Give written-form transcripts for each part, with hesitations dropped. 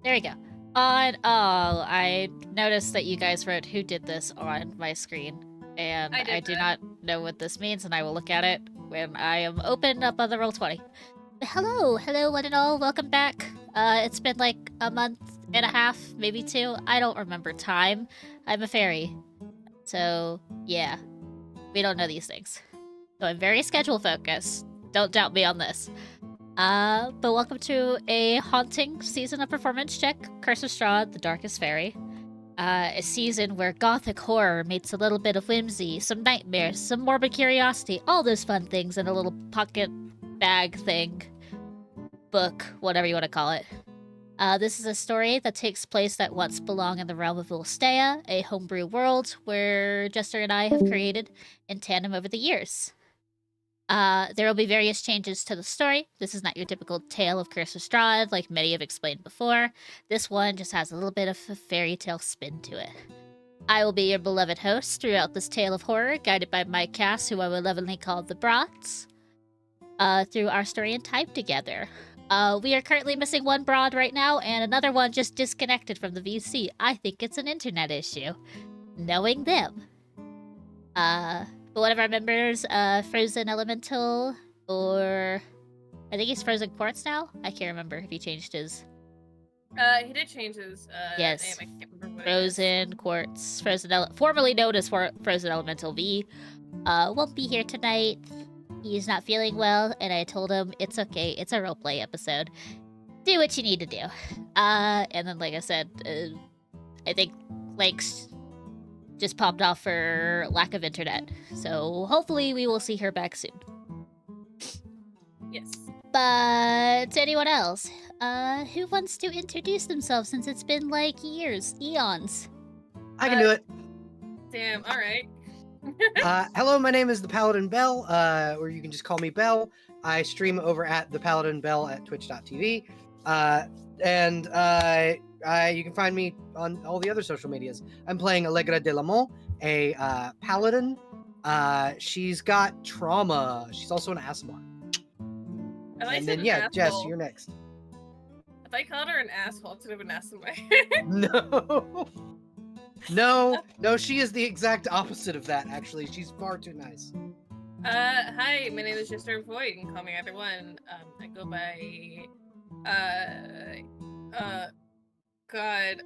There we go. I noticed that you guys wrote "Who did this" on my screen, and I did do that. not know what this means, and I will look at it when I am open up on the Roll20. Hello, one and all. Welcome back. It's been like a month and a half, maybe two. I don't remember time. I'm a fairy, so yeah, we don't know these things. So I'm very schedule focused. Don't doubt me on this. But welcome to a haunting season of Performance Check, Curse of Strahd, the Darkest Faerie. A season where gothic horror meets a little bit of whimsy, some nightmares, some morbid curiosity, all those fun things in a little pocket bag thing. Book, whatever you want to call it. This is a story that takes place that once belonged in the realm of Ulstea, a homebrew world where Jester and I have created in tandem over the years. There will be various changes to the story. This is not your typical tale of Curse of Strahd, like many have explained before. This one just has a little bit of a fairy tale spin to it. I will be your beloved host throughout this tale of horror, guided by my cast, who I will lovingly call the Broads, through our story and time together. We are currently missing one Broad right now, and another one just disconnected from the VC. I think it's an internet issue. Knowing them. But one of our members, Frozen Elemental, or I think he's Frozen Quartz now. I can't remember if he changed his. He did change his Yes, name. I can't remember what it is. Frozen Quartz, formerly known as Frozen Elemental V, won't be here tonight. He's not feeling well, and I told him it's okay. It's a roleplay episode. Do what you need to do. And then, like I said, I think Lake's just popped off for lack of internet. So hopefully we will see her back soon. Yes. But to anyone else, who wants to introduce themselves since it's been like years, eons? I can do it. Damn, alright. Hello, my name is the Paladin Bell, or you can just call me Bell. I stream over at the Paladin Bell at twitch.tv. And you can find me on all the other social medias. I'm playing Allegra de Lamont, a paladin. She's got trauma. She's also an Asimar. And then, yeah, Jess, you're next. If I called her an asshole, it would have been Asimar. No, she is the exact opposite of that, actually. She's far too nice. Hi, my name is Jester Void. You can call me either one. I go by, God,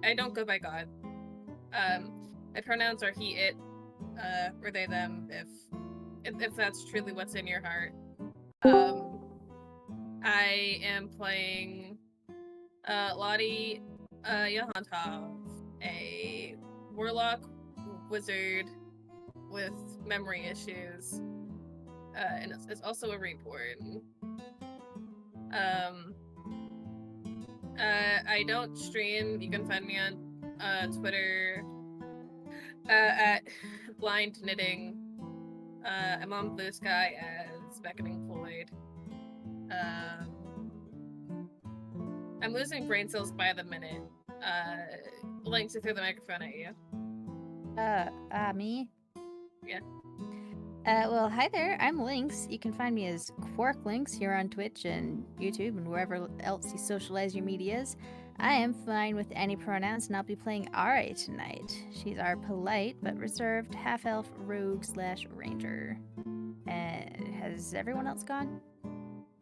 I don't go by God. My pronouns are he, it, or they, them, if that's truly what's in your heart. I am playing, Lottie, Johantov, a warlock wizard with memory issues, and it's also a reborn. I don't stream. You can find me on Twitter at Blind Knitting. I'm on Blue Sky as Beckoning Floyd. I'm losing brain cells by the minute. Links to throw the microphone at you. Me? Yeah. Well, hi there. I'm Lynx. You can find me as Quark Lynx here on Twitch and YouTube and wherever else you socialize your medias. I am fine with any pronouns, and I'll be playing Ara tonight. She's our polite but reserved half-elf rogue/ranger. Has everyone else gone?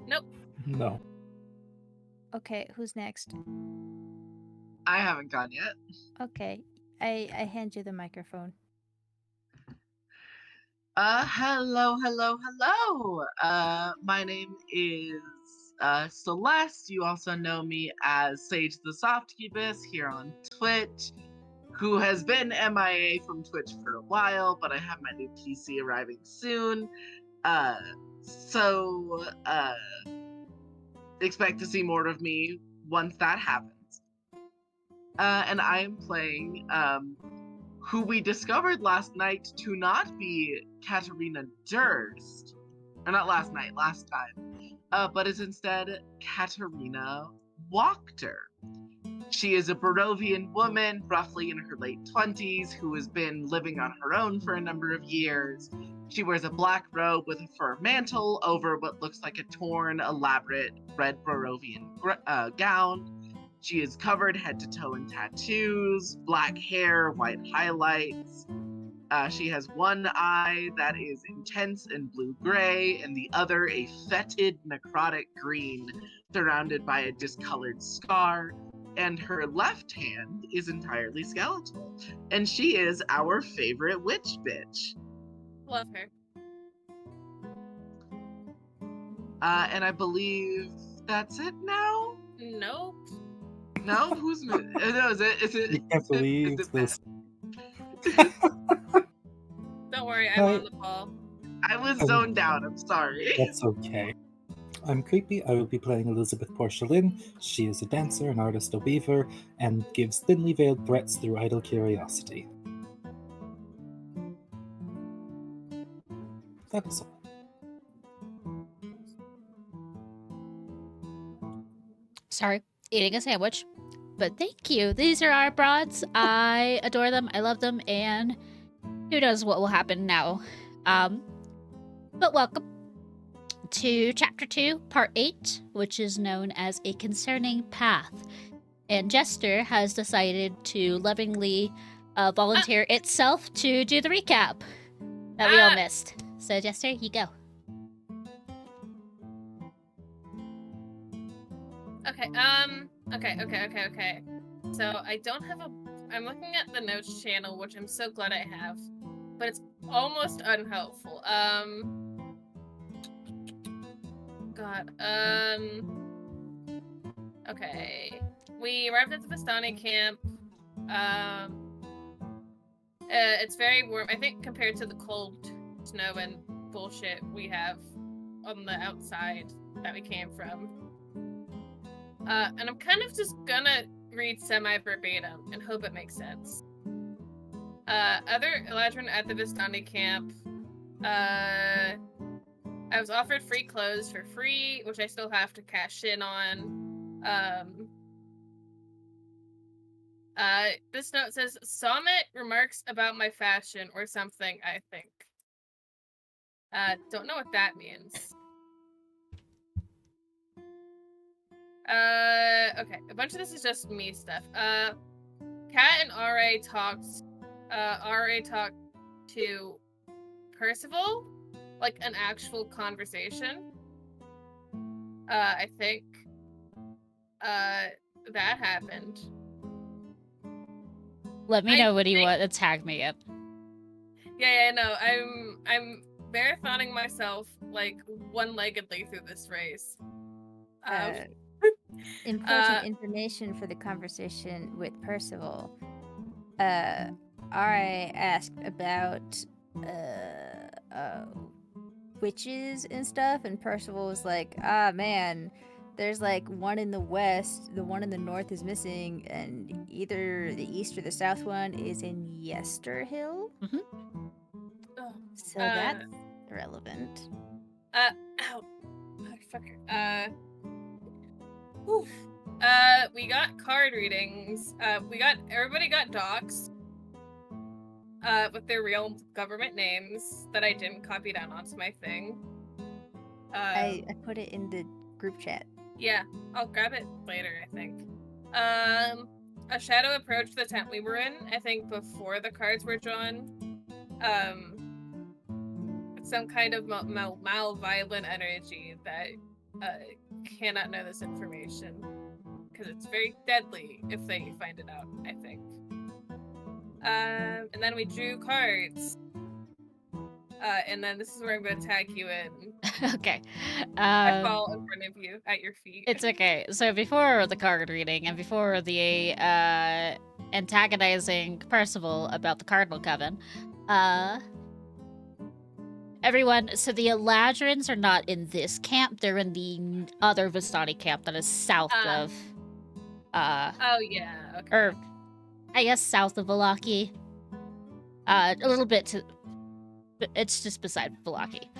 Nope. No. Okay, who's next? I haven't gone yet. Okay, I hand you the microphone. Hello. My name is Celeste. You also know me as Sage the Softkeepus here on Twitch, who has been MIA from Twitch for a while, but I have my new PC arriving soon. So expect to see more of me once that happens. And I am playing who we discovered last night to not be Katarina Durst, or not last night, last time, but is instead Katarina Wachter. She is a Barovian woman, roughly in her late 20s, who has been living on her own for a number of years. She wears a black robe with a fur mantle over what looks like a torn, elaborate red Barovian gown. She is covered head to toe in tattoos, black hair, white highlights. She has one eye that is intense and blue-gray, and the other a fetid necrotic green, surrounded by a discolored scar. And her left hand is entirely skeletal. And she is our favorite witch bitch. Love her. And I believe that's it now? Nope. No? Who's... no, is it... I can't believe is it this. Don't worry, I'm Hi. on the ball. I was zoned out, I'm sorry. That's okay. I'm Creepy. I will be playing Elizabeth Porcelain. She is a dancer, an artist, a weaver, and gives thinly veiled threats through idle curiosity. That is all. Sorry, eating a sandwich. But thank you. These are our broads. I adore them. I love them. And who knows what will happen now. But welcome to Chapter 2, Part 8, which is known as A Concerning Path. And Jester has decided to lovingly volunteer itself to do the recap that we all missed. So, Jester, you go. Okay. So I don't have I'm looking at the notes channel, which I'm so glad I have, but it's almost unhelpful. Okay. We arrived at the Vistani camp. It's very warm, I think, compared to the cold snow and bullshit we have on the outside that we came from. And I'm kind of just gonna read semi-verbatim and hope it makes sense. Other Eladrin at the Vistani camp, I was offered free clothes for free, which I still have to cash in on. This note says, Summit remarks about my fashion or something, I think. Don't know what that means. Okay, a bunch of this is just me stuff. Kat and R.A. talked to Percival, like an actual conversation. I think, that happened. Let me know what you want to tag me in. Yeah, no, I'm marathoning myself, like, one-leggedly through this race. Important information for the conversation with Percival. R.A. asked about witches and stuff, and Percival was like, man, there's like one in the west, the one in the north is missing, and either the east or the south one is in Yesterhill. So that's relevant. Ow. Motherfucker. Whew. We got card readings. Everybody got docs. With their real government names that I didn't copy down onto my thing. I put it in the group chat. Yeah, I'll grab it later, I think. A shadow approached the tent we were in, I think before the cards were drawn. Some kind of mal-violent energy that cannot know this information. Because it's very deadly if they find it out, I think. And then we drew cards. And then this is where I'm going to tag you in. Okay. I fall in front of you, at your feet. It's okay. So before the card reading and before the antagonizing Percival about the Cardinal Coven, everyone, so the Eladrins are not in this camp. They're in the other Vistani camp that is south of... oh, yeah, okay. Or, I guess south of Vallaki. A little bit to... It's just beside Vallaki.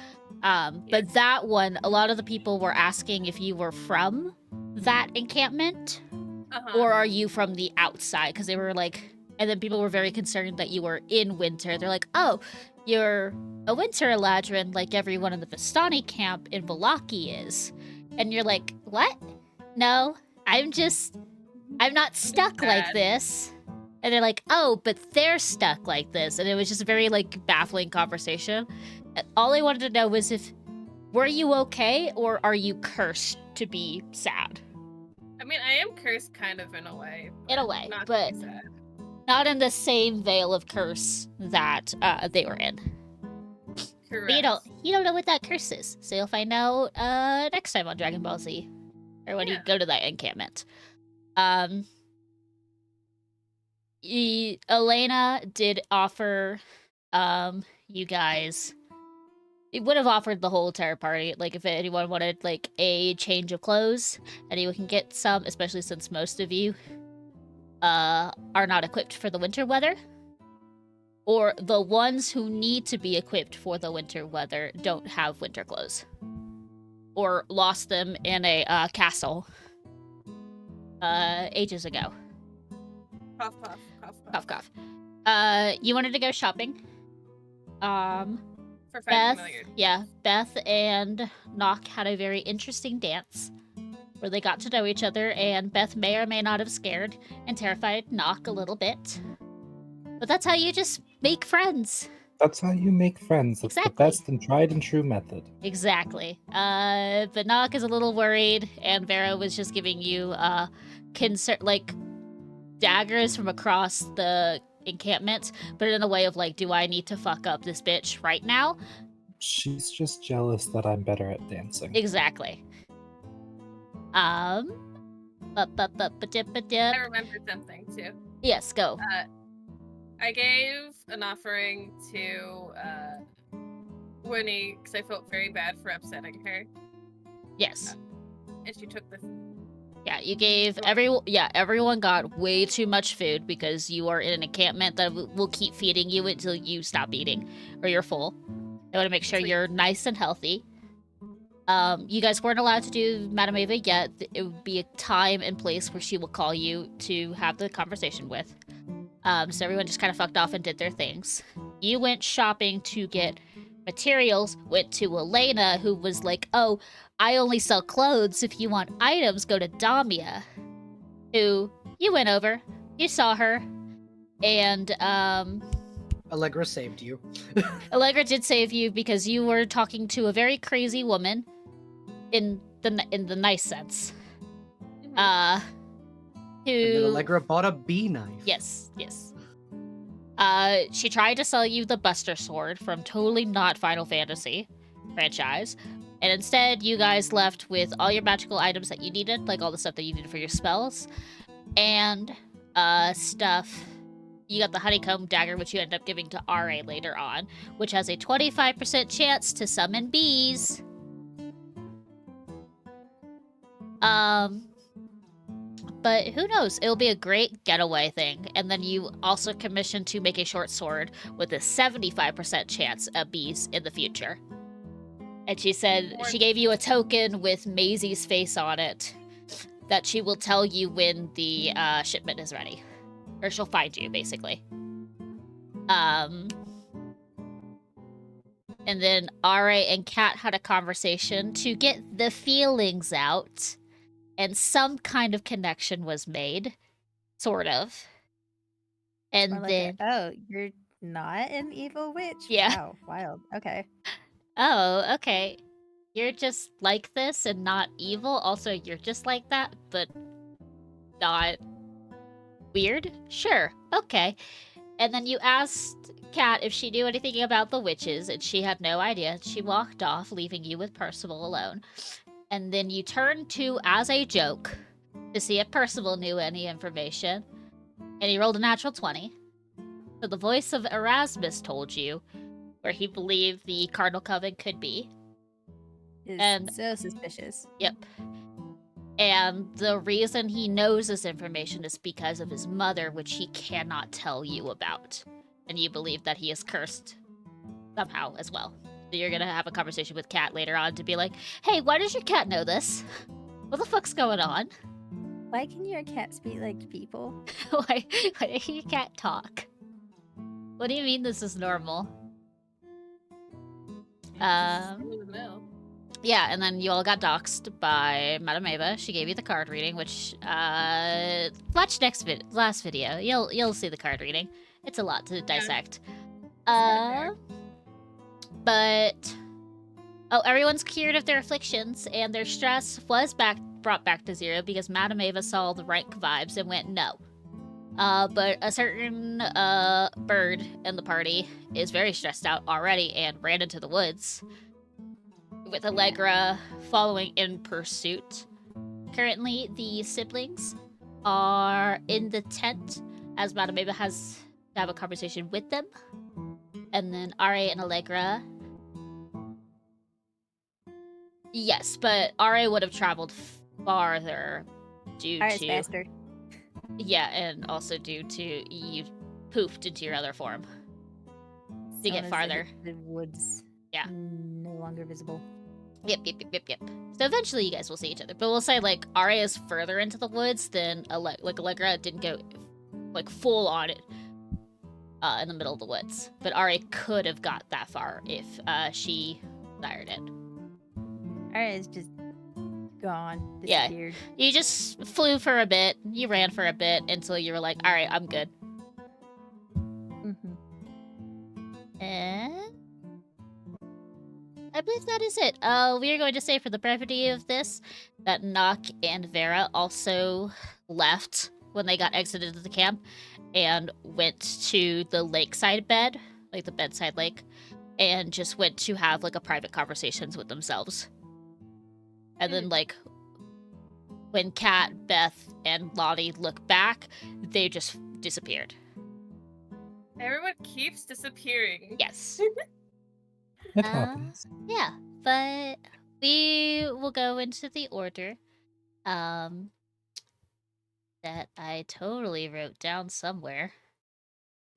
But that one, a lot of the people were asking if you were from that encampment, or are you from the outside? Because they were like, and then people were very concerned that you were in winter. They're like, oh, you're a winter Eladrin like everyone in the Vistani camp in Vallaki is. And you're like, what? No, I'm just I'm not stuck like bad. this. And they're like, oh, but they're stuck like this. And it was just a very, like, baffling conversation. And all I wanted to know was were you okay, or are you cursed to be sad? I mean, I am cursed kind of in a way. In a way, not but to be sad. not in the same veil of curse that they were in. Correct. But you don't know what that curse is, so you'll find out next time on Dragon Ball Z, or when you Yeah. go to that encampment. Elena did offer you guys. It would have offered the whole entire party, like if anyone wanted like a change of clothes, anyone can get some, especially since most of you are not equipped for the winter weather. Or the ones who need to be equipped for the winter weather don't have winter clothes. Or lost them in a castle ages ago. Cough, cough, cough, cough. Cough, cough. You wanted to go shopping. For 5 Beth, familiar. yeah, Beth and Nock had a very interesting dance where they got to know each other, and Beth may or may not have scared and terrified Nock a little bit. But that's how you just make friends. That's how you make friends. It's Exactly. the best and tried and true method. Exactly. But Nock is a little worried, and Vera was just giving you like daggers from across the encampment, but in a way of like, do I need to fuck up this bitch right now? She's just jealous that I'm better at dancing. Exactly. I remembered something too. Yes, go. I gave an offering to Winnie because I felt very bad for upsetting her, Yes. and she took the. Yeah, you gave everyone got way too much food because you are in an encampment that will keep feeding you until you stop eating or you're full. They want to make sure you're nice and healthy. You guys weren't allowed to do Madame Ava yet. It would be a time and place where she will call you to have the conversation with. So everyone just kind of fucked off and did their things. You went shopping to get materials, went to Elena, who was like, oh, I only sell clothes. If you want items, go to Damia, who you went over, you saw her, and Allegra saved you. Allegra did save you because you were talking to a very crazy woman, in the nice sense. Who? And then Allegra bought a bee knife. Yes. She tried to sell you the Buster Sword from totally not Final Fantasy franchise. And instead, you guys left with all your magical items that you needed, like all the stuff that you needed for your spells, and stuff. You got the honeycomb dagger, which you end up giving to RA later on, which has a 25% chance to summon bees. But who knows? It'll be a great getaway thing. And then you also commissioned to make a short sword with a 75% chance of bees in the future. And she said she gave you a token with Maisie's face on it that she will tell you when the shipment is ready. Or she'll find you, basically. And then RA and Kat had a conversation to get the feelings out. And some kind of connection was made. Sort of. And Or like then... oh, you're not an evil witch? Yeah. Wow, wild. Okay. Oh, okay. You're just like this and not evil. Also, you're just like that, but not weird? Sure. Okay. And then you asked Kat if she knew anything about the witches, and she had no idea. She walked off, leaving you with Percival alone. And then you turned to, as a joke, to see if Percival knew any information. And he rolled a natural 20. So the voice of Erasmus told you where he believed the Cardinal Coven could be. Is so suspicious. Yep. And the reason he knows this information is because of his mother, which he cannot tell you about. And you believe that he is cursed somehow as well. So you're gonna have a conversation with Kat later on to be like, hey, why does your cat know this? What the fuck's going on? Why can your cat speak like people? why does your cat talk? What do you mean this is normal? Yeah, and then you all got doxxed by Madame Ava. She gave you the card reading, which, fun watch last video. You'll see the card reading. It's a lot to dissect. That's But everyone's cured of their afflictions, and their stress was brought back to 0 because Madame Ava saw the rank vibes and went no. But a certain bird in the party is very stressed out already and ran into the woods, with Allegra following in pursuit. Currently, the siblings are in the tent as Madame Ava has to have a conversation with them. And then R.A. and Allegra. Yes, but R.A. would have traveled farther due Alright, to... faster. Yeah, and also due to you poofed into your other form. To get farther. The woods. Yeah. No longer visible. Yep. So eventually you guys will see each other. But we'll say, like, Arya is further into the woods than, Allegra didn't go, like, full on it in the middle of the woods. But Arya could have got that far if she desired it. Alright, it's just gone. Yeah. Disappeared. You just flew for a bit, you ran for a bit until you were like, alright, I'm good. Mm-hmm. And I believe that is it. We are going to say for the brevity of this that Nock and Vera also left when they got exited of the camp and went to the lakeside bed, like the bedside lake, and just went to have like a private conversations with themselves. And then like when Kat, Beth, and Lottie look back, they just disappeared. Everyone keeps disappearing. Yes. It happens. Yeah, but we will go into the order that I totally wrote down somewhere.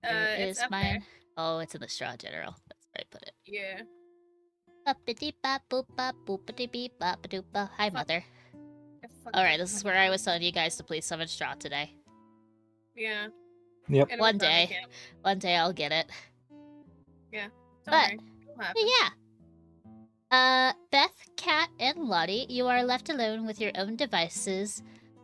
Where It's is up mine? there. Oh, it's in the Straw General. That's where I put it. Yeah. Ba-ba-dee-ba-boop-ba-boop-a-dee-bee-ba-ba-doop-ba. Hi, Fuck. Mother. I fucked Alright, up this is my where I phone. was telling you guys to please summon Straw today. Yeah. Yep. And One we finally day. can't. One day I'll get it. Don't But- worry. It'll happen. But yeah. Beth, Kat, and Lottie, you are left alone with your own devices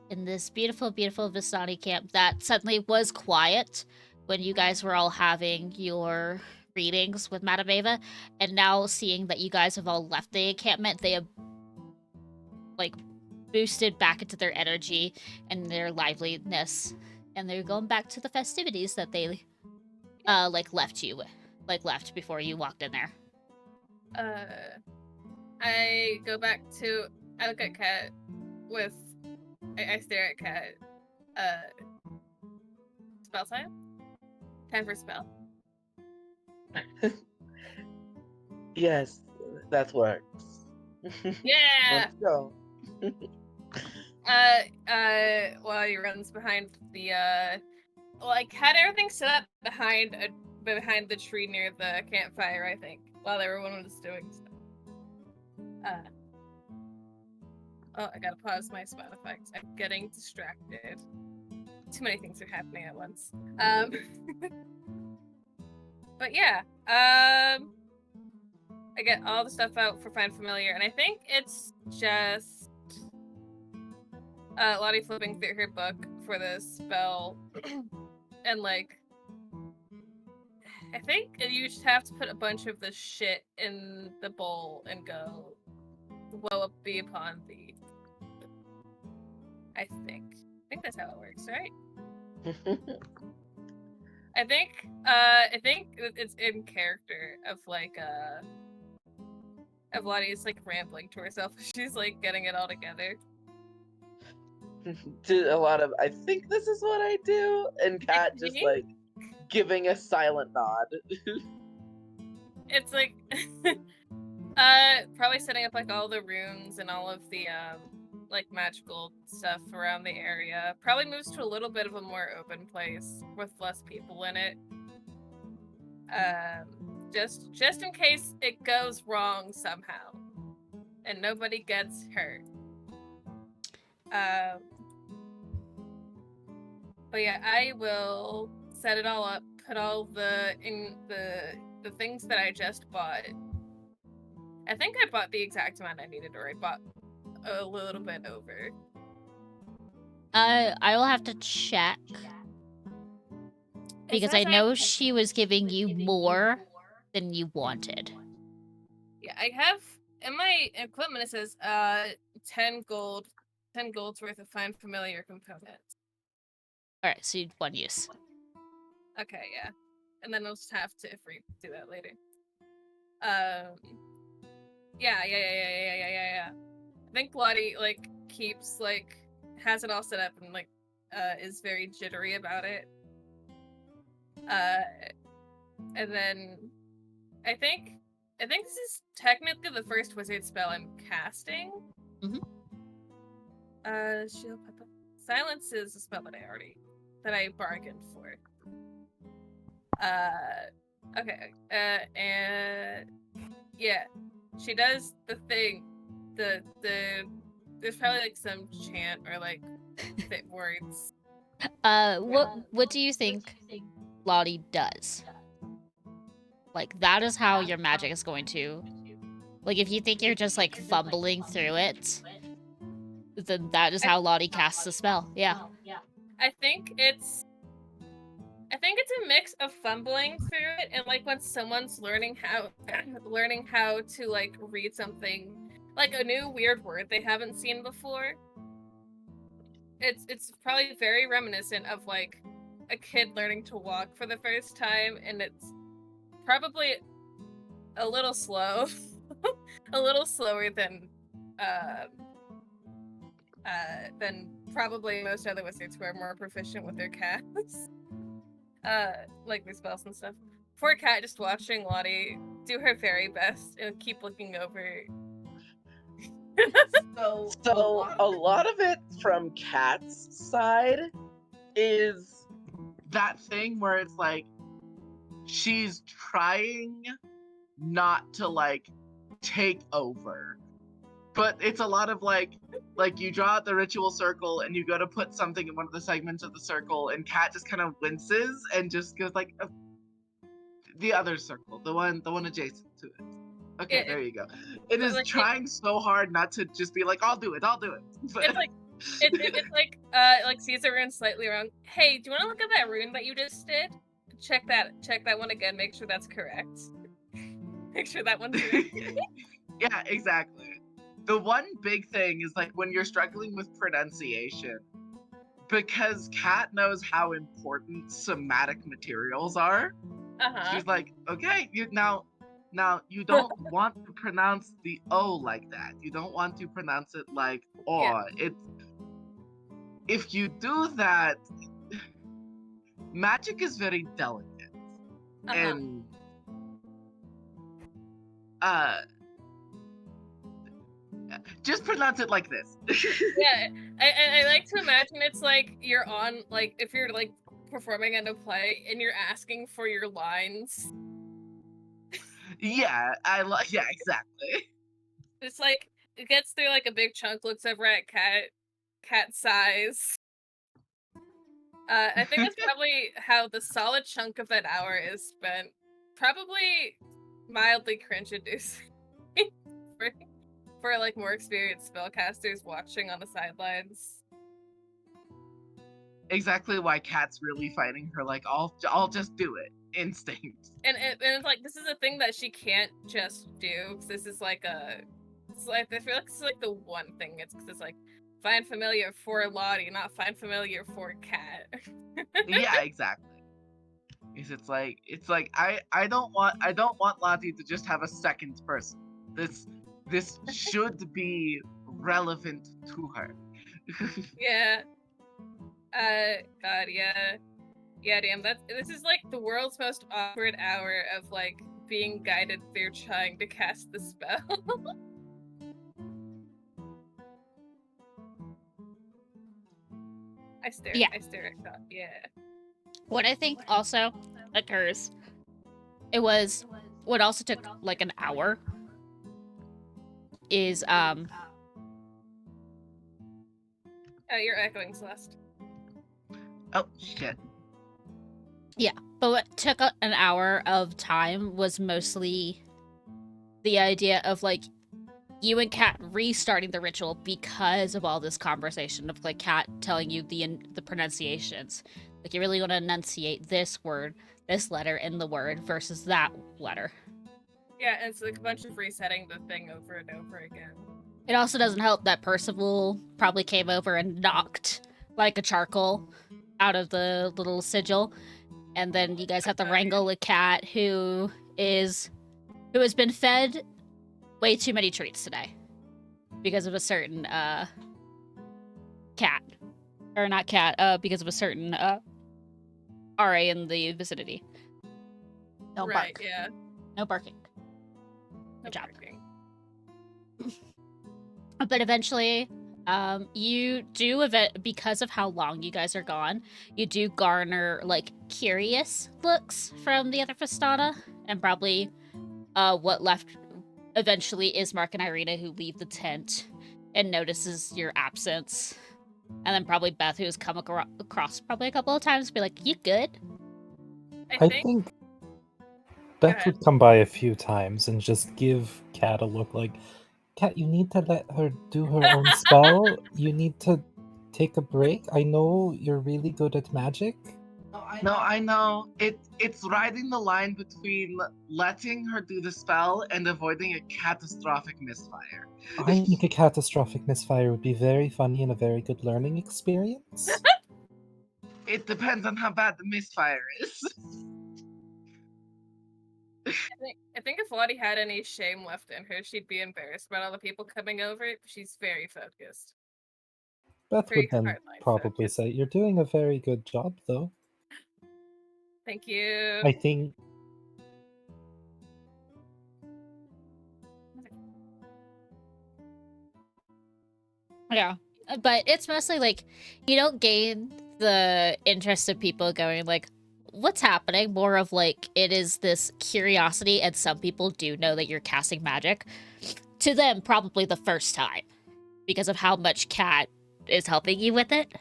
in this beautiful, beautiful Vistani camp that suddenly was quiet when you guys were all having your readings with Madame Ava, and now seeing that you guys have all left the encampment, they have, like, boosted back into their energy and their liveliness, and they're going back to the festivities that they, left before you walked in there. I go back to. I look at Kat with. I stare at Kat. Spell time? Time for spell. Yes, that works. Yeah! Let's go. While he runs behind the, like, had everything set up behind the tree near the campfire, I think, while everyone was doing stuff. Oh, I gotta pause my Spotify. I'm getting distracted. Too many things are happening at once. But yeah, I get all the stuff out for Find Familiar, and I think it's just Lottie flipping through her book for this spell, and like, I think you just have to put a bunch of the shit in the bowl and go, woe be upon thee. I think that's how it works, right? I think it's in character of like of Lottie's like rambling to herself. She's like getting it all together. To a lot of, I think this is what I do, and Kat just me? like giving a silent nod. It's like probably setting up like all the runes and all of the like magical stuff around the area. Probably moves to a little bit of a more open place with less people in it. Just in case it goes wrong somehow and nobody gets hurt. But yeah, I will set it all up, put all the things that I just bought. I think I bought the exact amount I needed, or I bought a little bit over. I will have to check because I know she was giving you more than you wanted. Yeah, I have in my equipment. It says 10 gold's worth of fine familiar components. All right, so you one use. Okay, yeah, and then I'll just have to do that later. Yeah. I think Lottie keeps has it all set up and is very jittery about it. And then I think this is technically the first wizard spell I'm casting. Mhm. Shield Silence is a spell that I bargained for. Okay. And yeah, she does the thing. There's probably some chant or fit words. What do you think Lottie does? That is how your magic is going to. If you think you're just fumbling through it, then that is how Lottie casts the spell. Yeah. I think it's a mix of fumbling through it and when someone's learning how to read something a new weird word they haven't seen before. It's probably very reminiscent of a kid learning to walk for the first time, and it's probably a little slow, a little slower than probably most other wizards who are more proficient with their casts. Their spells and stuff. Poor Cat just watching Lottie do her very best and keep looking over. So a lot of it from Cat's side is That thing where it's she's trying not to take over, but it's a lot of you draw out the ritual circle and you go to put something in one of the segments of the circle, and Cat just kind of winces and just goes the other circle, the one adjacent to it. Okay, there you go. It is trying so hard not to just be I'll do it. But it's sees a rune slightly wrong. Hey, do you want to look at that rune that you just did? Check that one again. Make sure that's correct. Make sure that one's correct. Yeah, exactly. The one big thing is when you're struggling with pronunciation, because Kat knows how important somatic materials are. She's okay, now you don't want to pronounce the O like that. You don't want to pronounce it like "aw." Yeah. If you do that, magic is very delicate, and just pronounce it like this. Yeah, I like to imagine it's you're on if you're performing in a play and you're asking for your lines. Yeah, yeah, exactly. It's it gets through a big chunk, looks over at Cat size. I think that's probably how the solid chunk of that hour is spent. Probably mildly cringe-inducing for more experienced spellcasters watching on the sidelines. Exactly why Kat's really fighting her. I'll just do it. Instinct. And it's this is a thing that she can't just do. This is I feel like this is the one thing. It's find familiar for Lottie, not find familiar for Cat. Yeah, exactly. It's I don't want Lottie to just have a second person. This should be relevant to her. Yeah. God, yeah. Yeah, damn, this is the world's most awkward hour of being guided through trying to cast the spell. I stare at God, yeah. What I think also occurs, it was what also took an hour is Oh, you're echoing, Celeste. Oh shit. Yeah, but what took an hour of time was mostly the idea of you and Kat restarting the ritual because of all this conversation of like Kat telling you the pronunciations. Like you really want to enunciate this word, this letter in the word versus that letter. Yeah, and it's like a bunch of resetting the thing over and over again. It also doesn't help that Percival probably came over and knocked like a charcoal out of the little sigil, and then you guys have to wrangle a cat who has been fed way too many treats today because of a certain cat, or not cat, because of a certain RA in the vicinity. No Right, bark. yeah. No barking. No Good job. barking. But eventually, you do because of how long you guys are gone, you do garner like curious looks from the other Festana, and probably what left eventually is Mark and Irina, who leave the tent and notices your absence. And then probably Beth, who has come across probably a couple of times, be like, "You good?" I think Beth ahead. would come by a few times and just give Kat a look like, Kat, you need to let her do her own spell. You need to take a break. I know you're really good at magic. No, I know. It's riding the line between letting her do the spell and avoiding a catastrophic misfire. I think a catastrophic misfire would be very funny and a very good learning experience. It depends on how bad the misfire is. I think if Lottie had any shame left in her, she'd be embarrassed about all the people coming over. She's very focused. Beth Very would then hardline probably focused. say, "You're doing a very good job, though." Thank you. I think Yeah. But it's mostly like you don't gain the interest of people going like, what's happening? More of like it is this curiosity, and some people do know that you're casting magic. To them, probably the first time. Because of how much Cat is helping you with it.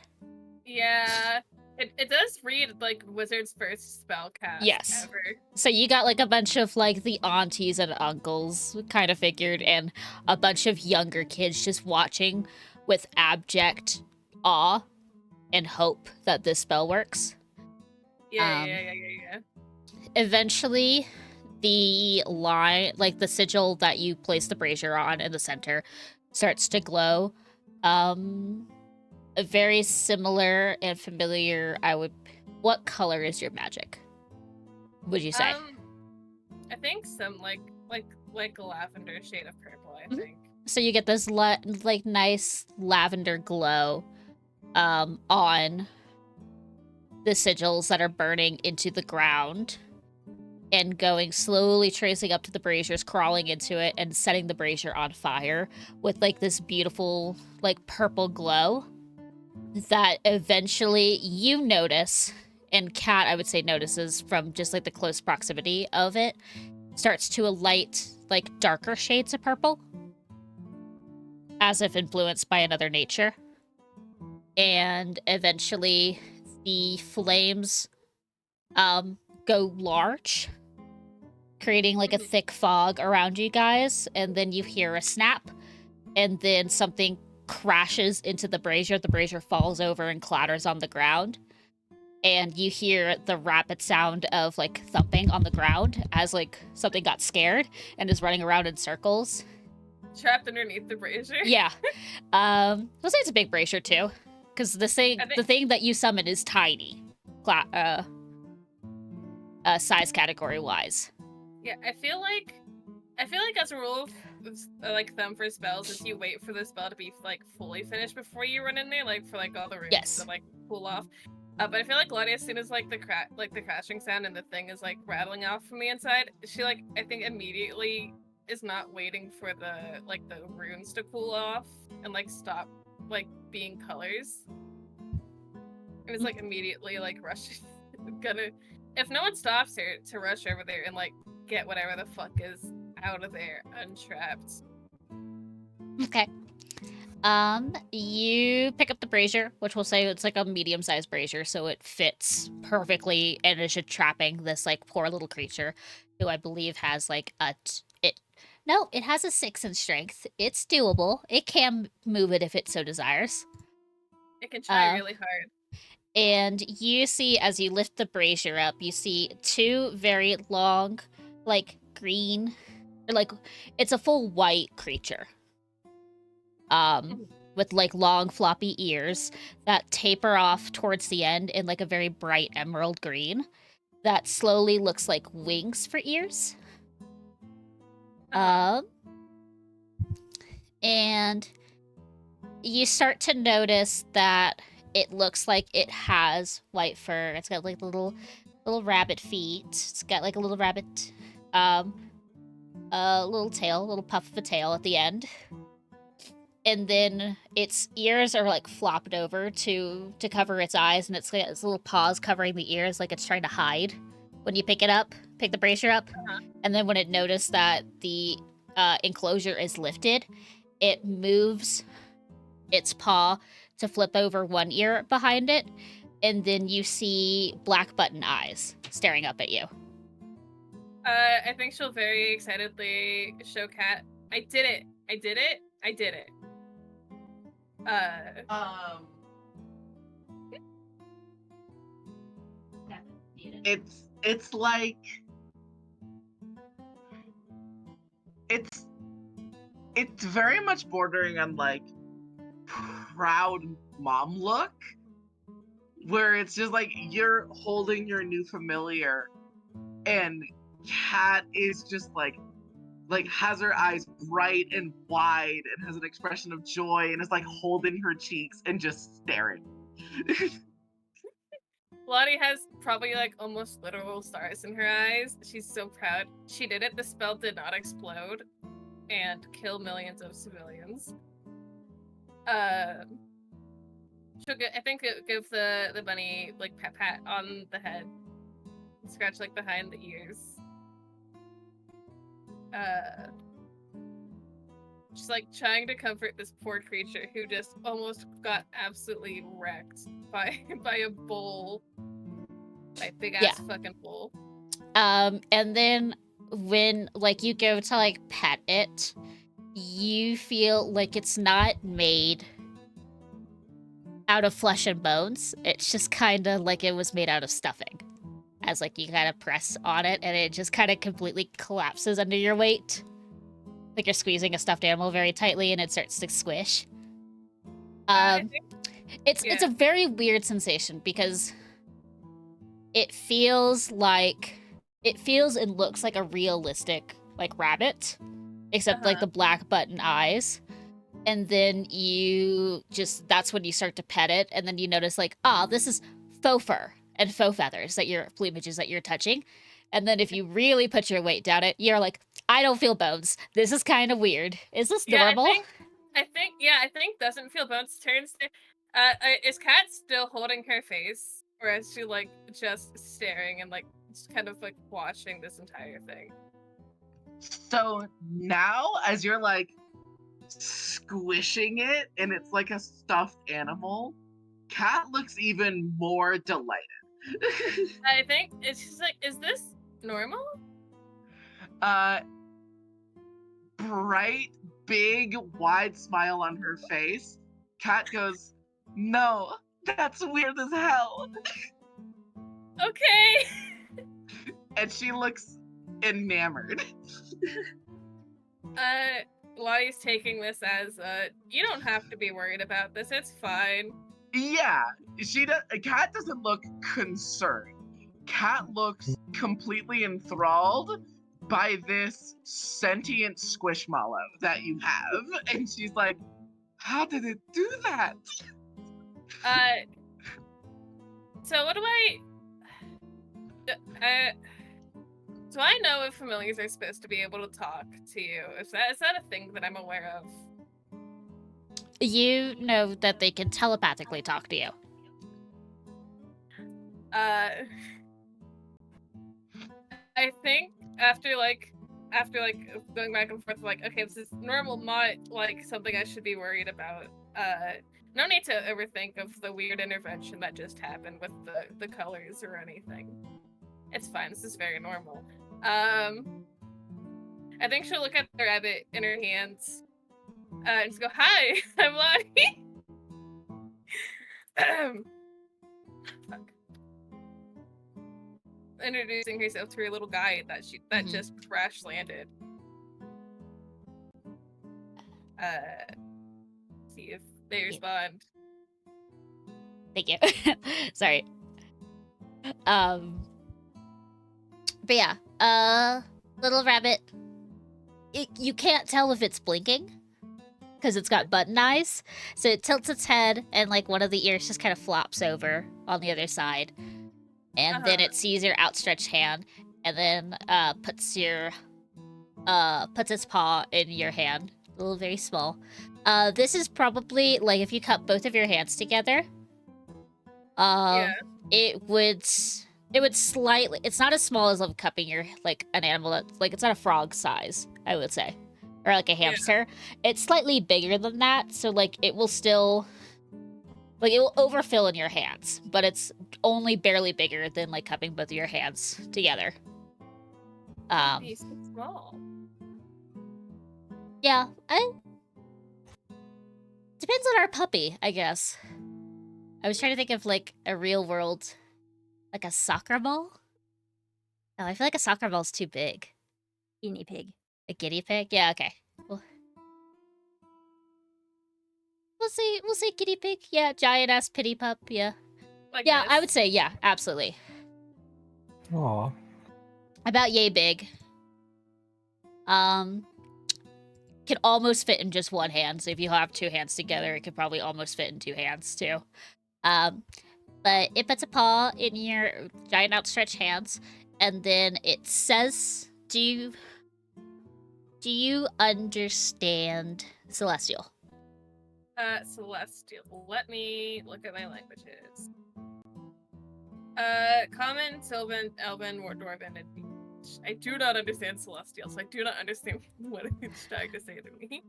Yeah. It does read like Wizard's first spell cast Yes. ever. So you got like a bunch of like the aunties and uncles kind of figured, and a bunch of younger kids just watching with abject awe and hope that this spell works. Yeah. Eventually, the line, like the sigil that you place the brazier on in the center, starts to glow. A very similar and familiar. What color is your magic? Would you say? I think some like a lavender shade of purple. I think. So you get this like nice lavender glow, on the sigils that are burning into the ground, and going slowly tracing up to the braziers, crawling into it, and setting the brazier on fire with like this beautiful like purple glow that eventually you notice, and Kat I would say notices from just like the close proximity of it, starts to alight like darker shades of purple as if influenced by another nature. And eventually the flames go large, creating like a thick fog around you guys, and then you hear a snap, and then something crashes into the brazier. The brazier falls over and clatters on the ground, and you hear the rapid sound of like thumping on the ground as like something got scared and is running around in circles. Trapped underneath the brazier. Yeah. I'll say it's a big brazier too, because the thing that you summon is tiny, size category wise. Yeah, I feel like as a rule of like thumb for spells is you wait for the spell to be like fully finished before you run in there, like for like all the runes to like cool off. But I feel like Lottie, as soon as like the crashing sound and the thing is like rattling off from the inside, she like I think immediately is not waiting for the runes to cool off and like stop like being colors. And it's like immediately like rushing gonna, if no one stops her, to rush over there and like get whatever the fuck is out of there untrapped. Okay. You pick up the brazier, which we'll say it's like a medium-sized brazier, so it fits perfectly and is just trapping this like poor little creature, who I believe has like No, it has a 6 in strength. It's doable. It can move it if it so desires. It can try really hard. And you see, as you lift the brazier up, you see 2 very long, like, green, or like, it's a full white creature. With, like, long, floppy ears that taper off towards the end in, like, a very bright emerald green that slowly looks like wings for ears. And you start to notice that it looks like it has white fur. It's got like little rabbit feet. It's got like a little rabbit, a little tail, a little puff of a tail at the end. And then its ears are like flopped over to cover its eyes, and it's got its little paws covering the ears, like it's trying to hide. When you pick the brazier up, and then when it noticed that the enclosure is lifted, it moves its paw to flip over one ear behind it, and then you see black button eyes staring up at you. I think she'll very excitedly show Cat, I did it! I did it! I did it! It's like it's very much bordering on like proud mom look, where it's just like you're holding your new familiar and Cat is just like has her eyes bright and wide and has an expression of joy and is like holding her cheeks and just staring. Lottie has probably like almost literal stars in her eyes. She's so proud. She did it. The spell did not explode and kill millions of civilians. She'll give the bunny like pat on the head, scratch like behind the ears. She's like trying to comfort this poor creature who just almost got absolutely wrecked by a bull, by a big ass fucking bull. And then when like you go to like pet it, you feel like it's not made out of flesh and bones. It's just kind of like it was made out of stuffing. As like you kind of press on it and it just kind of completely collapses under your weight. Like you're squeezing a stuffed animal very tightly and it starts to squish. It's a very weird sensation because it feels and looks like a realistic like rabbit, except like the black button eyes. And then that's when you start to pet it, and then you notice like, this is faux fur and faux feathers plumages that you're touching. And then if you really put your weight down it, you're like, I don't feel bones. This is kind of weird. Is this normal? I think doesn't feel bones turns to... is Cat still holding her face? Or is she like just staring and like just kind of like watching this entire thing? So now as you're like squishing it and it's like a stuffed animal, Cat looks even more delighted. I think it's just like, is this normal? Bright, big, wide smile on her face. Cat goes, no, that's weird as hell. Okay. And she looks enamored. Lottie's taking this as, you don't have to be worried about this, it's fine. Yeah, Cat doesn't look concerned. Cat looks completely enthralled by this sentient squishmallow that you have, and she's like, how did it do that? So what do I know if familiars are supposed to be able to talk to you? Is that a thing that I'm aware of? You know that they can telepathically talk to you. I think after going back and forth, like, okay, this is normal, not like something I should be worried about. No need to overthink of the weird intervention that just happened with the colors or anything. It's fine. This is very normal. I think she'll look at the rabbit in her hands and just go, "Hi, I'm Lottie." Fuck. Introducing herself to her little guide that just crash landed. See if they respond. Thank you. Sorry. But yeah, little rabbit. You can't tell if it's blinking because it's got button eyes. So it tilts its head, and like one of the ears just kind of flops over on the other side, and then it sees your outstretched hand, and then puts its paw in your hand, a little very small. This is probably like if you cut both of your hands together. It would slightly. It's not as small as like cupping your like an animal that's like it's not a frog size, I would say, or like a hamster. It's slightly bigger than that, so like it will still like it will overfill in your hands, but it's only barely bigger than like cupping both of your hands together. It's small. Yeah, depends on our puppy, I guess. I was trying to think of like a real world, like a soccer ball. Oh, I feel like a soccer ball's too big. Guinea pig. A guinea pig? Yeah, okay. We'll say guinea pig. Yeah, giant ass pity pup. Yeah. Like yeah, this? I would say yeah, absolutely. Aw. About yay big. Can almost fit in just one hand. So if you have two hands together, it could probably almost fit in two hands too. But it puts a paw in your giant outstretched hands, and then it says, "Do you understand Celestial?" Celestial. Let me look at my languages. Common, Sylvan, Elven, Dwarven, and Beach. I do not understand Celestial, so I do not understand what it's trying to say to me.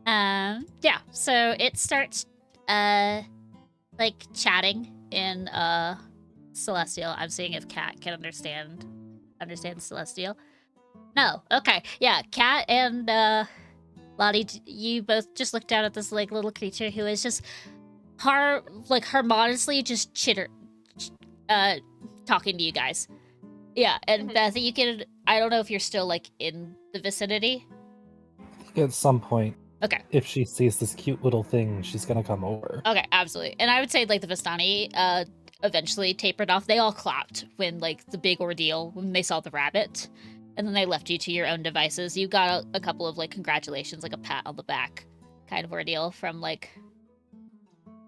Yeah. So it starts, like chatting in Celestial. I'm seeing if Cat can understand Celestial. No. Okay. Yeah. Cat and Lottie, you both just looked down at this like little creature who is just harmoniously just talking to you guys. Yeah, and Beth, you can. I don't know if you're still like in the vicinity. I think at some point, Okay. if she sees this cute little thing, she's gonna come over. Okay, absolutely. And I would say like the Vistani eventually tapered off. They all clapped when like the big ordeal when they saw the rabbit, and then they left you to your own devices. You got a couple of like congratulations, like a pat on the back kind of ordeal from like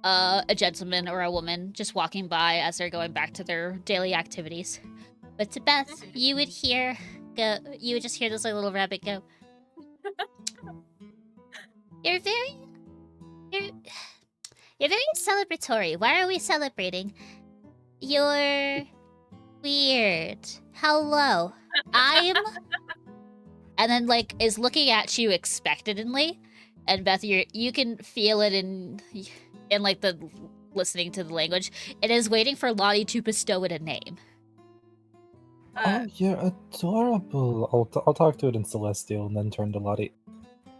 a gentleman or a woman just walking by as they're going back to their daily activities. But to Beth, you would just hear this like little rabbit go. You're very celebratory. Why are we celebrating? You're weird. Hello. I'm and then like is looking at you expectantly. And Beth, you can feel it in like the listening to the language. It is waiting for Lottie to bestow it a name. Oh, you're adorable. I'll talk to it in Celestial and then turn to Lottie.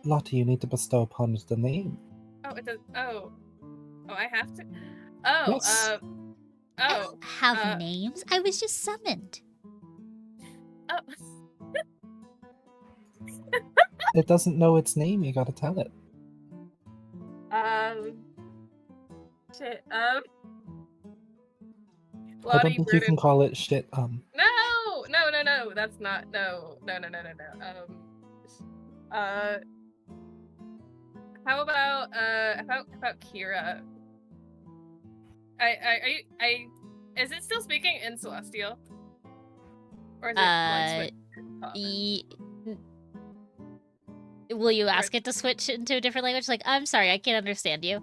Lottie, you need to bestow upon it the name. Oh, it does. Oh, I have to. Oh, Yes. I don't have names. I was just summoned. Oh. It doesn't know its name. You gotta tell it. Shit. I don't think you can call it shit. No. That's not. No. How about Kira? Is it still speaking in Celestial? Or is it will you ask it to switch into a different language? Like, I'm sorry, I can't understand you.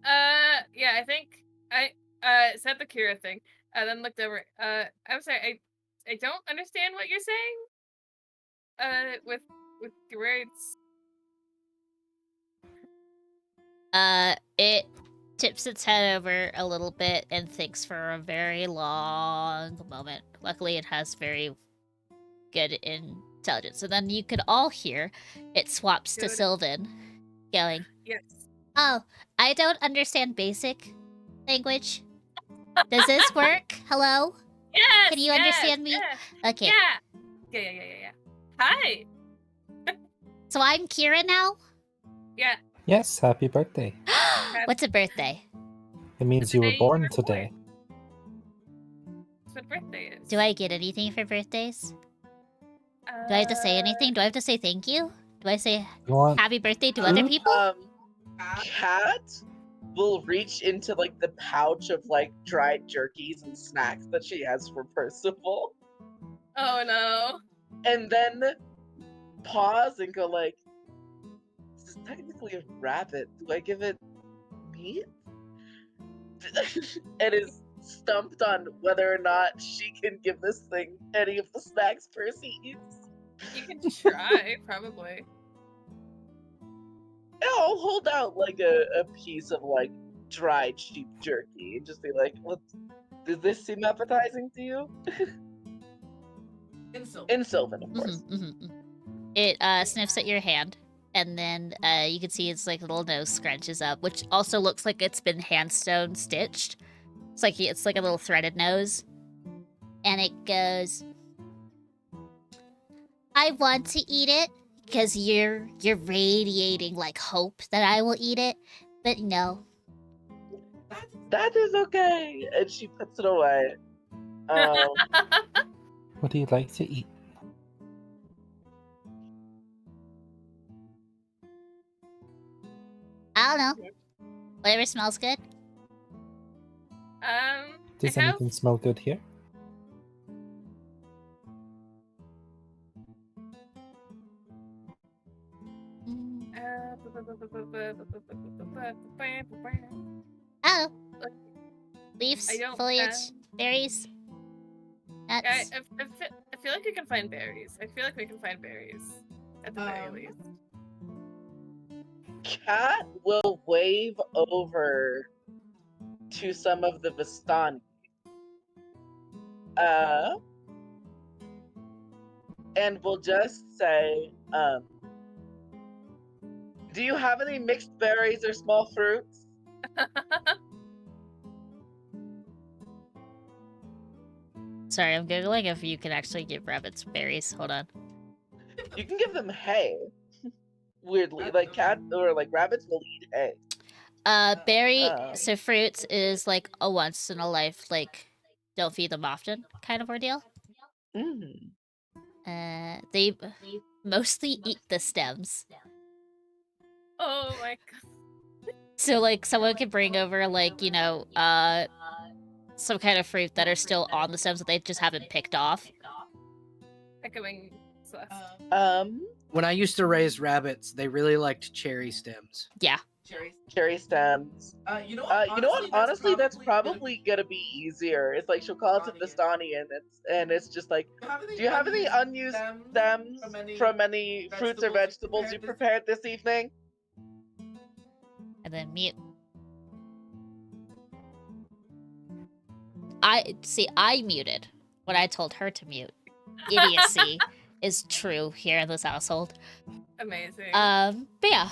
Yeah, I think I said the Kira thing, then looked over. I'm sorry, I don't understand what you're saying. With your words. It tips its head over a little bit and thinks for a very long moment. Luckily, it has very good intelligence. So then you could all hear it swaps to Good. Sylvan, going, Yes. "Oh, I don't understand basic language. Does this work? Hello? Yes. Can you yes, understand me?" Yes. Okay. Yeah. Hi. So I'm Kira now? Yeah. Yes, happy birthday. What's a birthday? It means the you were day you born were today. That's what birthday is. Do I get anything for birthdays? Do I have to say anything? Do I have to say thank you? Do I say You want happy birthday to other people? Cat will reach into like the pouch of like dried jerkies and snacks that she has for Percival, Oh no. and then pause and go like, "This is technically a rabbit. Do I give it meat?" And is stumped on whether or not she can give this thing any of the snacks Percy eats. You can try, probably. Yeah, I'll hold out like a piece of like dried sheep jerky and just be like, does this seem appetizing to you? In Sylvan, of course. It sniffs at your hand, and then you can see its like little nose scrunches up, which also looks like it's been handstone stitched. It's like a little threaded nose, and it goes, "I want to eat it because you're radiating like hope that I will eat it, but no." That is okay. And she puts it away. what do you like to eat? I don't know. Whatever smells good. Does I have- anything smell good here? Oh. Leaves, I don't, foliage, berries, nuts. I feel like you can find berries. I feel like we can find berries at the very least. Cat will wave over to some of the Vistani. And we'll just say, do you have any mixed berries or small fruits? Sorry, I'm googling if you can actually give rabbits berries. Hold on. You can give them hay. Weirdly, like cat or like rabbits will eat hay. Berry, so fruits is like a once in a life, like, don't feed them often kind of ordeal. They mostly eat the stems. Oh my god. So, like, someone could bring over, like, you know, some kind of fruit that are still on the stems that they just haven't picked off. Echoing Celeste. When I used to raise rabbits, they really liked cherry stems. Yeah. Cherry stems. You know what? Honestly, that's probably gonna be easier. It's like she'll call it to Vistani and it's just like, do you have any unused stems from any fruits or vegetables you prepared this evening? And then mute. I muted when I told her to mute. Idiocy is true here in this household. Amazing. But yeah,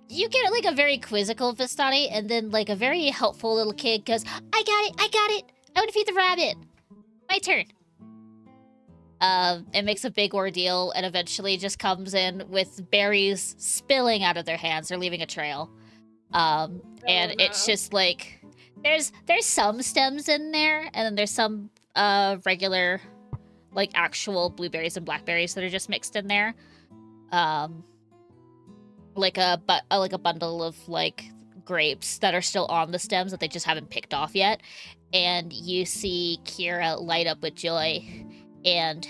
you get like a very quizzical Vistani, and then like a very helpful little kid goes, I got it! I want to feed the rabbit! My turn! It makes a big ordeal, and eventually just comes in with berries spilling out of their hands. They're leaving a trail. And it's just like, there's some stems in there, and then there's some regular, like actual blueberries and blackberries that are just mixed in there. Like a bundle of like grapes that are still on the stems that they just haven't picked off yet. And you see Kira light up with joy and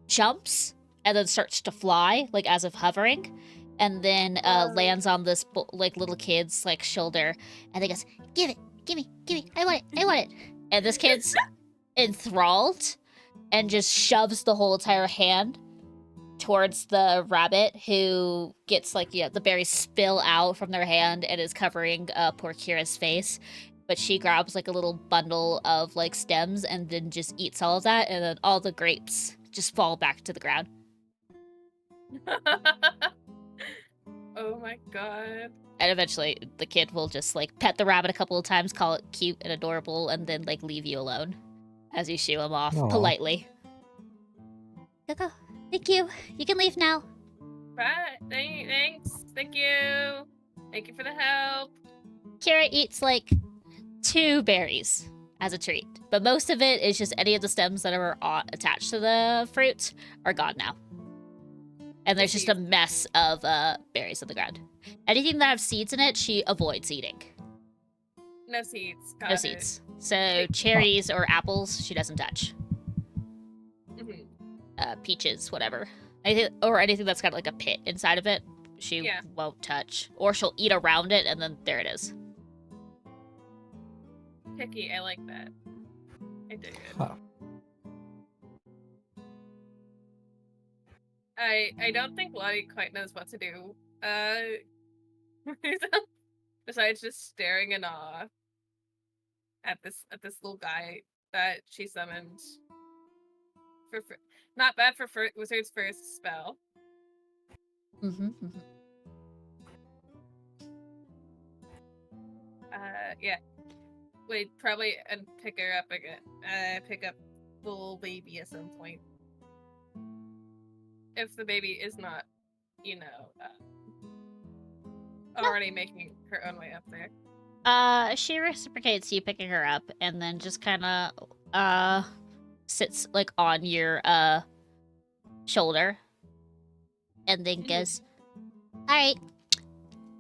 jumps and then starts to fly, like as if hovering, and then lands on this like little kid's like shoulder, and they goes, give me, I want it. And this kid's enthralled and just shoves the whole entire hand towards the rabbit, who gets like, yeah, the berries spill out from their hand and is covering poor Kira's face. But she grabs like a little bundle of like stems and then just eats all of that, and then all the grapes just fall back to the ground. Oh my god. And eventually the kid will just like pet the rabbit a couple of times, call it cute and adorable, and then like leave you alone as you shoo him off Aw. politely. Go. Thank you. You can leave now. Right. Thanks. Thank you. Thank you for the help. Kira eats like 2 berries as a treat, but most of it is just any of the stems that are attached to the fruit are gone now. And there's just a mess of berries on the ground. Anything that have seeds in it, she avoids eating. No seeds. Got No it. seeds. So cherries or apples, she doesn't touch. Mhm. Peaches, whatever. Anything that's got like a pit inside of it, she won't touch. Or she'll eat around it, and then there it is. Picky. I like that. I dig it. Huh. I don't think Lottie quite knows what to do. Besides just staring in awe at this little guy that she summoned. Not bad for Wizard's first spell. Mm-hmm. Yeah. We'd probably pick her up again. Pick up the little baby at some point. If the baby is not, already making her own way up there. She reciprocates you picking her up, and then just kind of sits like on your shoulder, and then goes, "All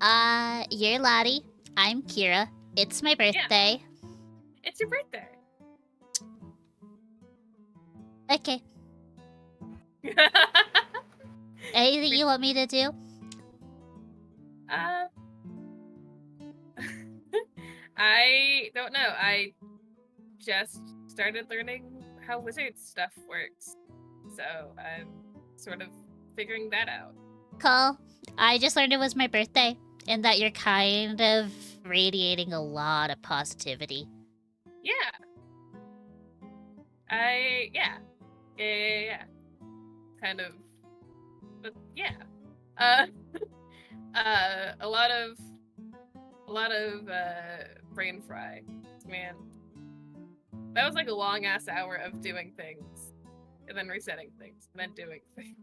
right, you're Lottie. I'm Kira. It's my birthday. It's your birthday. Okay. Anything you want me to do?" I don't know. I just started learning how wizard stuff works. So I'm sort of figuring that out. Cool. I just learned it was my birthday, and that you're kind of radiating a lot of positivity. Yeah. Yeah. Kind of. But yeah. A lot of brain fry. Man. That was like a long ass hour of doing things. And then resetting things. And then doing things.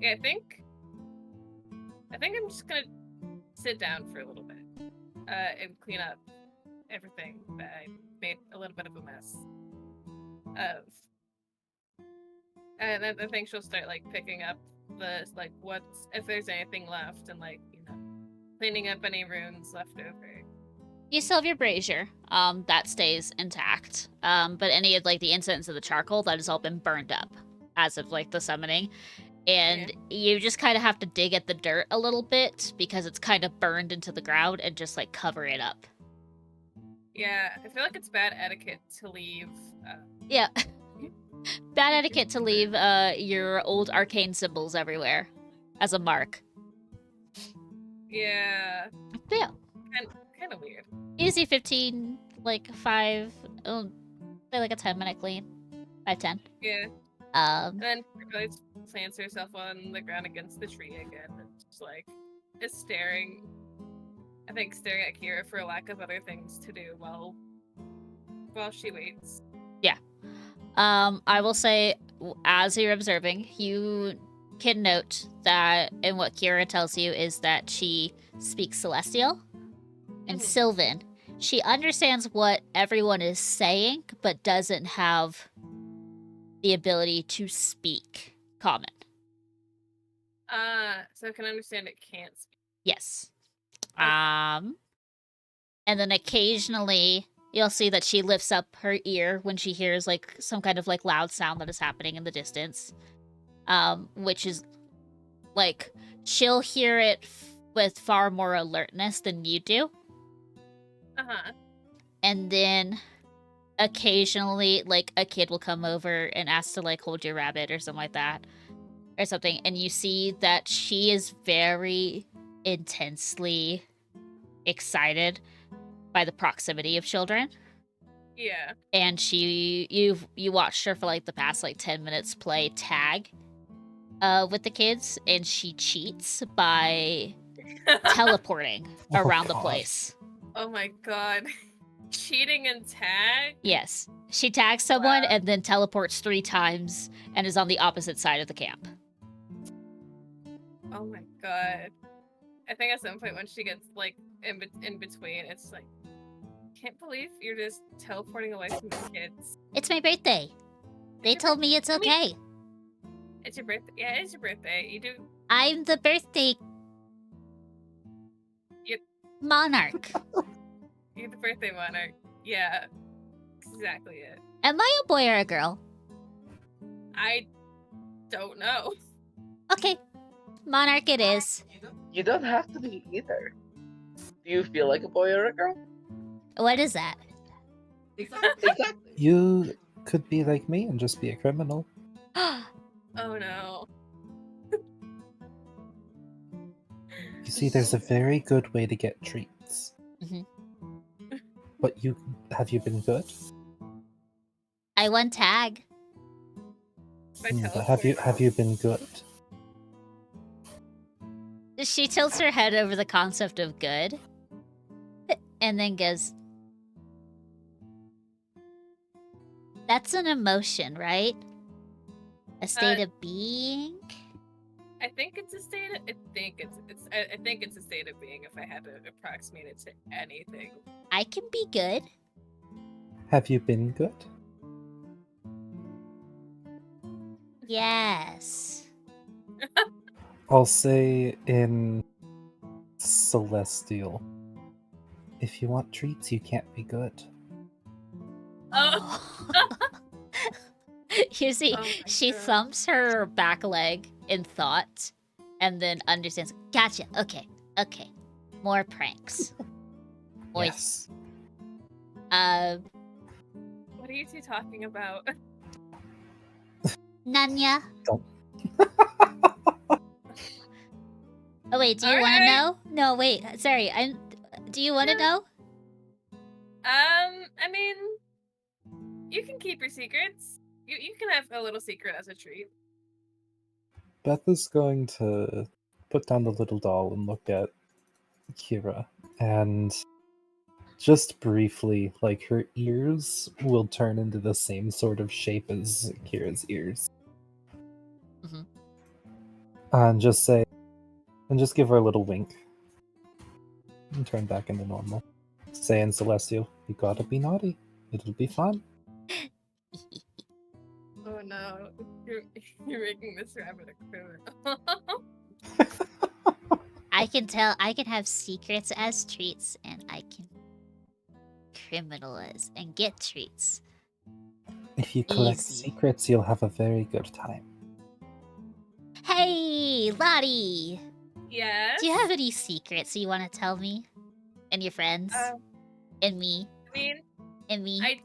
Yeah, I think I'm just gonna sit down for a little bit. And clean up everything that I made a little bit of a mess of. And then I think she'll start like picking up what's if there's anything left, and cleaning up any runes left over. You still have your brazier. That stays intact. But any of like the incense of the charcoal, that has all been burned up as of like the summoning. And you just kind of have to dig at the dirt a little bit because it's kind of burned into the ground, and just like cover it up. Yeah, I feel like it's bad etiquette to leave. Yeah. Bad etiquette to leave your old arcane symbols everywhere as a mark. Yeah. Yeah. Kind of weird. Easy 15, like 5, say like a 10-minute clean. 5-10. Yeah. And then she plants herself on the ground against the tree again, and just like is staring at Kira for lack of other things to do while she waits. Yeah. I will say, as you're observing, you can note that, and what Kira tells you is that she speaks Celestial and Sylvan. She understands what everyone is saying, but doesn't have the ability to speak Common. So can understand it can't speak. Yes. Okay. And then occasionally you'll see that she lifts up her ear when she hears like some kind of like loud sound that is happening in the distance. Which is like she'll hear it with far more alertness than you do. And then occasionally like a kid will come over and ask to like hold your rabbit or something like that. Or something, and you see that she is very intensely excited by the proximity of children. Yeah. And you watched her for like the past like 10 minutes play tag with the kids, and she cheats by teleporting Oh, around the God. place. Oh my god. Cheating and tag? Yes. She tags someone Wow. and then teleports 3 times and is on the opposite side of the camp. Oh my god. I think at some point when she gets like in between, it's like, can't believe you're just teleporting away from the kids. It's my birthday. They your told me it's I mean- okay. It's your birthday. Yeah, it's your birthday. You do. I'm the birthday Yep. monarch. You're the birthday monarch. Yeah. Exactly it. Am I a boy or a girl? I don't know. Okay. Monarch it is. You don't have to be either. Do you feel like a boy or a girl? What is that? Exactly. You could be like me and just be a criminal. Oh no. You see, there's a very good way to get treats. Mhm. But have you been good? I won tag. By But teleporting. have you been good? She tilts her head over the concept of good and then goes, that's an emotion, right? A state of being? I think it's a state of, I think it's a state of being if I had to approximate it to anything. I can be good. Have you been good? Yes. I'll say in Celestial. If you want treats, you can't be good. Oh. You see, Oh my she God. thumps her back leg in thought and then understands. Gotcha. Okay. Okay. More pranks. Oy. Yes. What are you two talking about? Nanya. Don't. Oh wait, do you want to know? No, wait. Sorry. Do you want to know? I mean, you can keep your secrets. You can have a little secret as a treat. Beth is going to put down the little doll and look at Kira, and just briefly, like, her ears will turn into the same sort of shape as Kira's ears. Mhm. And just say, and just give her a little wink. And turn back into normal. Say in Celestial, you gotta be naughty. It'll be fun. Oh no, you're making this rabbit a criminal. I can tell. I can have secrets as treats, and I can criminalize and get treats. If you collect Easy. secrets, you'll have a very good time. Hey, Lottie! Yes. Do you have any secrets you want to tell me? And your friends? And me? I mean, And me? I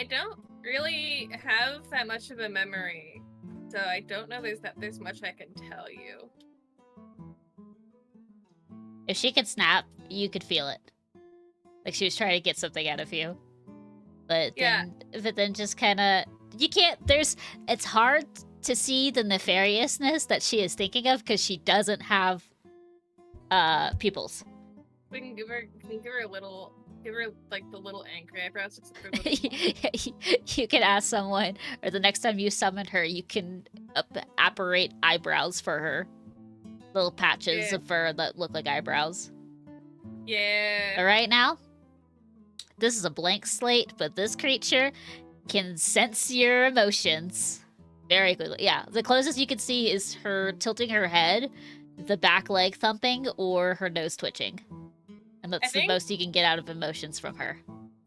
don't really have that much of a memory, so I don't know there's much I can tell you. If she could snap, you could feel it. Like she was trying to get something out of you. But then just kind of, you can't, it's hard to see the nefariousness that she is thinking of because she doesn't have pupils. We can give her a little, like the little angry eyebrows. You can ask someone, or the next time you summon her, you can apparate eyebrows for her. Little patches of fur that look like eyebrows. Yeah. All right, now, this is a blank slate, but this creature can sense your emotions very quickly. Yeah, the closest you can see is her tilting her head, the back leg thumping, or her nose twitching. And that's the most you can get out of emotions from her.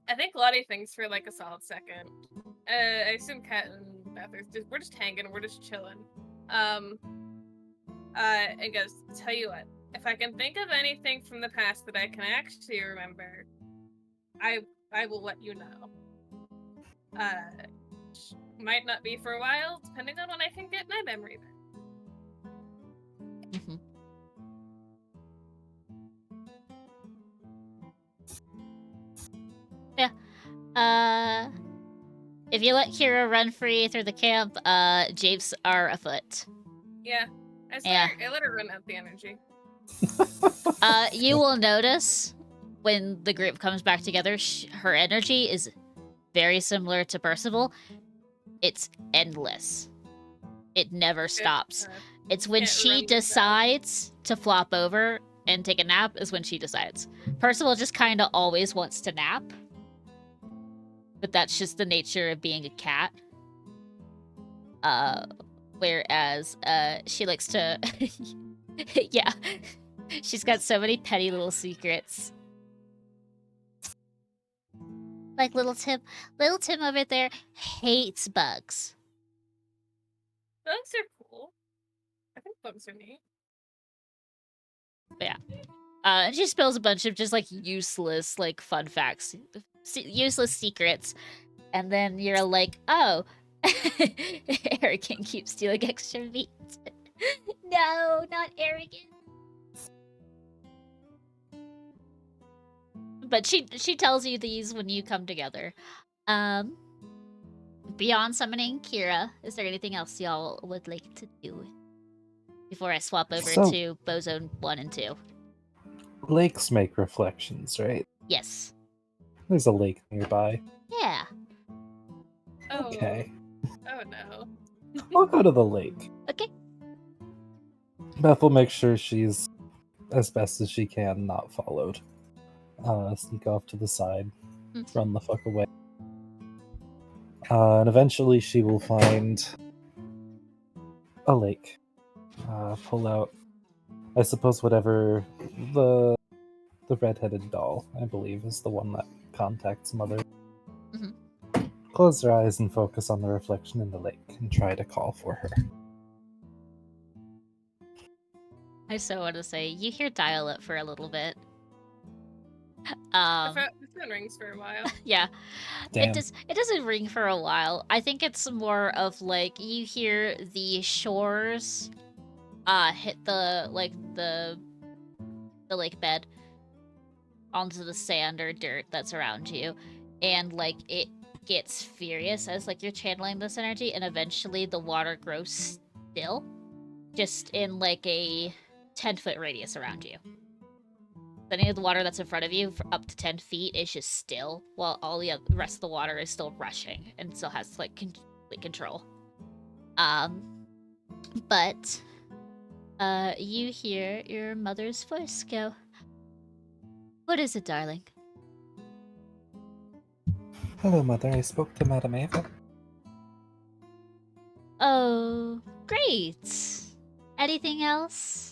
I think Lottie thinks for like a solid second. I assume Kat and Beth we're just hanging, we're just chilling. And goes, tell you what, if I can think of anything from the past that I can actually remember, I will let you know. Might not be for a while, depending on when I can get my memory back. Mm-hmm. Yeah. If you let Kira run free through the camp, japes are afoot. Yeah. Yeah. I let her run out the energy. You will notice when the group comes back together, her energy is very similar to Percival. It's endless. It never stops. It's when Can't she remember that. decides to flop over and take a nap is when she decides. Percival just kind of always wants to nap. But that's just the nature of being a cat. Whereas she likes to yeah. She's got so many petty little secrets. Like little Tim over there hates bugs. Bugs are cool. I think bugs are neat. Yeah. And she spills a bunch of just like useless like fun facts, useless secrets, and then you're like, oh, Arrogant keeps stealing extra meat. No, not Arrogant. But she tells you these when you come together. Beyond summoning Kira, is there anything else y'all would like to do before I swap over So- to Bozone 1 and 2? Lakes make reflections, right? Yes. There's a lake nearby. Yeah. Oh. Okay. Oh no. I'll go to the lake. Okay. Beth will make sure she's, as best as she can, not followed. Sneak off to the side. Run the fuck away. And eventually she will find a lake. Pull out, I suppose, whatever the red-headed doll, I believe, is the one that contacts Mother. Mhm. Close her eyes and focus on the reflection in the lake and try to call for her. I so want to say, you hear dial-up for a little bit. The phone rings for a while. Yeah. Damn. It doesn't ring for a while. I think it's more of like you hear the shores hit the lake bed onto the sand or dirt that's around you, and like it gets furious as like you're channeling this energy, and eventually the water grows still, just in like a 10-foot radius around you. Any of the water that's in front of you for up to 10 feet is just still, while all the rest of the water is still rushing and still has like complete control. But you hear your mother's voice go, "What is it, darling?" Hello, Mother. I spoke to Madame Ava. Oh, great. Anything else?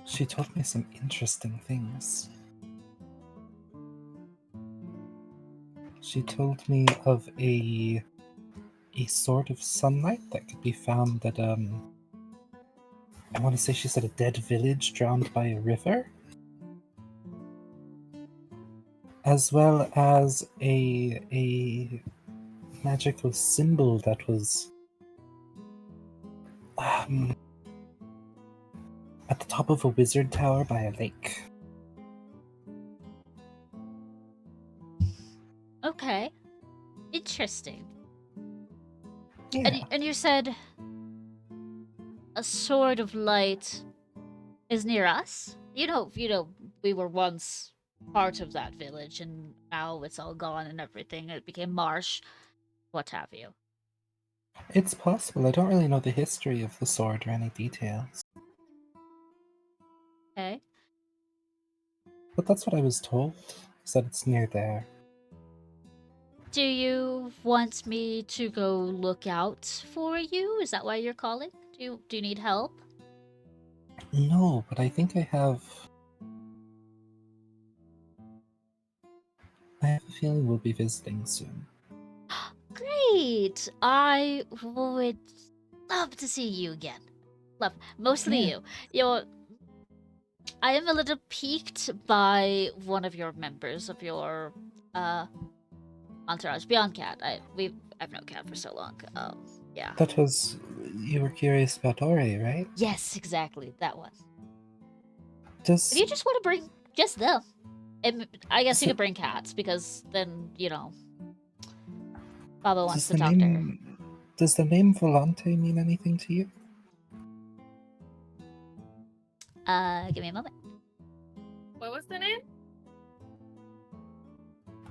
She told me some interesting things. She told me of a sort of sunlight that could be found at I want to say she said a dead village drowned by a river, as well as a magical symbol that was at the top of a wizard tower by a lake. Okay. Interesting. Yeah. And you said a sword of light is near us? You know, we were once part of that village, and now it's all gone and everything. It became marsh, what have you. It's possible. I don't really know the history of the sword or any details. Okay. But that's what I was told. Said it's near there. Do you want me to go look out for you? Is that why you're calling? Do you need help? No, but I think I have a feeling we'll be visiting soon. Great! I would love to see you again. Love, mostly Yeah. you. I am a little piqued by one of your members of your entourage, beyond Cat. I've known Cat for so long. Yeah. That was... You were curious about Ori, right? Yes, exactly that one. Does... If you just want to bring just them, I guess you So- could bring cats because then Baba wants Does to the talk to her. name Volante mean anything to you? Give me a moment. What was the name?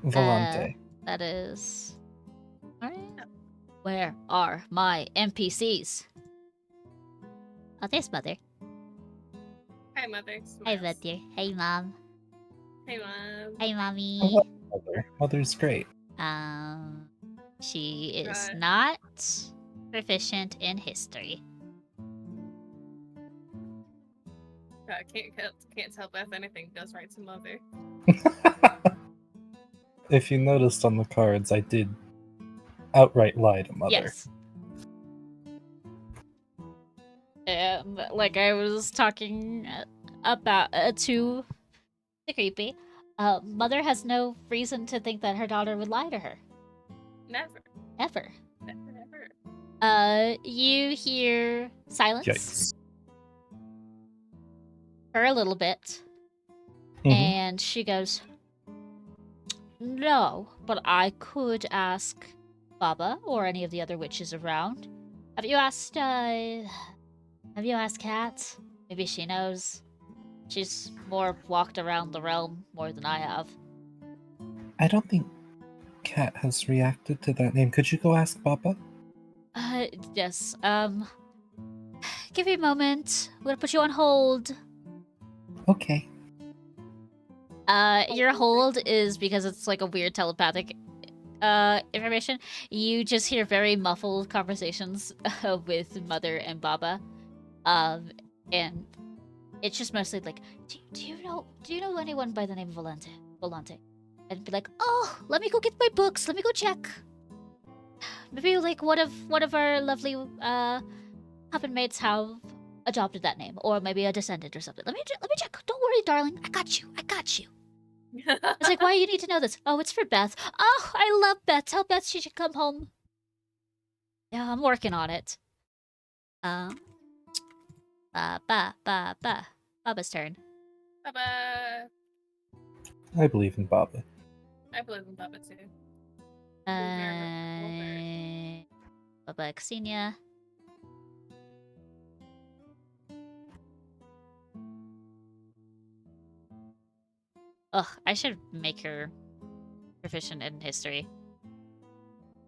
Volante. That is. Alright. Where are my NPCs? Oh, there's Mother. Hi, Mother. Hi, Smiles. Mother. Hey, Mom. Hey, Mom. Hey, Mommy. I love Mother. Mother's great. She is God. not proficient in history. God, can't tell Beth anything goes right to Mother. If you noticed on the cards, I did outright lie to Mother. Yes. Like I was talking about to the creepy, Mother has no reason to think that her daughter would lie to her. Never. Ever. Never. You hear silence Yikes. for a little bit, Mhm. and she goes, "No, but I could ask Baba or any of the other witches around. Have you asked Kat? Maybe she knows. She's more walked around the realm more than I have." I don't think Kat has reacted to that name. Could you go ask Papa? Yes, give me a moment. I'm gonna put you on hold. Okay. Your hold is because it's like a weird telepathic information. You just hear very muffled conversations with Mother and Baba. And it's just mostly like, do you know anyone by the name of Volante? And be like, "Oh, let me go get my books. Let me go check. Maybe like one of our lovely puppet mates have adopted that name, or maybe a descendant or something. Let me check. Don't worry, darling. I got you. It's like, why do you need to know this? Oh, it's for Beth. Oh, I love Beth. Tell Beth she should come home. Yeah, I'm working on it. Baba's turn. Baba. I believe in Baba. I believe in Baba too. Baba Xenia. Ugh, I should make her proficient in history.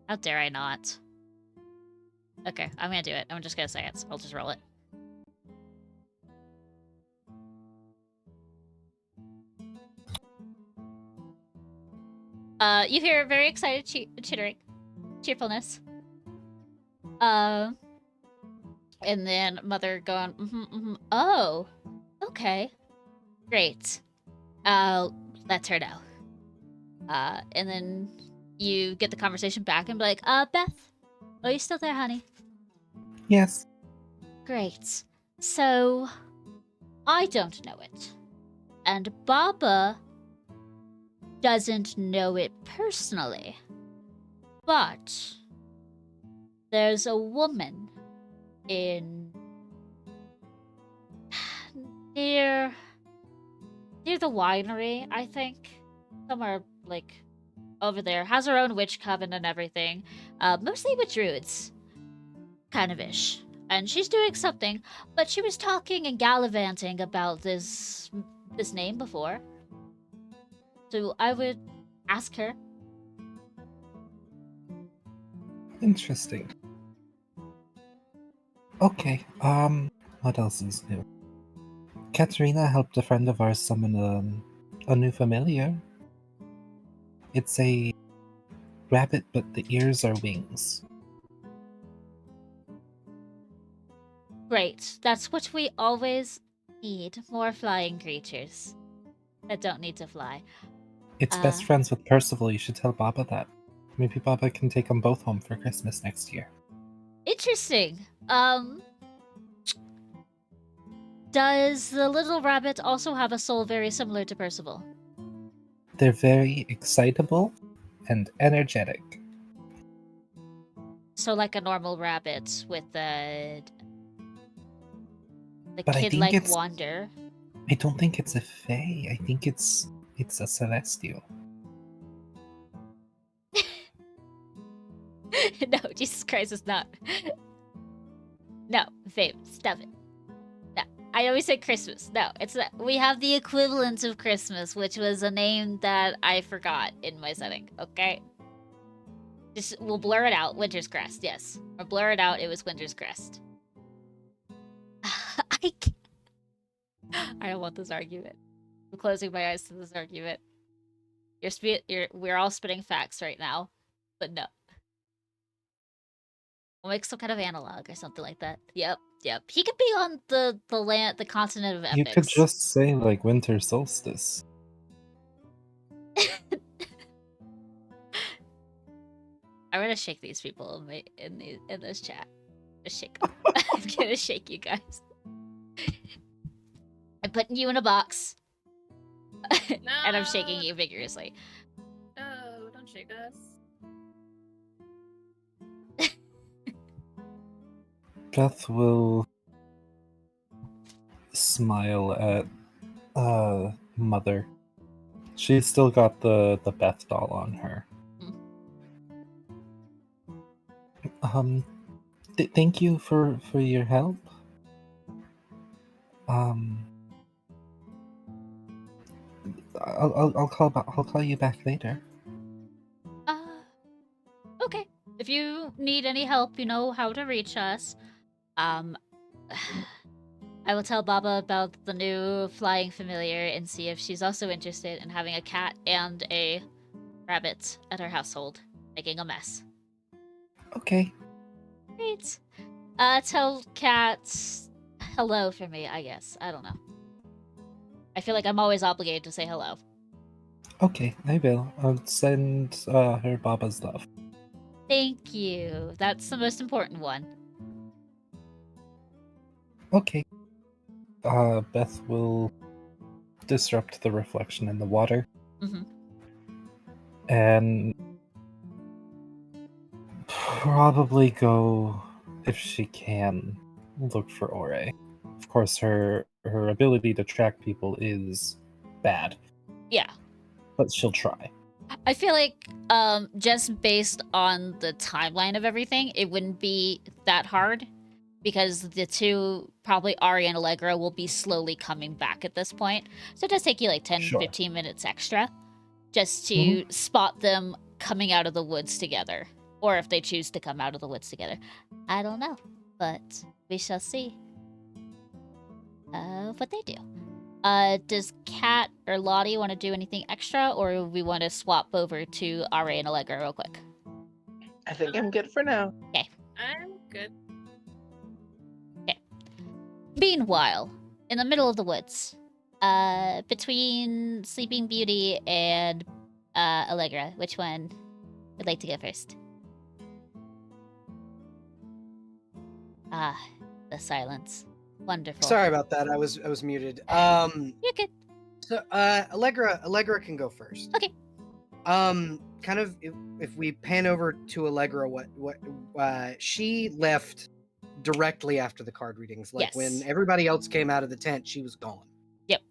How dare I not? Okay, I'm gonna do it. I'm just gonna say it, so I'll just roll it. You hear very excited chittering. Cheerfulness. And then Mother going, oh, okay. Great. Let her know. And then you get the conversation back and be like, Beth, are you still there, honey? Yes. Great. So, I don't know it. And Baba doesn't know it personally. But there's a woman in near the winery, I think. Somewhere like over there. Has her own witch coven and everything. Mostly with druids. Kind of ish. And she's doing something, but she was talking and gallivanting about this name before. So I would ask her. Interesting. Okay, what else is new? Katerina helped a friend of ours summon a new familiar. It's a rabbit, but the ears are wings. Great. That's what we always need. More flying creatures that don't need to fly. It's best friends with Percival. You should tell Baba that. Maybe Baba can take them both home for Christmas next year. Interesting. Does the little rabbit also have a soul very similar to Percival? They're very excitable and energetic. So like a normal rabbit with the But I think kid-like it's- wonder. I don't think it's a fae. I think it's It's a celestial. No, Jesus Christ, it's not. No, babe, stop it. No, I always say Christmas. No, it's not. We have the equivalent of Christmas, which was a name that I forgot in my setting. Okay, just we'll blur it out. Winter's Crest, yes, or blur it out. It was Winter's Crest. I can't. I don't want this argument. I'm closing my eyes to this argument. We're all spitting facts right now, but no. We'll make some kind of analog or something like that. Yep. He could be on the continent of You could epics. just say, like, winter solstice. I'm gonna shake these people in this chat. Just shake them. I'm gonna shake you guys. I'm putting you in a box, and I'm shaking you vigorously. No, don't shake us. Beth will smile at Mother. She's still got the Beth doll on her. Thank you for your help. I'll call you back later. Okay. If you need any help, you know how to reach us. I will tell Baba about the new flying familiar and see if she's also interested in having a cat and a rabbit at her household, making a mess. Okay. Great. Tell cats hello for me, I guess. I don't know. I feel like I'm always obligated to say hello. Okay, I will. I'll send her Baba's love. Thank you. That's the most important one. Okay. Beth will disrupt the reflection in the water. Mm-hmm. And probably go, if she can, look for Ore. Of course, her ability to track people is bad. Yeah. But she'll try. I feel like just based on the timeline of everything, it wouldn't be that hard because the two, probably Ari and Allegra, will be slowly coming back at this point. So it does take you like 10, Sure. 15 minutes extra just to spot them coming out of the woods together. Or if they choose to come out of the woods together. I don't know, but we shall see what they do. Does Kat or Lottie want to do anything extra, or we want to swap over to Ari and Allegra real quick? I think I'm good for now. Okay. I'm good. Okay. Meanwhile, in the middle of the woods, between Sleeping Beauty and Allegra, which one would like to go first? Ah, the silence. Wonderful. Sorry about that. I was muted. You're good. So Allegra can go first. Okay. Kind of if we pan over to Allegra, what she left directly after the card readings. Like Yes. when everybody else came out of the tent, she was gone. Yep.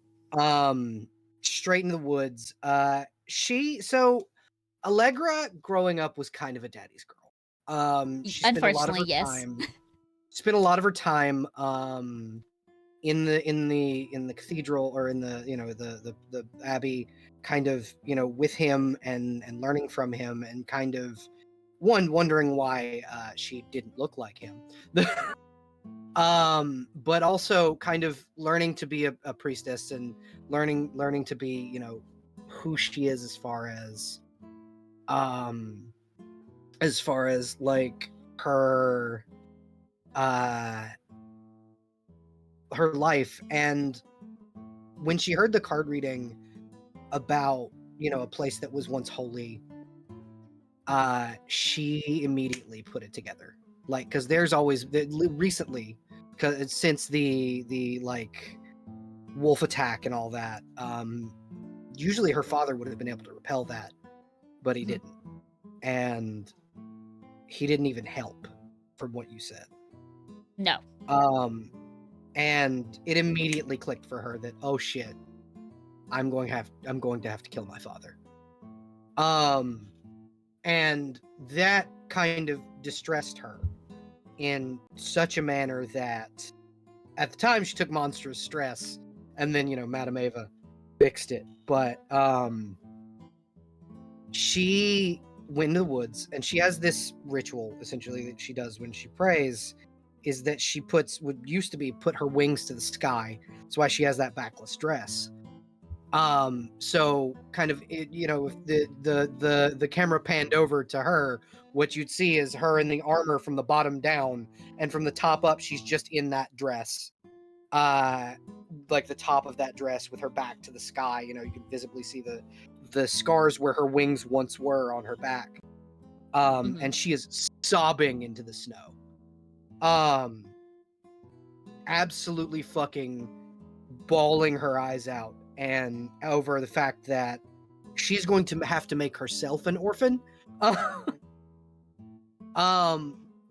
Straight in the woods. So Allegra growing up was kind of a daddy's girl. She spent a lot of her Unfortunately, yes. time. Spent a lot of her time in the cathedral, or in the the abbey, kind of with him and learning from him, and kind of wondering why she didn't look like him. But also kind of learning to be a priestess, and learning to be who she is, as far as like her life. And when she heard the card reading about a place that was once holy, she immediately put it together, like, because there's always recently, because since the like wolf attack and all that, usually her father would have been able to repel that, but he didn't, and he didn't even help, from what you said. No. And it immediately clicked for her that, oh shit, I'm going to have to kill my father. And that kind of distressed her in such a manner that at the time she took monstrous stress, and then, Madame Ava fixed it. But she went into the woods, and she has this ritual essentially that she does when she prays, is that she puts what used to be put her wings to the sky. That's why she has that backless dress. So kind of if the camera panned over to her, what you'd see is her in the armor from the bottom down, and from the top up she's just in that dress, like the top of that dress with her back to the sky. You can visibly see the scars where her wings once were on her back. And she is sobbing into the snow, absolutely fucking bawling her eyes out, and over the fact that she's going to have to make herself an orphan.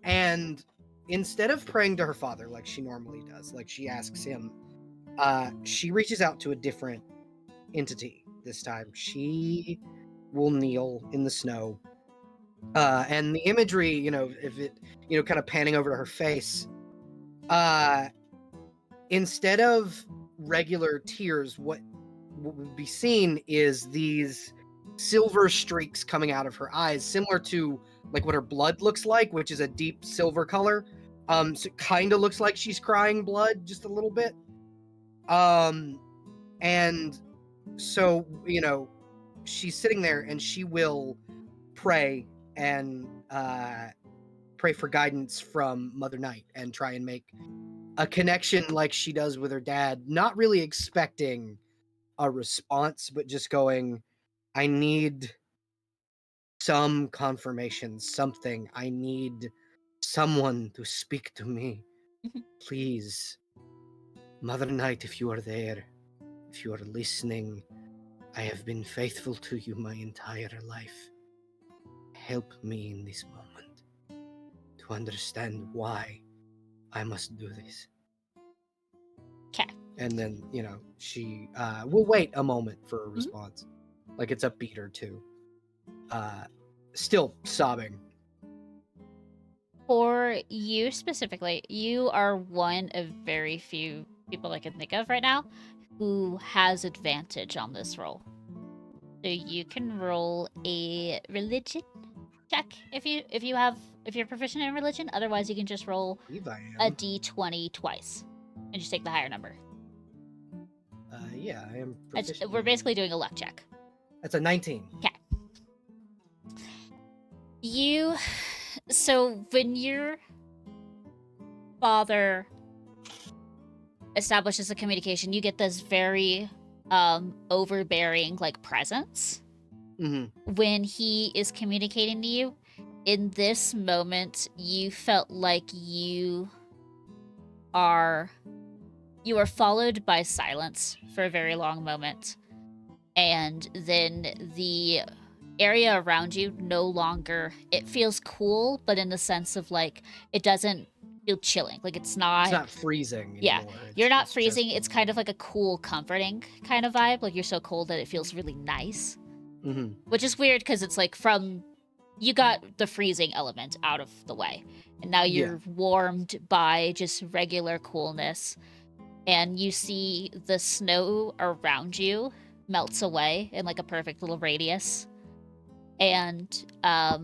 And instead of praying to her father like she normally does, like she asks him, she reaches out to a different entity this time. She will kneel in the snow, and the imagery, if it, kind of panning over to her face, instead of regular tears, what would be seen is these silver streaks coming out of her eyes, similar to like what her blood looks like, which is a deep silver color. So it kind of looks like she's crying blood just a little bit. And so, she's sitting there, and she will pray and pray for guidance from Mother Night and try and make a connection like she does with her dad, not really expecting a response, but just going, I need some confirmation, something. I need someone to speak to me. Please. Mother Night, if you are there, if you are listening, I have been faithful to you my entire life. Help me in this moment to understand why I must do this. Okay. And then, she will wait a moment for a response. Like it's a beat or two. Still sobbing. For you specifically, you are one of very few people I can think of right now who has advantage on this roll. So you can roll a religion check if you're proficient in religion. Otherwise, you can just roll I believe I a am. d20 twice and just take the higher number. Yeah, I am proficient. We're basically doing a luck check. That's a 19. So when your father establishes a communication, you get this very overbearing presence when he is communicating to you. In this moment, you felt like you are followed by silence for a very long moment, and then the area around you no longer, it feels cool, but in the sense of it doesn't feel chilling. It's not freezing yeah anymore. You're not freezing. It's kind of like a cool, comforting kind of vibe. You're so cold that it feels really nice, which is weird because it's from you got the freezing element out of the way, and now you're warmed by just regular coolness, and you see the snow around you melts away in a perfect little radius. And a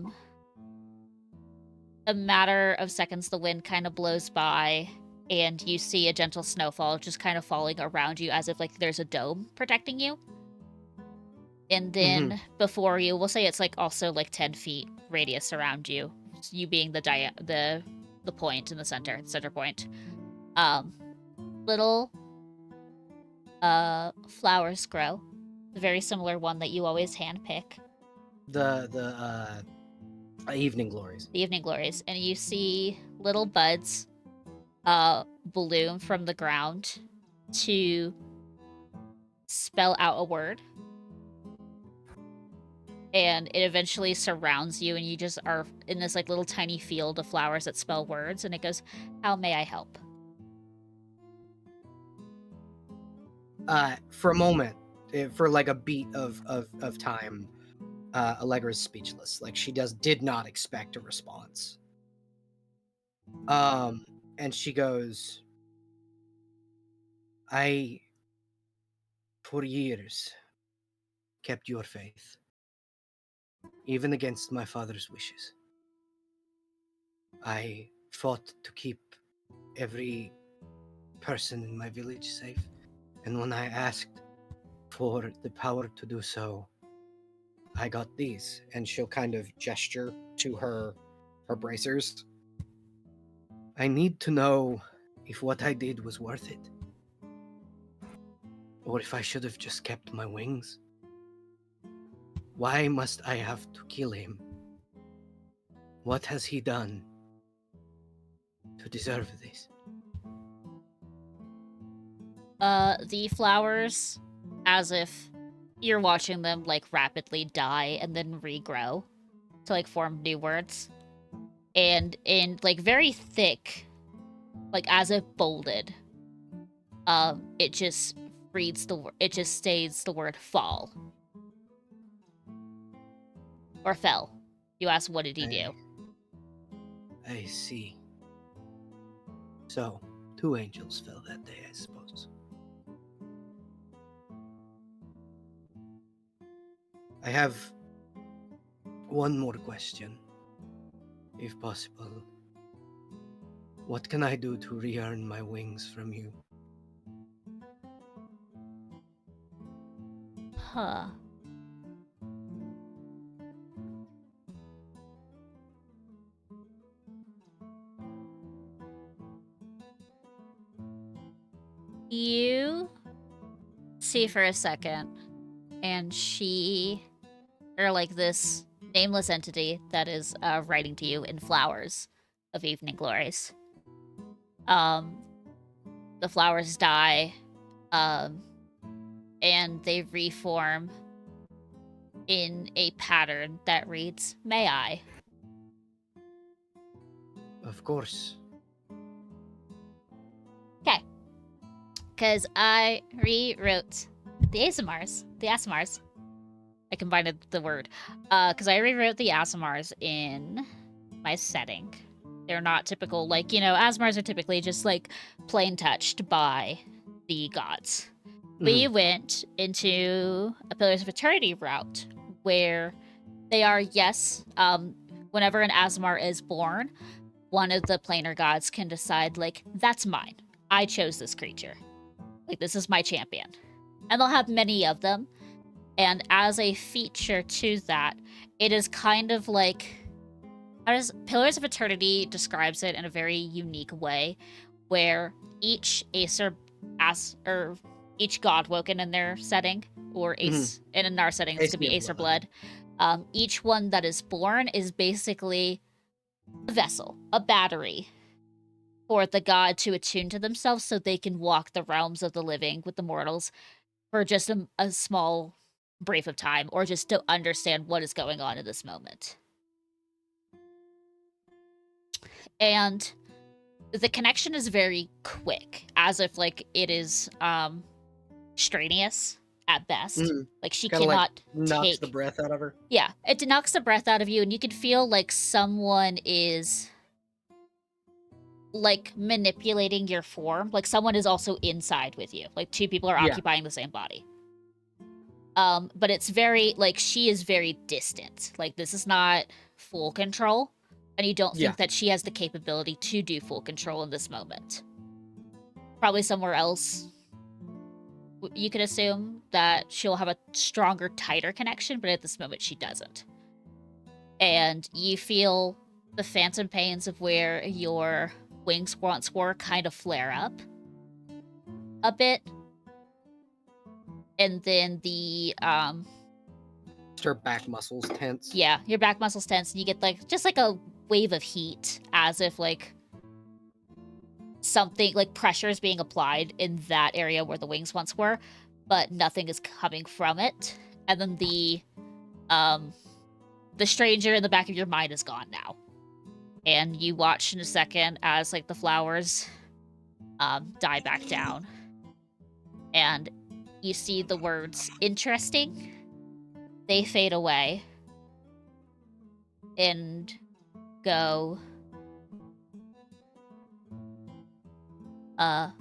matter of seconds, the wind kind of blows by, and you see a gentle snowfall just kind of falling around you as if there's a dome protecting you. And then before you, we'll say it's also 10 feet radius around you, you being the point in the center point. Little flowers grow, the very similar one that you always handpick. The evening glories. The evening glories, and you see little buds bloom from the ground to spell out a word, and it eventually surrounds you, and you just are in this little tiny field of flowers that spell words, and it goes, "How may I help?" For a moment, for like a beat of time, Allegra's speechless. Like she did not expect a response. And she goes, I, for years, kept your faith, even against my father's wishes. I fought to keep every person in my village safe, and when I asked for the power to do so, I got these. And she'll kind of gesture to her bracers. I need to know if what I did was worth it, or if I should have just kept my wings. Why must I have to kill him? What has he done to deserve this? The flowers, as if you're watching them like rapidly die and then regrow to like form new words. And in like very thick, like as if bolded, it just it just stays the word fall. Or fell. You ask, what did he do? I see. So, 2 angels fell that day, I suppose. I have one more question, if possible. What can I do to re-earn my wings from you? Huh. You see for a second, and she, or like this nameless entity that is writing to you in flowers of evening glories. The flowers die, and they reform in a pattern that reads, "May I?" Of course. Okay. Because I rewrote the ASMRs. I combined the word. Because I rewrote the ASMRs in my setting. They're not typical, like, ASMRs are typically just, like, plain touched by the gods. We went into a Pillars of Eternity route, where they are, yes, whenever an ASMR is born, one of the planar gods can decide, like, that's mine. I chose this creature. Like, this is my champion. And they'll have many of them. And as a feature to that, it is kind of like, Pillars of Eternity describes it in a very unique way, where each each god woken in their setting, or Ace, and in our settings, it could be Acer Blood. Each one that is born is basically a vessel, a battery, for the god to attune to themselves so they can walk the realms of the living with the mortals for just a small brief of time, or just to understand what is going on in this moment. And the connection is very quick, as if like it is strenuous at best. Like she Kinda cannot knocks the breath out of her. Yeah, it knocks the breath out of you, and you can feel like someone is like manipulating your form. Like someone is also inside with you. Like 2 people are occupying the same body. But it's very, like, she is very distant. Like, this is not full control, and you don't think that she has the capability to do full control in this moment. Probably somewhere else, you could assume that she'll have a stronger, tighter connection, but at this moment she doesn't. And you feel the phantom pains of where your wings once were kind of flare up a bit. And then the her back muscles tense. Yeah, your back muscles tense, and you get like just like a wave of heat, as if like something like pressure is being applied in that area where the wings once were, but nothing is coming from it. And then the stranger in the back of your mind is gone now. And you watch in a second as like the flowers die back down. And you see the words interesting. They fade away and go, I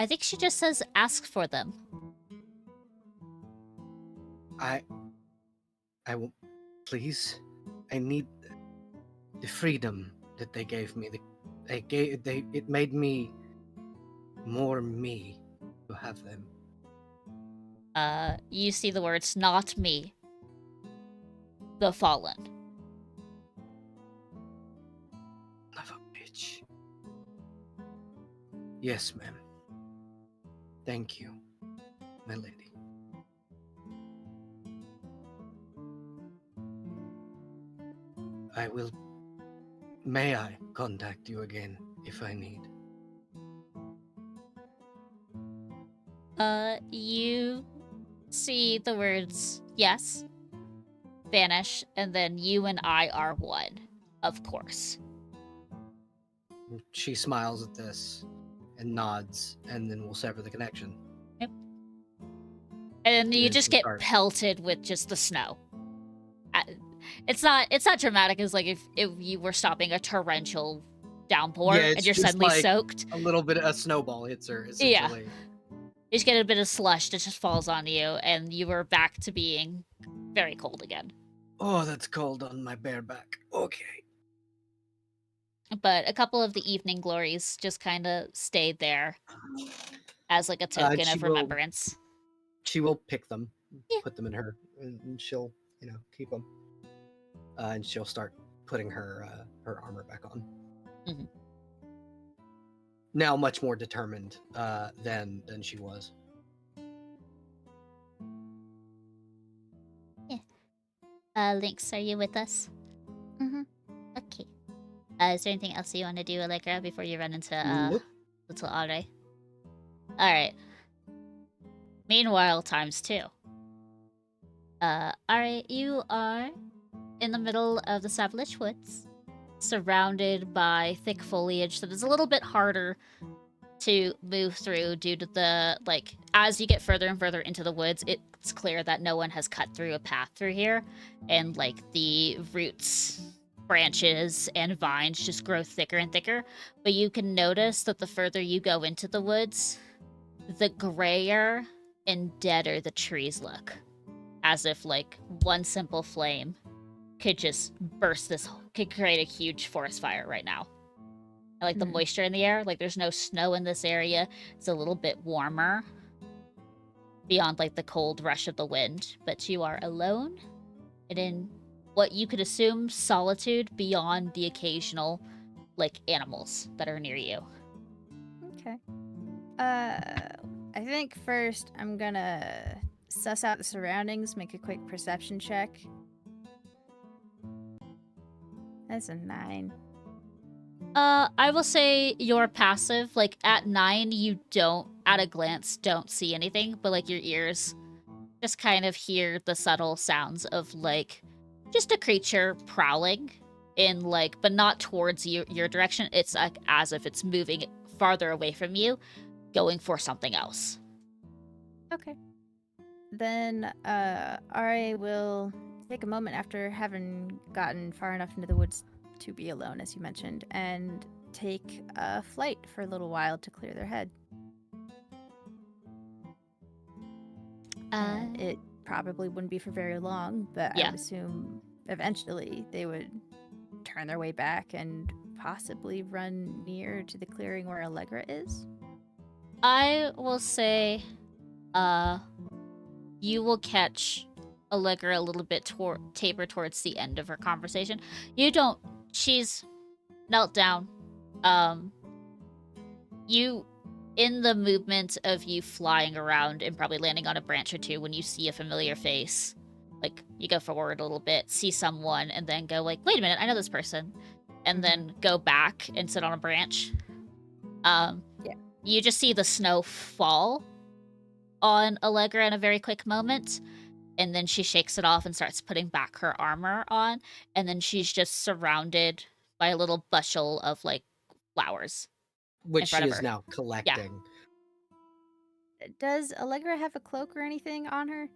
think she just says ask for them. I will, please. I need the freedom that they gave me. It made me more me to have them. You see the words, not me. The fallen. Love a bitch. Yes, ma'am. Thank you, my lady. I will. May I contact you again if I need? You see the words, yes, vanish, and then you and I are one, of course. She smiles at this and nods, and then we'll sever the connection. Yep. And you then just she'll get start. pelted with just the snow. It's not dramatic as like if you were stopping a torrential downpour Yeah, and it's you're just suddenly like soaked. a little bit. A snowball hits her, Yeah. essentially. You just get a bit of slush that just falls on you, and you are back to being very cold again. Oh, that's cold on my bare back. Okay. But a couple of the evening glories just kind of stayed there as like a token she of will- remembrance. She will pick them, Yeah. put them in her, and she'll, keep them. And she'll start putting her armor back on. Mhm. Now much more determined than she was. Lynx, are you with us? Mm-hmm. Okay. Is there anything else you want to do, Allegra, before you run into Nope. little Audrey? Alright. Meanwhile, times 2. Alright, you are in the middle of the Savage Woods, surrounded by thick foliage that is a little bit harder to move through due to the, like, as you get further and further into the woods, it's clear that no one has cut through a path through here, and, like, the roots, branches, and vines just grow thicker and thicker, but you can notice that the further you go into the woods, the grayer and deader the trees look, as if, like, one simple flame could just could create a huge forest fire right now. I like the moisture in the air. Like, there's no snow in this area. It's a little bit warmer beyond, like, the cold rush of the wind. But you are alone and in what you could assume solitude beyond the occasional, like, animals that are near you. Okay. I think first I'm gonna suss out the surroundings, make a quick perception check. That's a 9. I will say you're passive. Like, at 9, you don't, at a glance, don't see anything, but, like, your ears just kind of hear the subtle sounds of, like, just a creature prowling in, like, but not towards your direction. It's, like, as if it's moving farther away from you, going for something else. Okay. Then, I will take a moment after having gotten far enough into the woods to be alone, as you mentioned, and take a flight for a little while to clear their head. It probably wouldn't be for very long, but Yeah. I would assume eventually they would turn their way back and possibly run near to the clearing where Allegra is. I will say, you will catch Allegra a little bit taper towards the end of her conversation. She's knelt down. You, in the movement of you flying around and probably landing on a branch or two, when you see a familiar face, like, you go forward a little bit, see someone, and then go like, wait a minute, I know this person. And then go back and sit on a branch. You just see the snow fall on Allegra in a very quick moment, and then she shakes it off and starts putting back her armor on, and then she's just surrounded by a little bushel of, like, flowers. which she front of is her. now collecting. Does Allegra have a cloak or anything on her?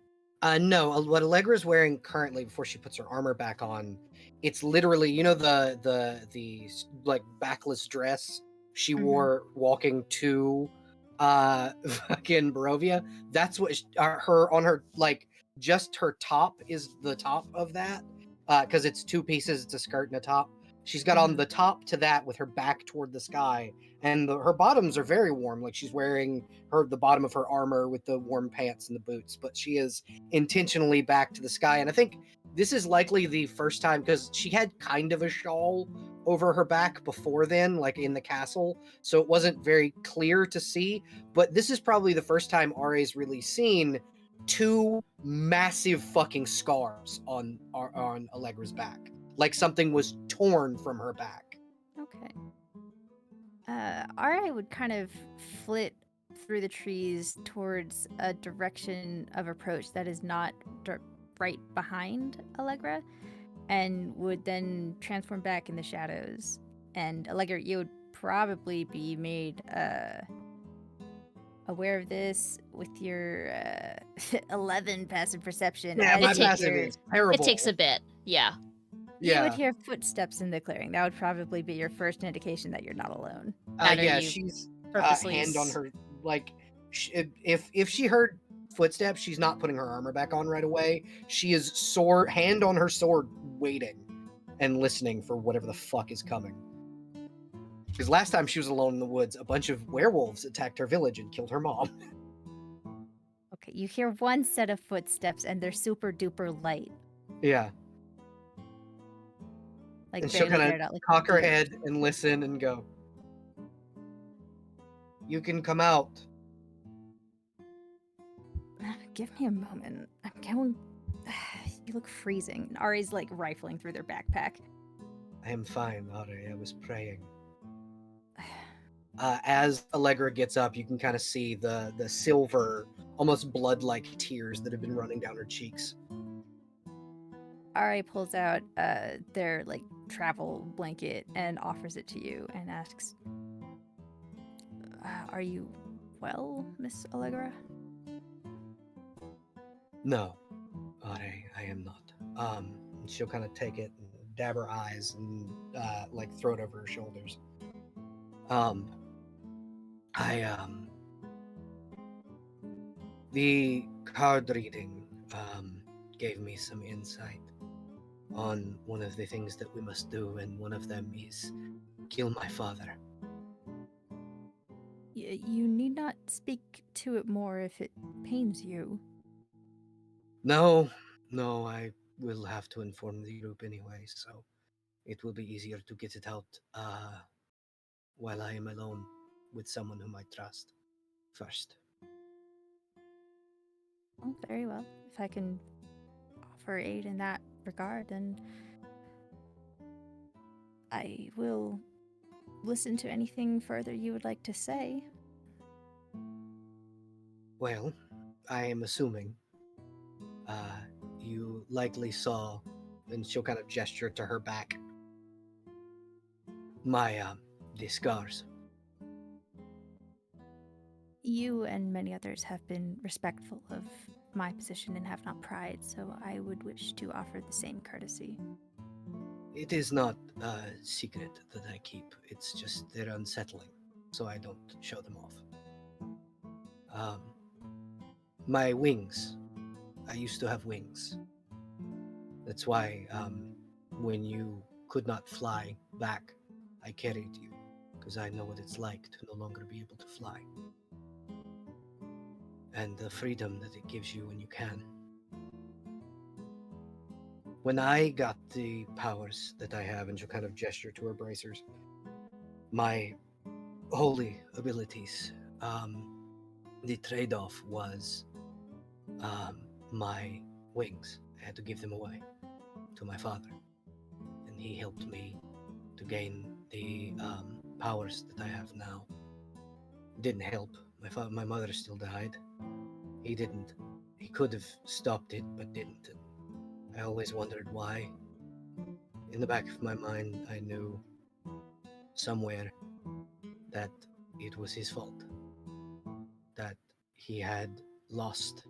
No, what Allegra's wearing currently before she puts her armor back on, it's literally, you know, the like backless dress she wore walking to fucking Barovia. That's what her on her, like, just her top is the top of that, because it's two pieces, it's a skirt and a top. She's got on the top to that with her back toward the sky, and her bottoms are very warm, like she's wearing the bottom of her armor with the warm pants and the boots, but she is intentionally back to the sky. And I think this is likely the first time, because she had kind of a shawl over her back before then, like in the castle, so it wasn't very clear to see, but this is probably the first time Ra's really seen two massive fucking scars on Allegra's back, like something was torn from her back. Okay. Ra would kind of flit through the trees towards a direction of approach that is not right behind Allegra, and would then transform back in the shadows. And Allegra, you would probably be made aware of this with your 11 passive perception. Yeah, my takes passive is terrible. It takes a bit. Yeah. You would hear footsteps in the clearing. That would probably be your first indication that you're not alone. Yeah, she's hand on her, like, if she heard footsteps, she's not putting her armor back on right away. She is hand on her sword, waiting and listening for whatever the fuck is coming. Because last time she was alone in the woods, a bunch of werewolves attacked her village and killed her mom. Okay, you hear one set of footsteps and they're super duper light. Yeah. Like, and she'll kind of cock her head and listen and go, "You can come out." Give me a moment. I'm going. You look freezing. Ari's like rifling through their backpack. I am fine, Ari. I was praying. As Allegra gets up, you can kind of see the silver, almost blood-like tears that have been running down her cheeks. Ari pulls out their like travel blanket and offers it to you and asks, "Are you well, Miss Allegra?" No, Ari, I am not. She'll kind of take it and dab her eyes and like throw it over her shoulders. The card reading gave me some insight on one of the things that we must do, and one of them is kill my father. You need not speak to it more if it pains you. No, I will have to inform the group anyway, so it will be easier to get it out while I am alone with someone whom I trust first. Oh, very well. If I can offer aid in that regard, then I will listen to anything further you would like to say. Well, I am assuming you likely saw, and she'll kind of gesture to her back, my the scars. You and many others have been respectful of my position and have not pried, so I would wish to offer the same courtesy. It is not a secret that I keep. It's just they're unsettling, so I don't show them off. My wings. I used to have wings. That's why when you could not fly back, I carried you, because I know what it's like to no longer be able to fly. And the freedom that it gives you when you can. When I got the powers that I have, and she'll kind of gesture to her bracers, my holy abilities, the trade-off was my wings. I had to give them away to my father, and he helped me to gain the powers that I have now. It didn't help. My mother still died. He didn't. He could have stopped it, but didn't. I always wondered why. In the back of my mind, I knew somewhere that it was his fault, that he had lost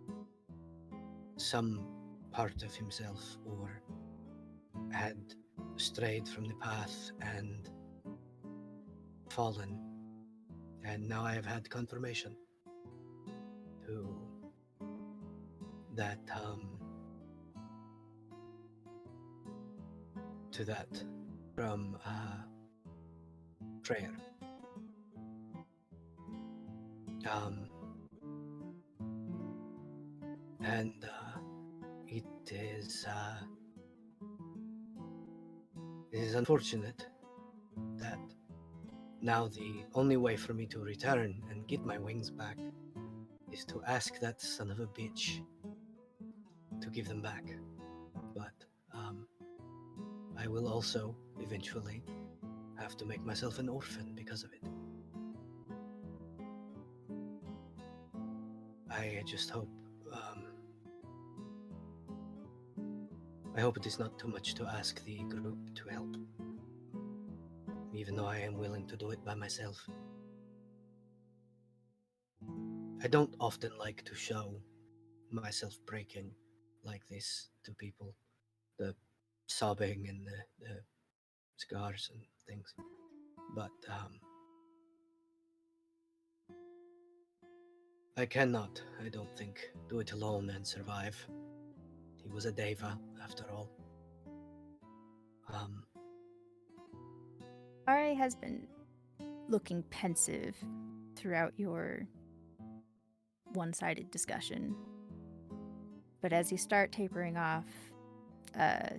some part of himself or had strayed from the path and fallen. And now I have had confirmation that to that from prayer. And it is unfortunate that now the only way for me to return and get my wings back is to ask that son of a bitch to give them back. But I will also eventually have to make myself an orphan because of it. I just hope it is not too much to ask the group to help, even though I am willing to do it by myself. I don't often like to show myself breaking like this to people, the sobbing and the scars and things, but I cannot, I don't think, do it alone and survive. He was a deva, after all. Ari has been looking pensive throughout your one-sided discussion. But as you start tapering off,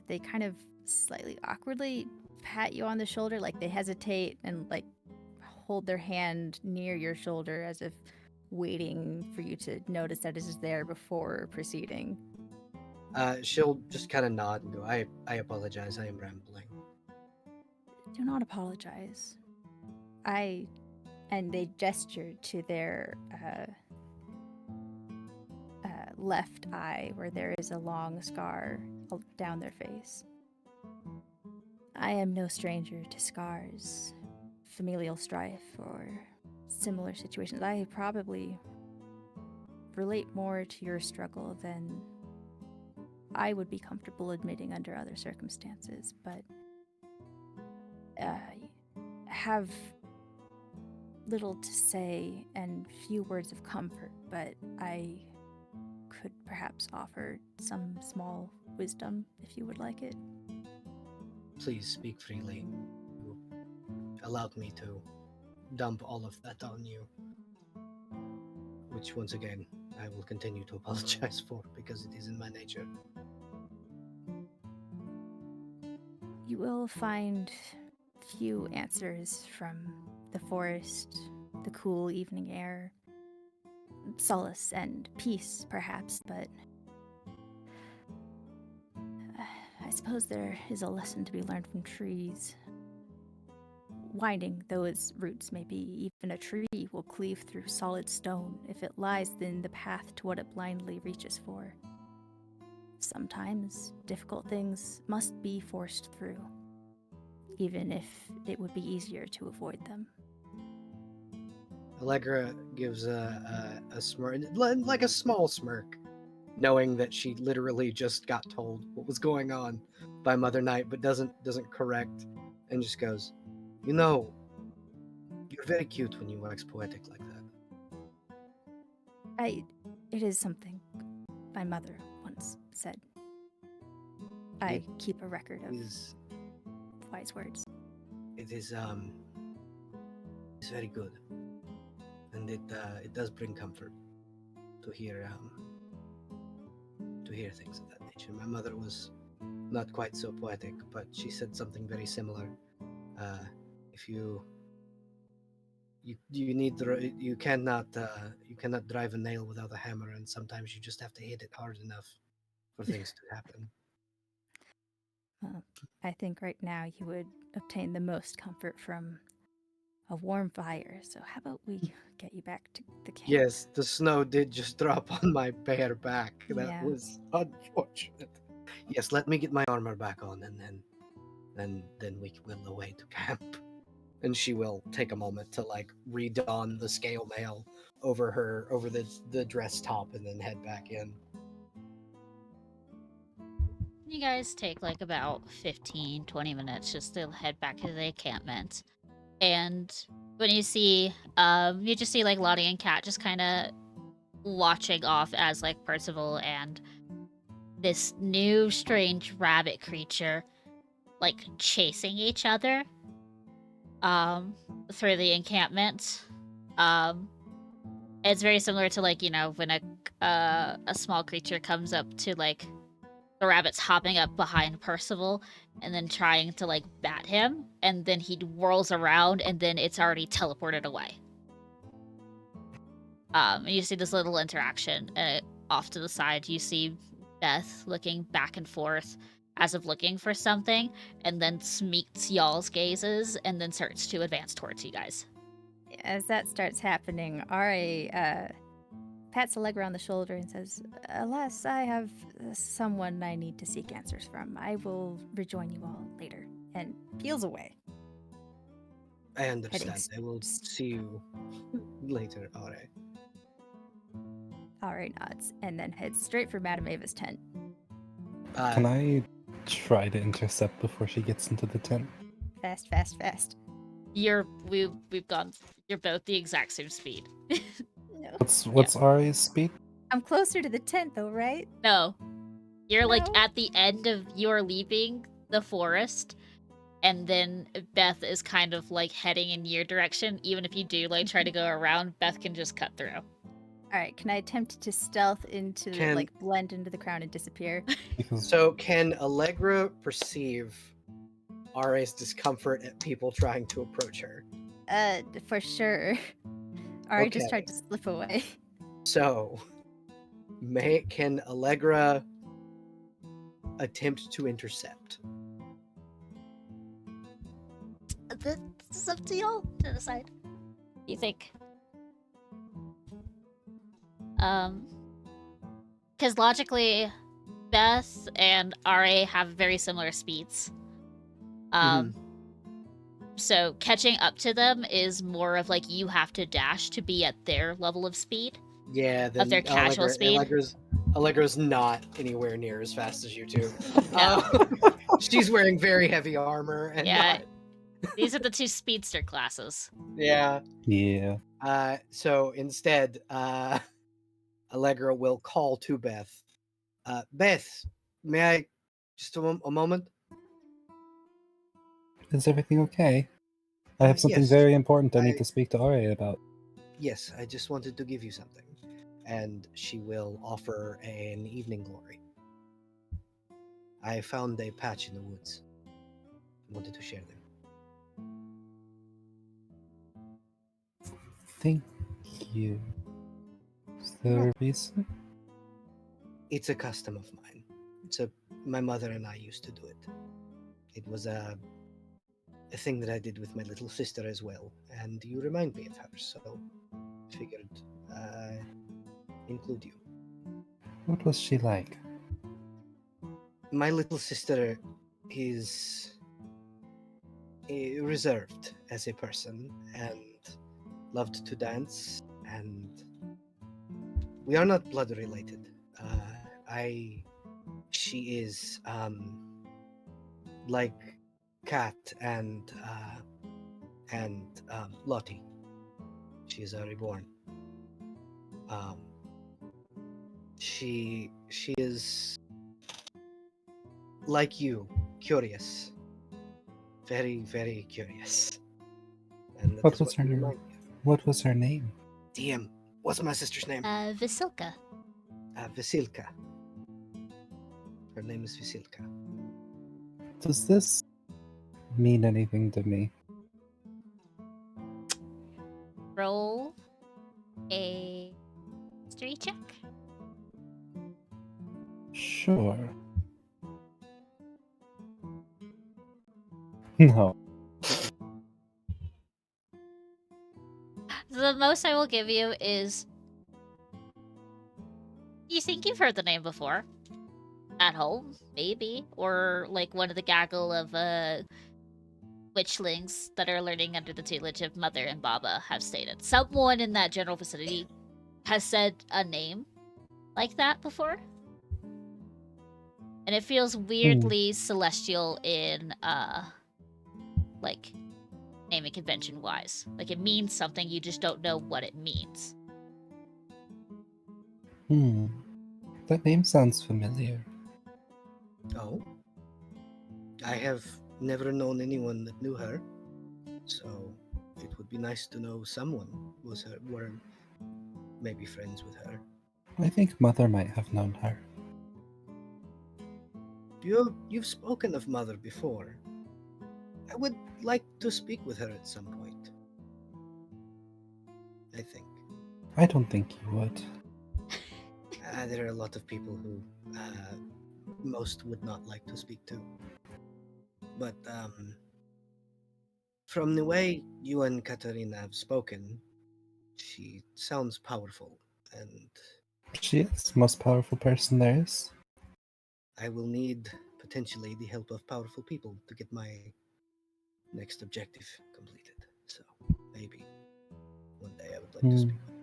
they kind of slightly awkwardly pat you on the shoulder, like they hesitate and like hold their hand near your shoulder as if waiting for you to notice that it is there before proceeding. She'll just kind of nod and go, I apologize, I am rambling. Do not apologize. And they gesture to their left eye where there is a long scar down their face. I am no stranger to scars, familial strife, or similar situations. I probably relate more to your struggle than I would be comfortable admitting under other circumstances, but have little to say and few words of comfort, but I could perhaps offer some small wisdom if you would like it. Please speak freely. You allowed me to dump all of that on you, which once again I will continue to apologize for because it is in my nature. You will find few answers from the forest, the cool evening air, solace and peace perhaps, but I suppose there is a lesson to be learned from trees. Winding though its roots may be, even a tree will cleave through solid stone if it lies in the path to what it blindly reaches for. Sometimes difficult things must be forced through, even if it would be easier to avoid them. Allegra gives a smirk, like a small smirk, knowing that she literally just got told what was going on by Mother Night, but doesn't correct, and just goes, "You know, you're very cute when you wax poetic like that." It is something my mother once said. I keep a record of wise words. It is it's very good, and it does bring comfort to hear things of that nature. My mother was not quite so poetic, but she said something very similar. If you cannot drive a nail without a hammer, and sometimes you just have to hit it hard enough for things to happen. I think right now you would obtain the most comfort from a warm fire. So how about we get you back to the camp? Yes, the snow did just drop on my bare back. That Yeah. was unfortunate. Yes, let me get my armor back on, and then we will away to camp. and she will take a moment to like redon the scale mail over the dress top and then head back in. You guys take like about 15, 20 minutes just to head back to the encampment. And when you see, you just see like Lottie and Kat just kind of watching off as like Percival and this new strange rabbit creature like chasing each other through the encampment. It's very similar to like, you know, when a small creature comes up to like the rabbit's hopping up behind Percival and then trying to like bat him, and then he whirls around and then it's already teleported away. And you see this little interaction. Off to the side, you see Beth looking back and forth as if looking for something, and then meets y'all's gazes and then starts to advance towards you guys. As that starts happening, Ra pats Allegra on the shoulder and says, "Alas, I have someone I need to seek answers from. I will rejoin you all later," and peels away. I understand. Heading I will see you later. All right. Ra nods and then heads straight for Madame Ava's tent. Can I try to intercept before she gets into the tent? Fast, fast, fast. We've gone. You're both the exact same speed. No. What's Ari's speed? I'm closer to the tent though, right? No, you're like No. at the end of you're leaving the forest, and then Beth is kind of like heading in your direction. Even if you do like try to go around, Beth can just cut through. All right, can I attempt to stealth into Can- like blend into the crowd and disappear? Because So can Allegra perceive Ra's discomfort at people trying to approach her? For sure. Ra just Okay. tried to slip away. So can Allegra attempt to intercept? This is up to y'all to decide. You think? Because logically, Beth and Ra have very similar speeds. So catching up to them is more of like you have to dash to be at their level of speed. Yeah, then Of their casual speed? Allegra's not anywhere near as fast as you two. No. She's wearing very heavy armor and Yeah. These are the two speedster classes. yeah. yeah. So instead, Allegra will call to Beth. Beth, may I just a moment? Is everything okay? I have something Yes. very important I need I- to speak to Ari about. Yes, I just wanted to give you something. And she will offer an evening glory. I found a patch in the woods. I wanted to share them. Thank you. Is there a reason? It's a custom of mine. My mother and I used to do it. It was a thing that I did with my little sister as well, and you remind me of her, so I figured include you. What was she like? My little sister is reserved as a person and loved to dance, and we are not blood related. She is like Kat and Lottie. She is a reborn. She is like you, curious, very very curious. And that What is was her you name? remind me of. What was her name? DM, what's my sister's name? Vasilka. Vasilka. Her name is Vasilka. Does this mean anything to me? Roll a history check. Sure. No. The most I will give you is you think you've heard the name before. At home, maybe. Or like one of the gaggle of witchlings that are learning under the tutelage of Mother and Baba have stated. Someone in that general vicinity has said a name like that before. And it feels weirdly celestial in, like, naming convention wise. Like, it means something, you just don't know what it means. That name sounds familiar. Oh? I have never known anyone that knew her, so it would be nice to know someone were maybe friends with her. I think Mother might have known her. You've spoken of Mother before. I would like to speak with her at some point. I think. I don't think you would. There are a lot of people who most would not like to speak to. But from the way you and Katarina have spoken, she sounds powerful, and She is the most powerful person there is. I will need potentially the help of powerful people to get my next objective completed. So maybe one day I would like to speak with her.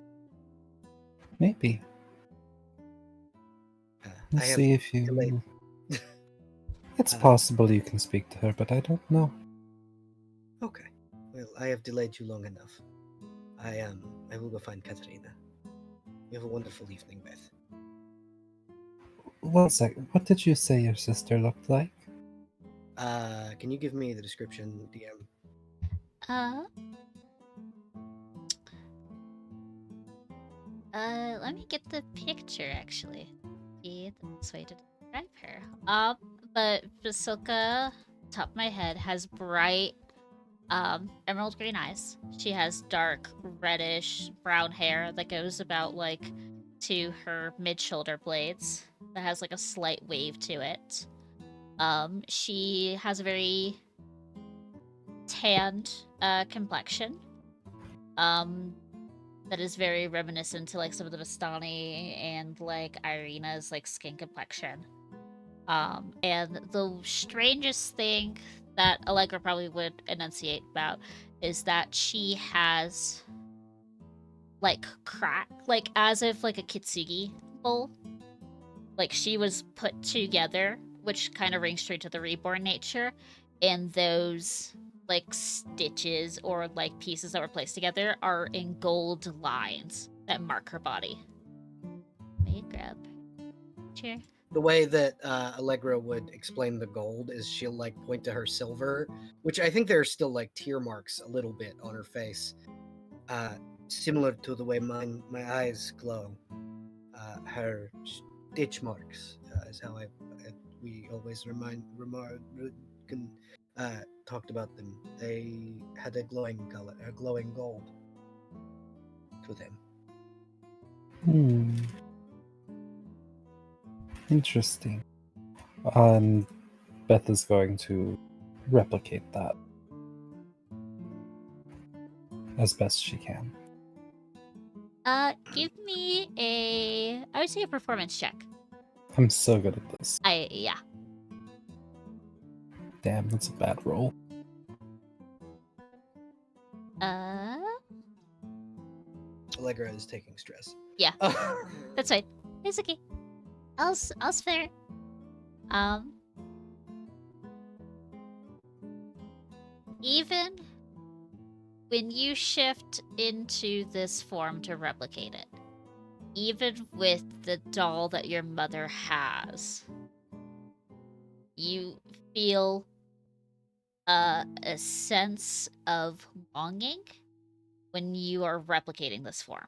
Maybe. We'll I have see if you... delayed. It's possible you can speak to her, but I don't know. Okay. Well, I have delayed you long enough. I will go find Katarina. You have a wonderful evening, Beth. 1 second. What did you say your sister looked like? Can you give me the description, DM? Let me get the picture actually. Be the best way to describe her. But Vasilka, top of my head, has bright, emerald green eyes. She has dark, reddish brown hair that goes about like to her mid-shoulder blades. That has like a slight wave to it. She has a very tanned, complexion. That is very reminiscent to like some of the Vistani and like Irina's like skin complexion. And the strangest thing that Allegra probably would enunciate about is that she has like crack, like as if like a kitsugi bowl. Like she was put together, which kind of rings true to the reborn nature, and those like stitches or like pieces that were placed together are in gold lines that mark her body. Let me grab chair. The way that Allegra would explain the gold is she'll like point to her silver, which I think there are still like tear marks a little bit on her face, similar to the way my eyes glow. Her stitch marks is how we always talked about them. They had a glowing color, a glowing gold to them. Interesting. Beth is going to replicate that as best she can. Give me I would say a performance check. I'm so good at this. Yeah. Damn, that's a bad roll. Allegra is taking stress. Yeah. That's fine. It's okay. All's fair. Even when you shift into this form to replicate it, even with the doll that your mother has, you feel a sense of longing when you are replicating this form.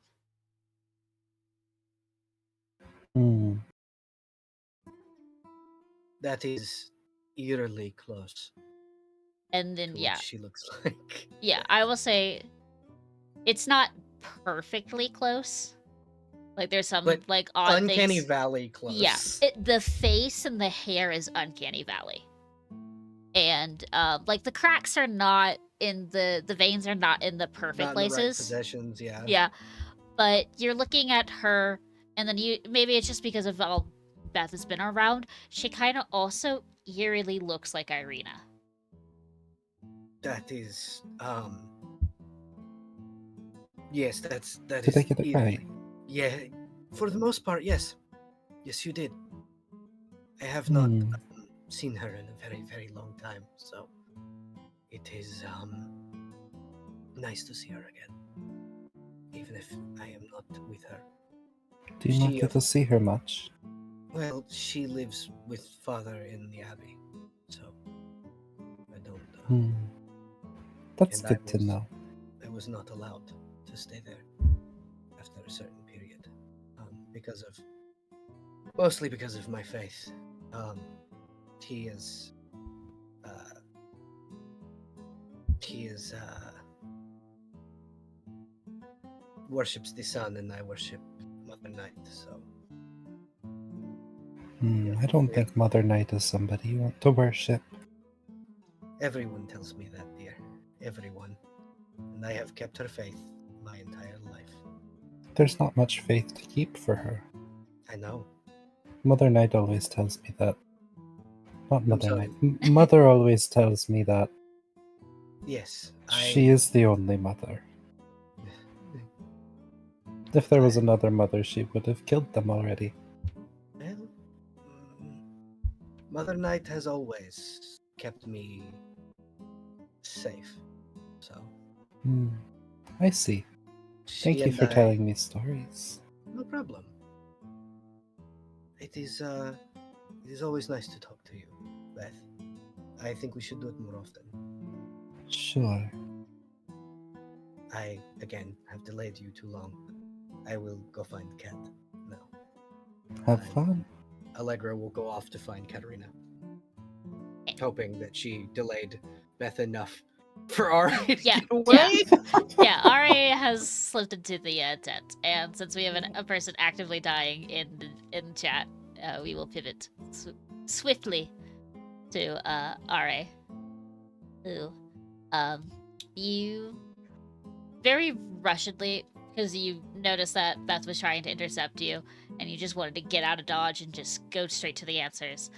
That is eerily close. And then, to yeah. what she looks like. Yeah, I will say it's not perfectly close. Like, there's some, But like, odd Uncanny things. Valley close. Yeah, the face and the hair is Uncanny Valley. And, like, the cracks are not in the veins are not in the perfect Not in places. the right possessions, yeah. Yeah, but you're looking at her, and then maybe it's just because of all Beth has been around, she kind of also eerily looks like Irina. That is, yes, that Did I is get it either. right? Yeah, for the most part, yes. Yes, you did. I have not seen her in a very, very long time, so it is nice to see her again, even if I am not with her. Do you not She, get to see her much? well, she lives with father in the abbey, so I don't. That's And good to know. I was not allowed to stay there after a certain period, mostly because of my faith. He is, uh, he is worships the sun, and I worship Mother Night. So I don't we think Mother Night is somebody you want to worship. everyone tells me that, dear. Everyone, and I have kept her faith my entire life. There's not much faith to keep for her. I know. Mother Night always tells me that. Not I'm Mother sorry. Night. Mother always tells me that Yes, she is the only mother. If there was another mother, she would have killed them already. Well, Mother Night has always kept me safe. So I see. Thank you for telling me stories. No problem. It is always nice to talk to you, Beth. I think we should do it more often. Sure. I, again, have delayed you too long. I will go find Kat now. Have fun. Allegra will go off to find Katerina, hoping that she delayed Beth enough for Ari to get away. Yeah, Ari has slipped into the tent, and since we have a person actively dying in chat, we will pivot swiftly to Ari, who you very rushedly, because you noticed that Beth was trying to intercept you, and you just wanted to get out of dodge and just go straight to the answers.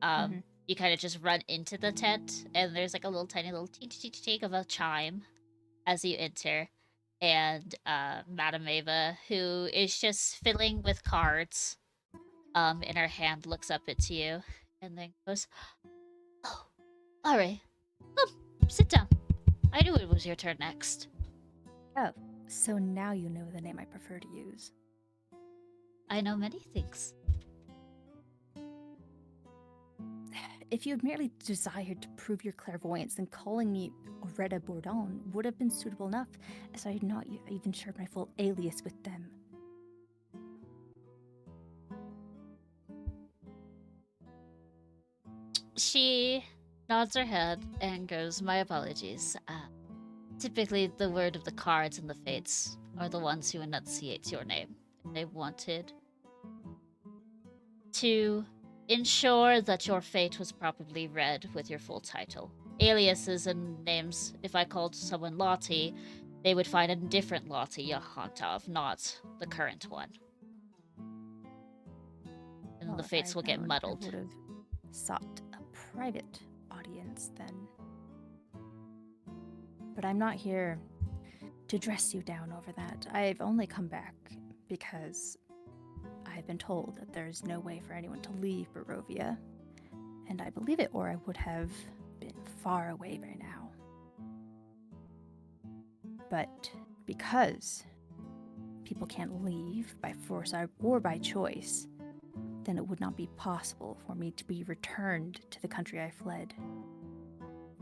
You kind of just run into the tent, and there's like a little tiny little tick of a chime as you enter, and Madame Ava, who is just fiddling with cards, in her hand, looks up at you, and then goes, "Oh, Ari, come, sit down. I knew it was your turn next." Oh, so now you know the name I prefer to use. I know many things. If you had merely desired to prove your clairvoyance, then calling me Oretta Bourdon would have been suitable enough, as I had not even shared my full alias with them. She nods her head and goes, "My apologies. Typically, the word of the cards and the fates are the ones who enunciate your name. They wanted to ensure that your fate was properly read with your full title. Aliases and names, if I called someone Lottie, they would find a different Lottie Yahontov, not the current one. And the fates will get muddled." I would have sought a private audience then. But I'm not here to dress you down over that. I've only come back because I've been told that there's no way for anyone to leave Barovia, and I believe it, or I would have been far away by now. But because people can't leave by force or by choice, then it would not be possible for me to be returned to the country I fled.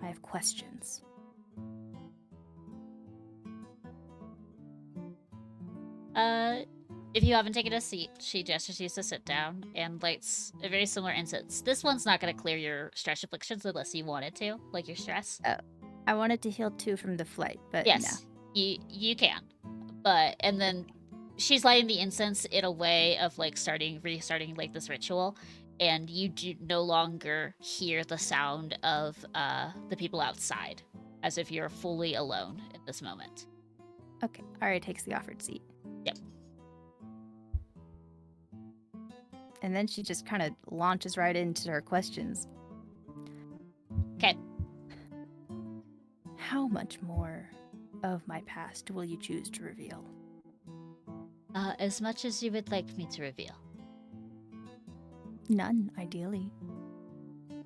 I have questions. If you haven't taken a seat, she gestures you to sit down and lights a very similar incense. This one's not going to clear your stress afflictions unless you wanted to, like your stress. I wanted to heal 2 from the flight, but yes, no. You can. But, and then she's lighting the incense in a way of like restarting like this ritual, and you do no longer hear the sound of the people outside, as if you're fully alone in this moment. Okay, Ari takes the offered seat. Yep. And then she just kind of launches right into her questions. Okay. How much more of my past will you choose to reveal? As much as you would like me to reveal. None, ideally.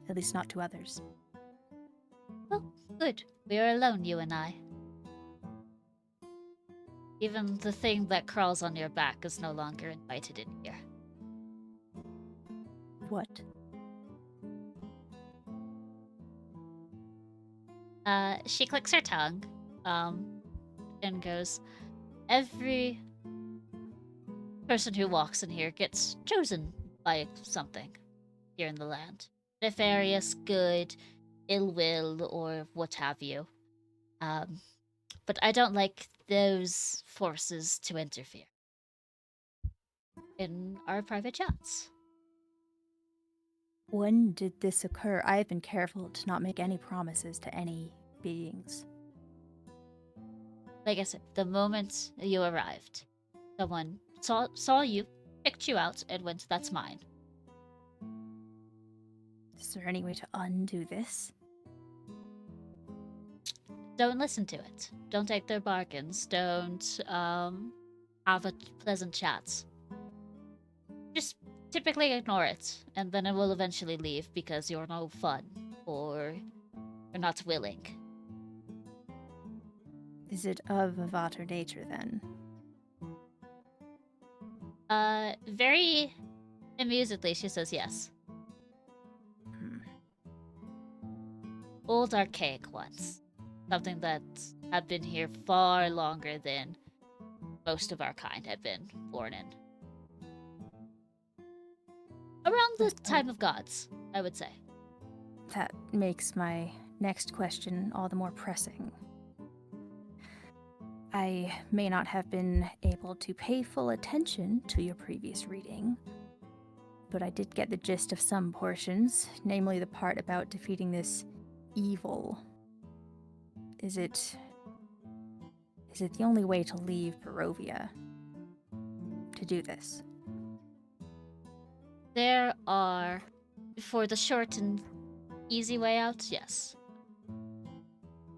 At least not to others. Well, good. We are alone, you and I. Even the thing that crawls on your back is no longer invited in here. What? She clicks her tongue, and goes, every person who walks in here gets chosen by something here in the land. Nefarious, good, ill will, or what have you. But I don't like those forces to interfere in our private chats. When did this occur? I have been careful to not make any promises to any beings. Like I said, the moment you arrived, someone saw you, picked you out, and went, that's mine. Is there any way to undo this? Don't listen to it. Don't take their bargains. Don't have a pleasant chat. Just typically ignore it, and then it will eventually leave because you're no fun or you're not willing. Is it of a Vater nature then? Very amusedly, she says yes. Old archaic ones. Something that had been here far longer than most of our kind had been born in. Around the time of gods, I would say. That makes my next question all the more pressing. I may not have been able to pay full attention to your previous reading, but I did get the gist of some portions, namely the part about defeating this evil. Is it the only way to leave Barovia to do this? There are, for the short and easy way out, yes.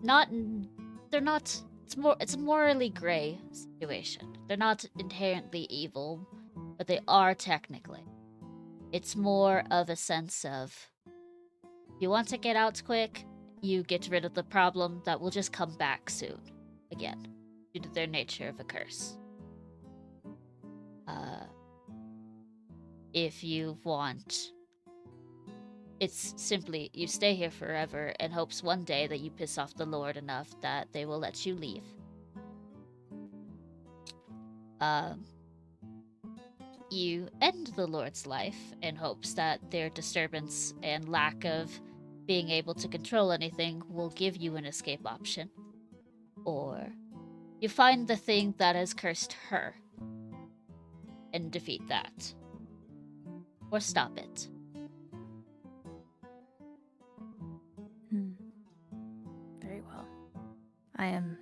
They're not, it's a morally gray situation. They're not inherently evil, but they are technically. It's more of a sense of, if you want to get out quick, you get rid of the problem that will just come back soon, again, due to their nature of a curse. If you want, it's simply you stay here forever and hopes one day that you piss off the Lord enough that they will let you leave. You end the Lord's life in hopes that their disturbance and lack of being able to control anything will give you an escape option. Or you find the thing that has cursed her and defeat that. Or stop it. Very well. I am,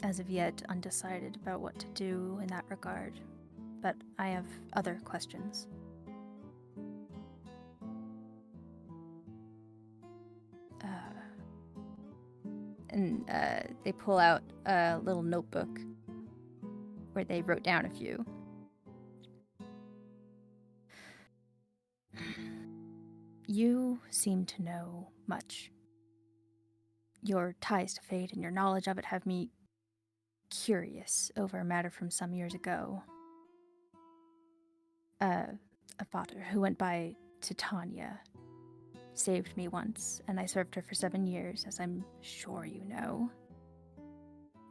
as of yet, undecided about what to do in that regard, but I have other questions. They pull out a little notebook where they wrote down a few. You seem to know much. Your ties to fate and your knowledge of it have me curious over a matter from some years ago. A Vater who went by Titania saved me once, and I served her for 7 years, as I'm sure you know.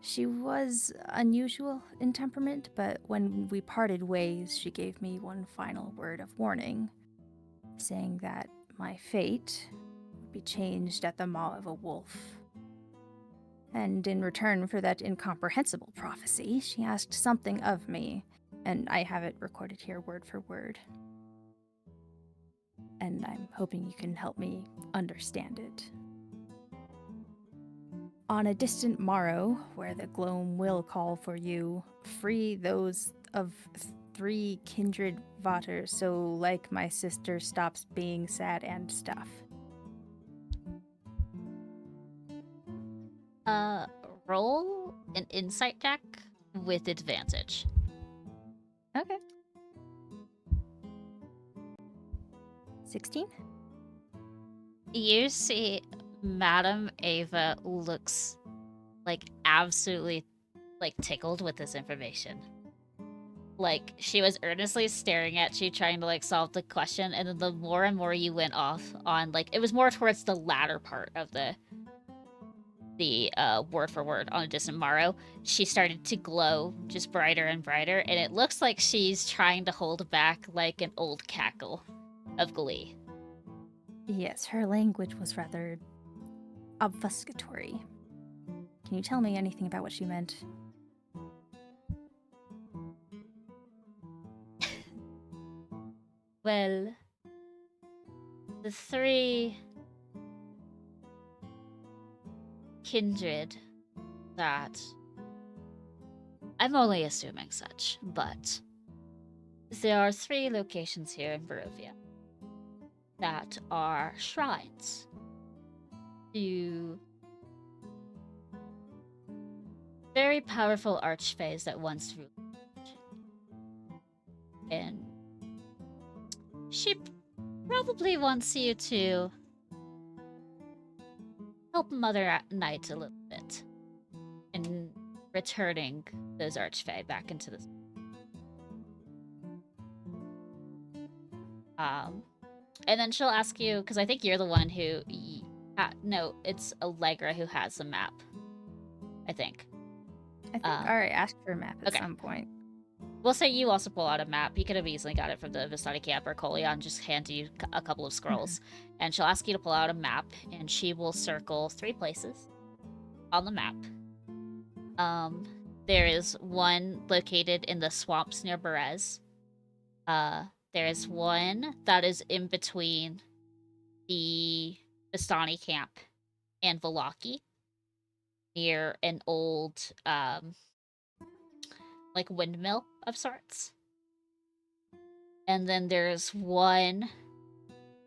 She was unusual in temperament, but when we parted ways, she gave me one final word of warning, saying that my fate would be changed at the maw of a wolf. And in return for that incomprehensible prophecy, she asked something of me, and I have it recorded here word for word. And I'm hoping you can help me understand it. On a distant morrow, where the gloam will call for you, free those of 3 kindred Vaters, so like my sister stops being sad and stuff. Roll an insight check with advantage. Okay. 16? You see Madame Ava looks like absolutely like tickled with this information. Like she was earnestly staring at you trying to like solve the question, and then the more and more you went off on like it was more towards the latter part of the word for word on a distant morrow, she started to glow just brighter and brighter, and it looks like she's trying to hold back like an old cackle of glee. Yes, her language was rather obfuscatory. Can you tell me anything about what she meant? Well, the three kindred that I'm only assuming such, but there are 3 locations here in Barovia that are shrines to very powerful archfays that once ruled. And she probably wants you to help Mother Knight a little bit in returning those archfey back into the and then she'll ask you, because I think you're the one who no, it's Allegra who has the map, I think. I think Ari asked for a map at okay. some point. We'll say you also pull out a map. You could have easily got it from the Vistani camp, or Colion just hand you a couple of scrolls. And she'll ask you to pull out a map, and she will circle 3 places on the map. There is one located in the swamps near Berez. There is one that is in between the Vistani camp and Velaki, near an old like windmill of sorts. And then there's one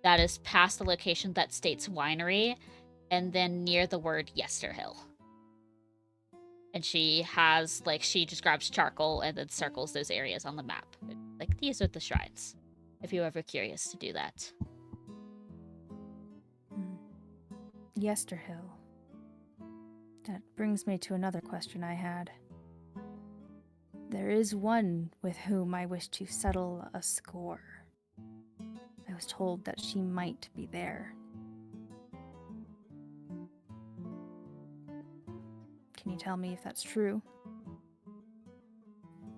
that is past the location that states winery, and then near the word Yesterhill. And she has, like, she just grabs charcoal and then circles those areas on the map. Like, these are the shrines, if you're ever curious to do that. Yesterhill. That brings me to another question I had. There is one with whom I wish to settle a score. I was told that she might be there. Can you tell me if that's true?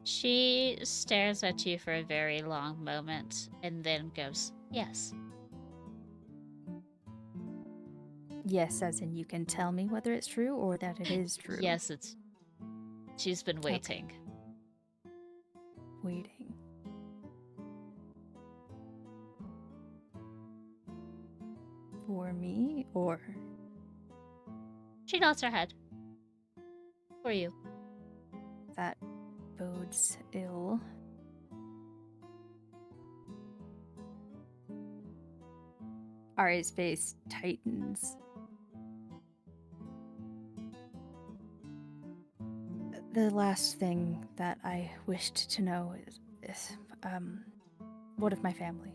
She stares at you for a very long moment and then goes, yes. Yes, as in you can tell me whether it's true or that it is true. Yes, she's been waiting. Okay. Waiting. For me, or? She nods her head. For you. That bodes ill. Ari's face tightens. The last thing that I wished to know is what of my family?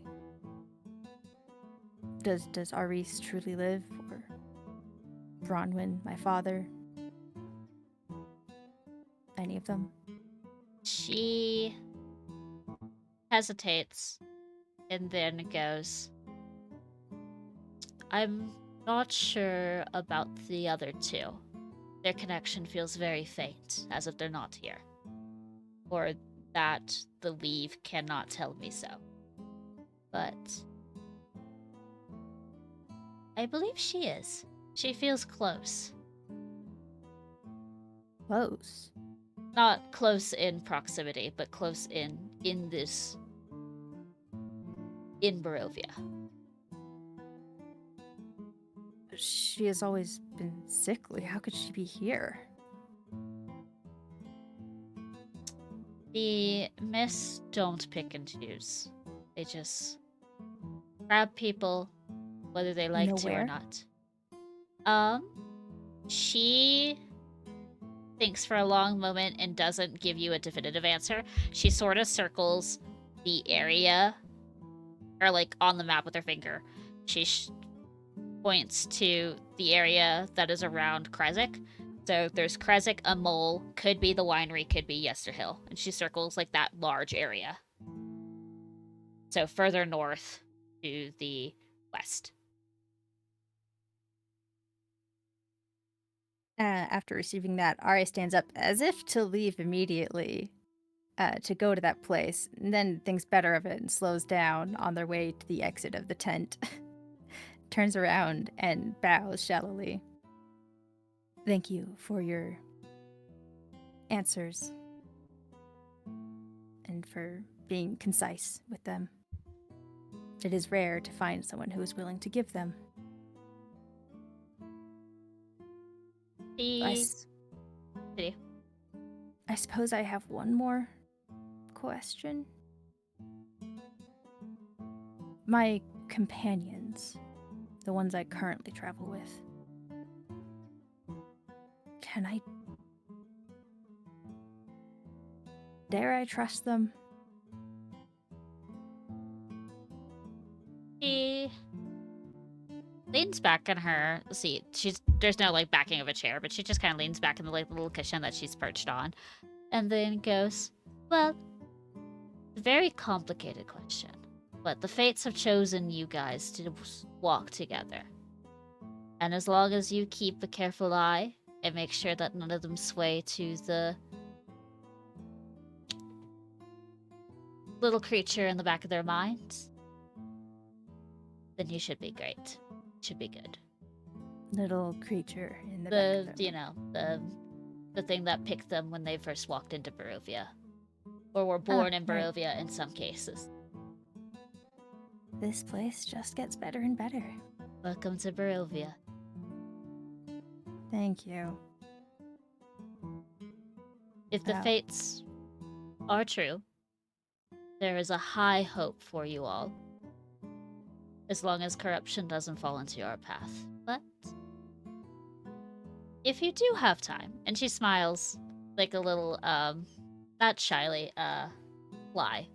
Does Aris truly live, or Bronwyn, my father? Any of them? She hesitates and then goes, I'm not sure about the other 2. Their connection feels very faint, as if they're not here. Or that the weave cannot tell me so. But I believe she is. She feels close. Close? Not close in proximity, but close in Barovia. She has always been sickly. How could she be here? The Mists don't pick and choose. They just grab people, whether they like to or not. She thinks for a long moment and doesn't give you a definitive answer. She sort of circles the area, or like on the map with her finger. She points to the area that is around Kresik. So there's Kresik, a mole, could be the winery, could be Yesterhill. And she circles like that large area. So further north to the west. After receiving that, Ari stands up as if to leave immediately to go to that place, and then thinks better of it and slows down on their way to the exit of the tent. Turns around and bows shallowly. Thank you for your answers and for being concise with them. It is rare to find someone who is willing to give them. I suppose I have one more question. My companions, the ones I currently travel with, dare I trust them? She leans back in her seat. There's no like backing of a chair, but she just kind of leans back in the like little cushion that she's perched on, and then goes, "Well, very complicated question, but the fates have chosen you guys to walk together, and as long as you keep a careful eye and make sure that none of them sway to the little creature in the back of their minds, then you should be great. Should be good." Little creature in the back of their The thing that picked them when they first walked into Barovia, or were born in right. Barovia in some cases. This place just gets better and better. Welcome to Barovia. Thank you. If the Wow. fates are true, there is a high hope for you all, as long as corruption doesn't fall into your path. But if you do have time, and she smiles like a little, not shyly, lie,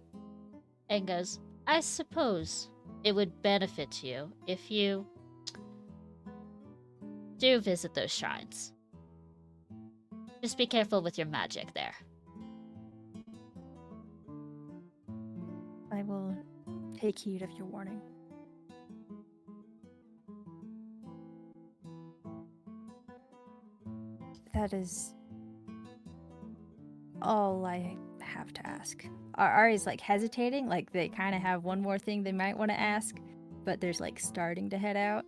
and goes, I suppose it would benefit you if you do visit those shrines. Just be careful with your magic there. I will take heed of your warning. That is all I have to ask. Ari's like hesitating, like they kind of have one more thing they might want to ask, but there's like starting to head out.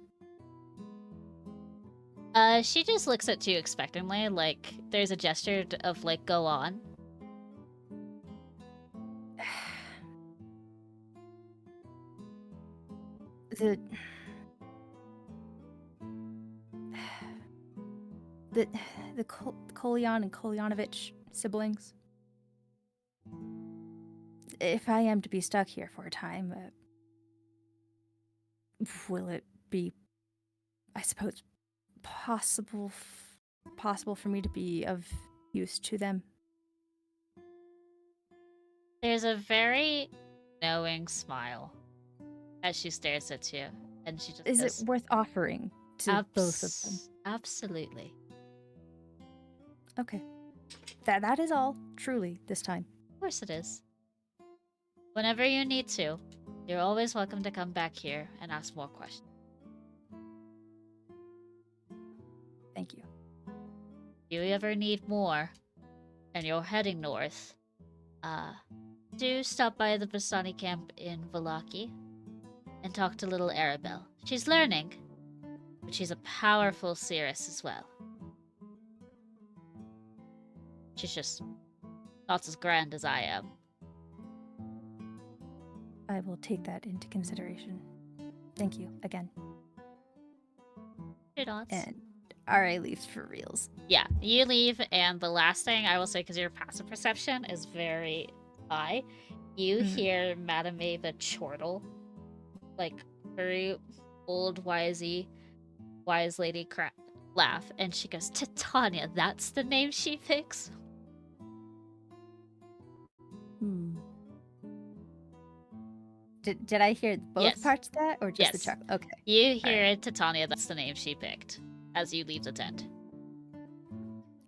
She just looks at you expectantly, like there's a gesture of like, go on. The Kolyan and Kolyanovich siblings. If I am to be stuck here for a time, will it be, I suppose, possible for me to be of use to them? There's a very knowing smile as she stares at you, and she just Is goes, it worth offering to both of them? Absolutely. Okay. That is all, truly, this time. Of course it is. Whenever you need to, you're always welcome to come back here and ask more questions. Thank you. If you ever need more, and you're heading north, do stop by the Bastani camp in Valaki and talk to little Arabelle. She's learning, but she's a powerful seeress as well. She's just not as grand as I am. I will take that into consideration. Thank you again. And Ari leaves for reals. Yeah, you leave, and the last thing I will say, because your passive perception is very high, you hear Madame Ava chortle, like very old, wise lady laugh, and she goes, Titania, that's the name she picks? Hmm. Did I hear both Yes. parts of that, or just the Yes. chocolate? Okay. You hear it, Titania, that's the name she picked, as you leave the tent.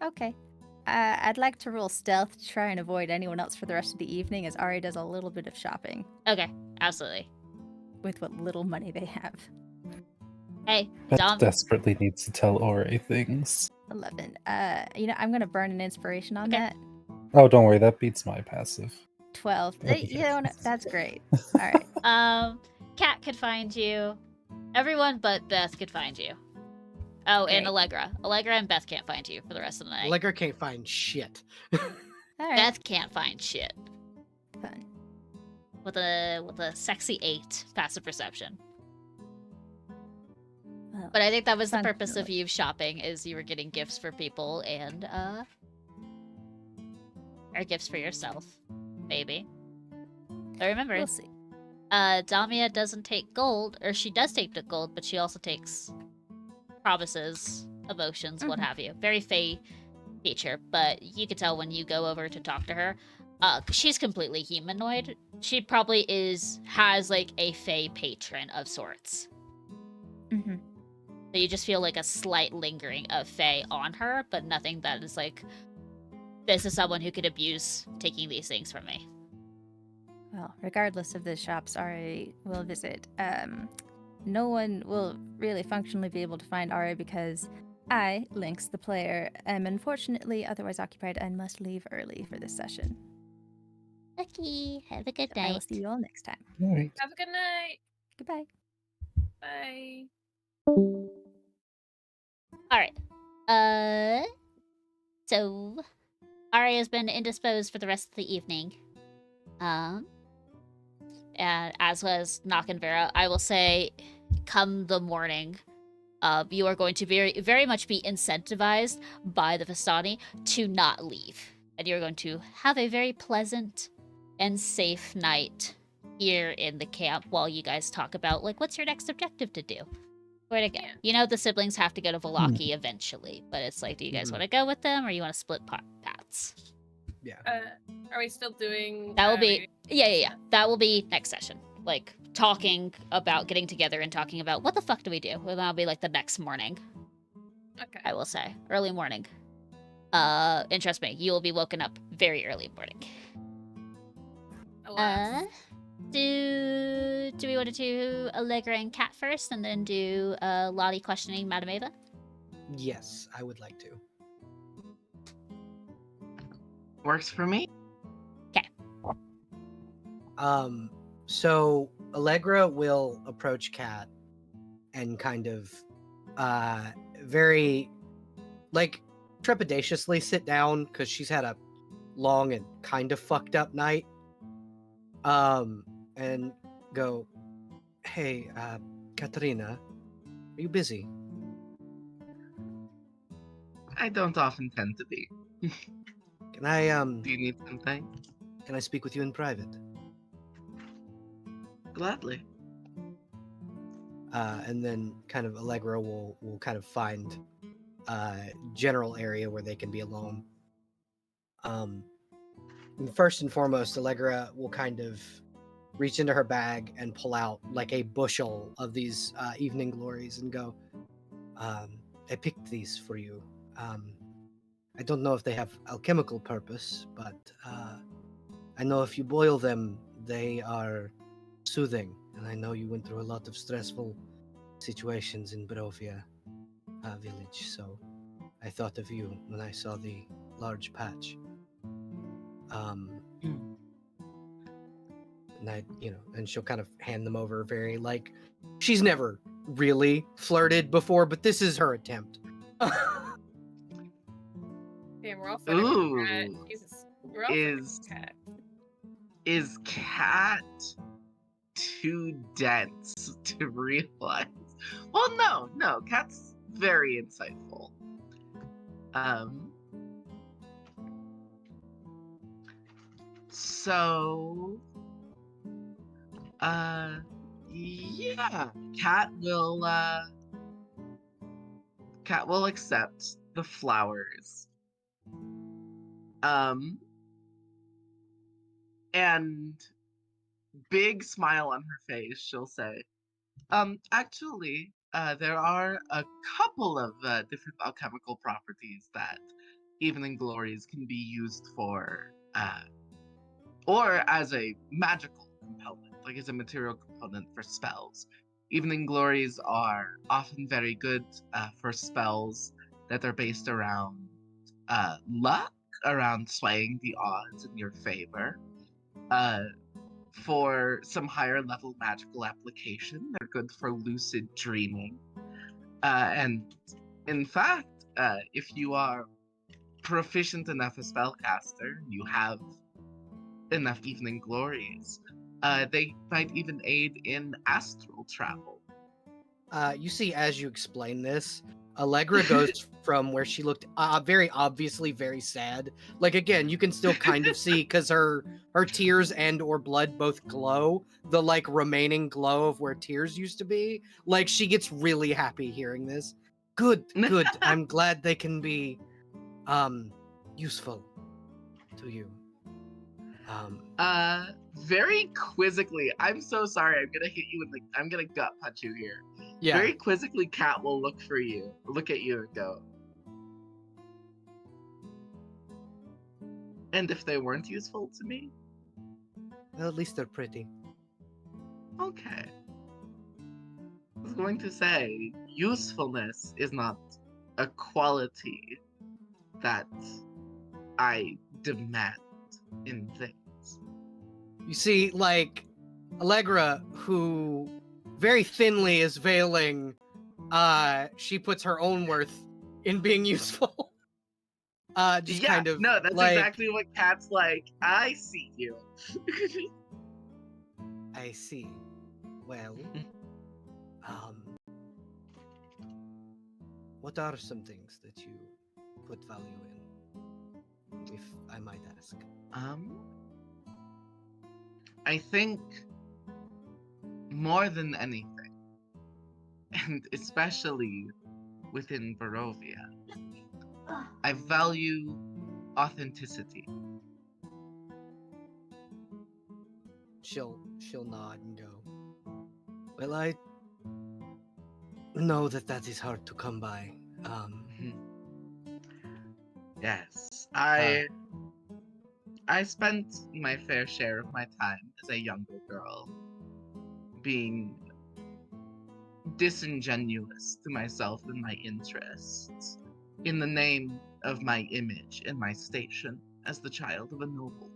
Okay. I'd like to roll stealth to try and avoid anyone else for the rest of the evening, as Ari does a little bit of shopping Okay, absolutely. with what little money they have. Hey, Beth Dom. desperately needs to tell Ori things. 11. I'm gonna burn an inspiration on Okay. that. Oh, don't worry, that beats my passive. 12. Okay. That's great. All right. Kat could find you. Everyone but Beth could find you. Oh, and Great. Allegra. Allegra and Beth can't find you for the rest of the night. Allegra can't find shit. All right. Beth can't find shit. Fun. With a sexy 8 passive perception. Well, But I think that was the fun purpose of feeling. you shopping, is you were getting gifts for people and or gifts for yourself, maybe. But remember, We'll see. Damia doesn't take gold, or she does take the gold, but she also takes promises, emotions, what Mhm. have you. Very Fae feature, but you can tell when you go over to talk to her, she's completely humanoid. She probably has like a Fae patron of sorts. Mm-hmm. So you just feel like a slight lingering of Fae on her, but nothing that is like, this is someone who could abuse taking these things from me. Well, regardless of the shops Ari will visit, no one will really functionally be able to find Ari because I, Lynx, the player, am unfortunately otherwise occupied and must leave early for this session. Lucky, have a good So I will night. see you all next time. Alright. Have a good night. Goodbye. Bye. Alright. So Ari has been indisposed for the rest of the evening. And as was Nakanvera, I will say, come the morning, you are going to very much be incentivized by the Vistani to not leave. And you're going to have a very pleasant and safe night here in the camp while you guys talk about, like, what's your next objective to do? Where to go? Yeah. You know the siblings have to go to Valaki eventually, but it's like, do you guys Mhm. want to go with them, or you want to split paths? Yeah. Are we still doing? That will be reading? yeah. That will be next session. Like talking about getting together and talking about what the fuck do we do? Well, that'll be like the next morning. Okay. I will say early morning. And trust me, you will be woken up very early morning. Alas. Do we want to do Allegra and Kat first, and then do Lottie questioning Madame Ava? Yes, I would like to. Works for me. So Allegra will approach Kat and kind of very like trepidatiously sit down because she's had a long and kind of fucked up night. And go, hey, Katarina, are you busy? I don't often tend to be. Can I Do you need something? can I speak with you in private? Gladly. And then kind of Allegra will kind of find general area where they can be alone. First and foremost, Allegra will kind of reach into her bag and pull out like a bushel of these evening glories and go, I picked these for you. I don't know if they have alchemical purpose, but I know if you boil them, they are soothing. And I know you went through a lot of stressful situations in Barovia village, so I thought of you when I saw the large patch. And I, and she'll kind of hand them over very like, she's never really flirted before, but this is her attempt. Damn, we're all fighting with Ooh. cat. Jesus. We're all fighting with cat. Is Cat too dense to realize? Well, no. Cat's very insightful. So, yeah, Cat will Cat will accept the flowers. And big smile on her face, she'll say, actually, there are a couple of different alchemical properties that Evening Glories can be used for, or as a magical component, like as a material component for spells. Evening Glories are often very good for spells that are based around luck, around swaying the odds in your favor. For some higher level magical application, they're good for lucid dreaming. And in fact, if you are proficient enough as spellcaster, you have enough Evening Glories, they might even aid in astral travel. You see, as you explain this, Allegra goes from where she looked very obviously very sad. Like, again, you can still kind of see, because her tears and or blood both glow, the like remaining glow of where tears used to be. Like, she gets really happy hearing this. Good. I'm glad they can be useful to you. Very quizzically, I'm so sorry, I'm gonna hit you I'm gonna gut punch you here. Yeah. Very quizzically, Cat will look at you and go, and if they weren't useful to me? Well, at least they're pretty. Okay. I was going to say, usefulness is not a quality that I demand in things. You see, like, Allegra, who very thinly is veiling, she puts her own worth in being useful. Just kind of, no, that's like, exactly what Cat's like. I see you. I see. Well, what are some things that you put value in, if I might ask? I think more than anything, and especially within Barovia, I value authenticity. She'll nod and go, well, I know that is hard to come by. Yes, I spent my fair share of my time as a younger girl being disingenuous to myself and my interests in the name of my image and my station as the child of a noble.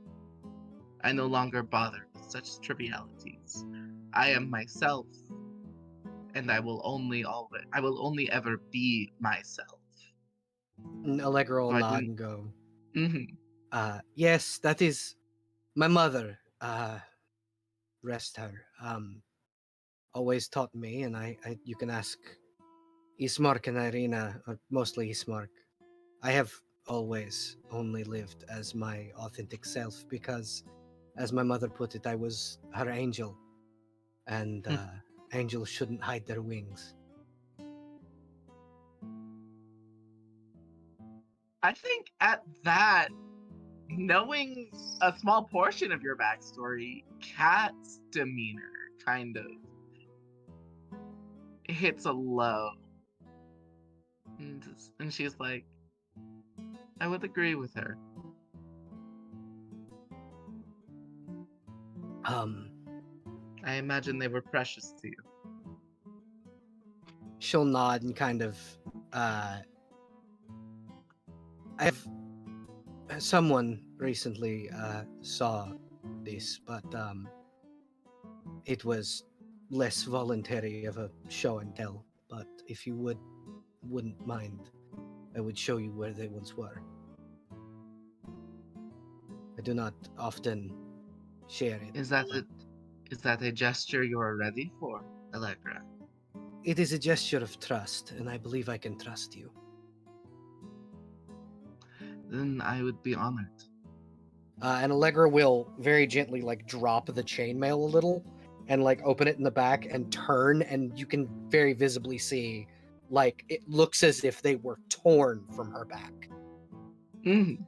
I no longer bother with such trivialities. I am myself, and I will only ever be myself. And Allegra will nod and go, yes, that is my mother, rest her, always taught me, and I you can ask Ismark and Irina, or mostly Ismark. I have always only lived as my authentic self because, as my mother put it, I was her angel, and angels shouldn't hide their wings. I think at that, knowing a small portion of your backstory, Kat's demeanor kind of hits a low. And she's like, I would agree with her. I imagine they were precious to you. She'll nod and kind of, someone recently saw this, but it was less voluntary of a show and tell. But if you wouldn't mind, I would show you where they once were. I do not often share it. Is that a gesture you are ready for, Allegra? It is a gesture of trust, and I believe I can trust you. Then I would be honored. And Allegra will very gently drop the chainmail a little and open it in the back and turn, and you can very visibly see like it looks as if they were torn from her back. Mhm.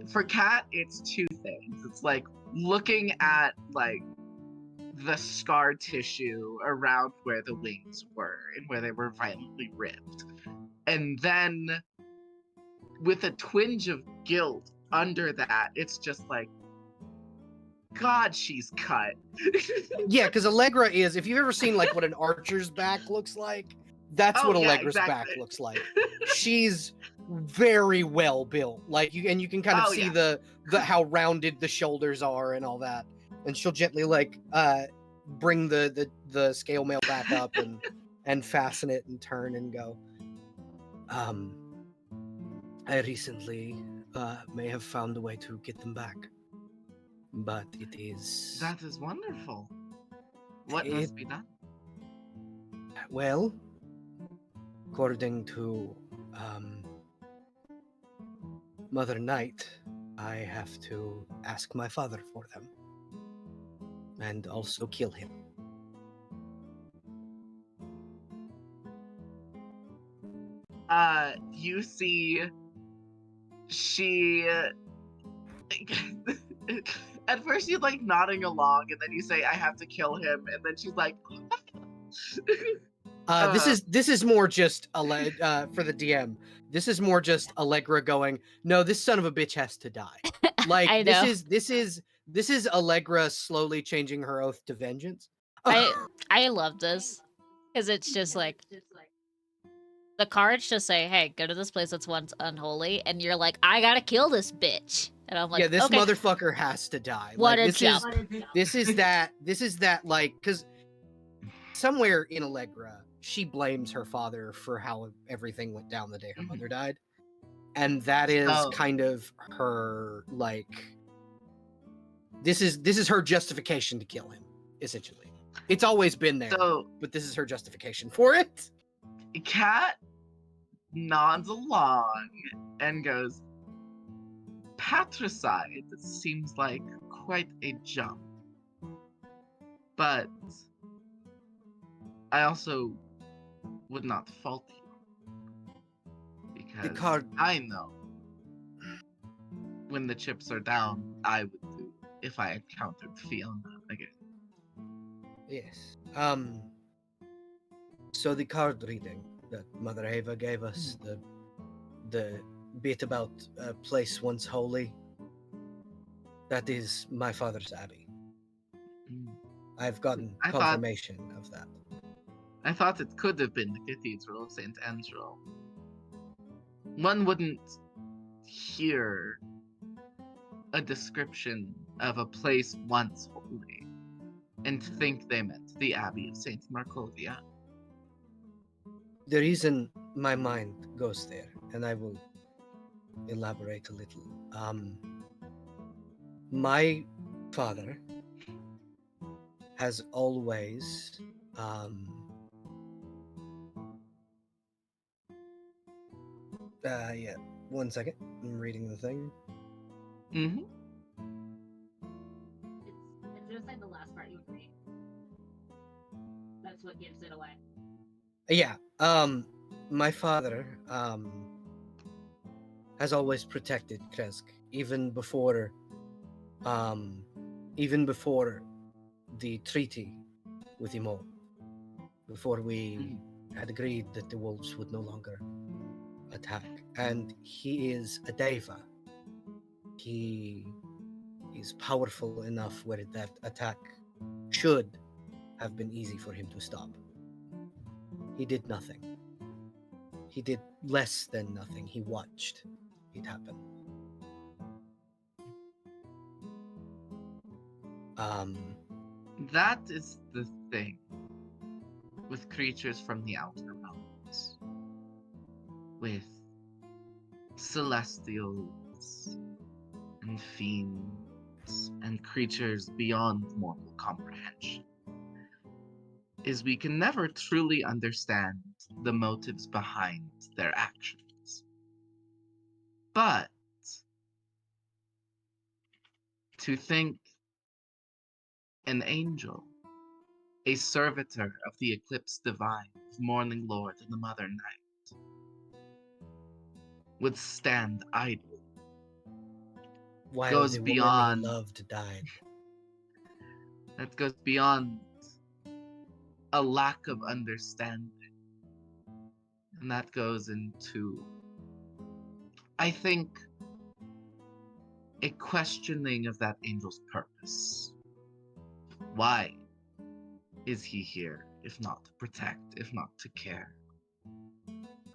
For Kat, it's two things. It's like looking at like the scar tissue around where the wings were and where they were violently ripped. And then with a twinge of guilt under that, it's just like, God, she's cut. Yeah, because Allegra is, if you've ever seen like what an archer's back looks like, that's what Allegra's back looks like. She's very well built. Like you can kind of see the how rounded the shoulders are and all that. And she'll gently like bring the scale mail back up and fasten it and turn and go. I recently may have found a way to get them back. But it is... That is wonderful. What must be done? Well, according to Mother Night, I have to ask my father for them. And also kill him. You see she at first you're like nodding along and then you say I have to kill him and then she's like this is more just for the DM. This is more just Allegra going, no, this son of a bitch has to die. Like I know. this is Allegra slowly changing her oath to vengeance. I love this because it's just like the cards just say, "Hey, go to this place that's once unholy," and you're like, "I gotta kill this bitch," and I'm like, yeah, this okay. motherfucker has to die. What like, a jump! This is that like because somewhere in Allegra she blames her father for how everything went down the day her mother died, and that is kind of her like. This is her justification to kill him, essentially. It's always been there, but this is her justification for it. Kat nods along and goes, patricide seems like quite a jump. But I also would not fault you. Because I know when the chips are down, I would do if I encountered Fiona again. Yes. So the card reading that Mother Ava gave us, the bit about a place once holy, that is my father's abbey. I've gotten confirmation of that. I thought it could have been the Cathedral of St. Angelo. One wouldn't hear a description of a place once holy and think they meant the Abbey of St. Markovia. The reason my mind goes there, and I will elaborate a little. My father has always yeah, 1 second. I'm reading the thing. Mm-hmm. It's just like the last part you read. That's what gives it away. Yeah. My father has always protected Kresk, even before the treaty with Imo, before we had agreed that the wolves would no longer attack. And he is a deva. He is powerful enough where that attack should have been easy for him to stop. He did nothing. He did less than nothing. He watched it happen. That is the thing with creatures from the outer realms. With celestials and fiends and creatures beyond mortal comprehension, is we can never truly understand the motives behind their actions. But to think an angel, a servitor of the eclipse divine, of Morning Lord and the Mother Night, would stand idly. While Goes the woman he beyond. loved died. That goes beyond a lack of understanding. And that goes into, I think, a questioning of that angel's purpose. Why is he here, if not to protect, if not to care,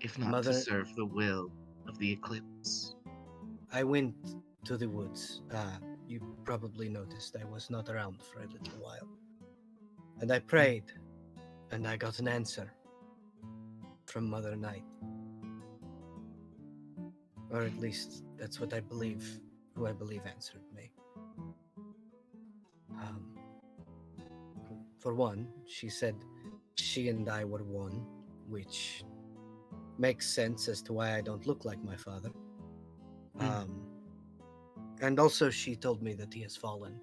if not to Mother- serve the will of the eclipse? I went to the woods. You probably noticed I was not around for a little while. And I prayed, and I got an answer from Mother Night. Or at least that's what I believe, who I believe answered me. For one, she said she and I were one, which makes sense as to why I don't look like my father. And also she told me that he has fallen.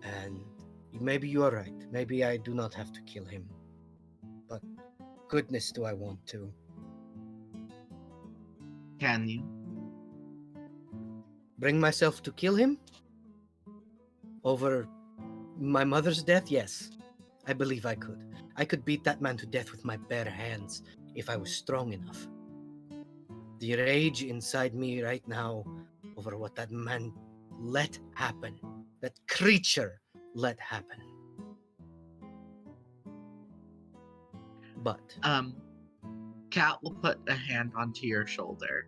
And maybe you are right. Maybe I do not have to kill him. But goodness, do I want to. Can you? Bring myself to kill him? Over my mother's death? Yes. I believe I could. I could beat that man to death with my bare hands if I was strong enough. The rage inside me right now over what that man let happen, that creature let happen. But Kat will put a hand onto your shoulder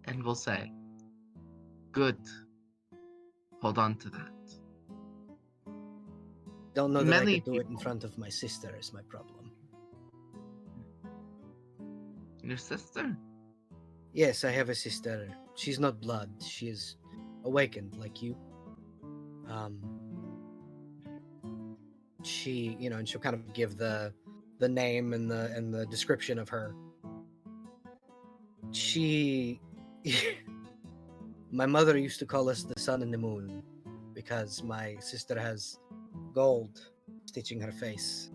and will say, good. Hold on to that. don't know that I Many could do it in people- front of my sister is my problem. Your sister? Yes, I have a sister. She's not blood. She is awakened like you. She, and she'll kind of give the name and the description of her. She my mother used to call us the sun and the moon because my sister has gold stitching her face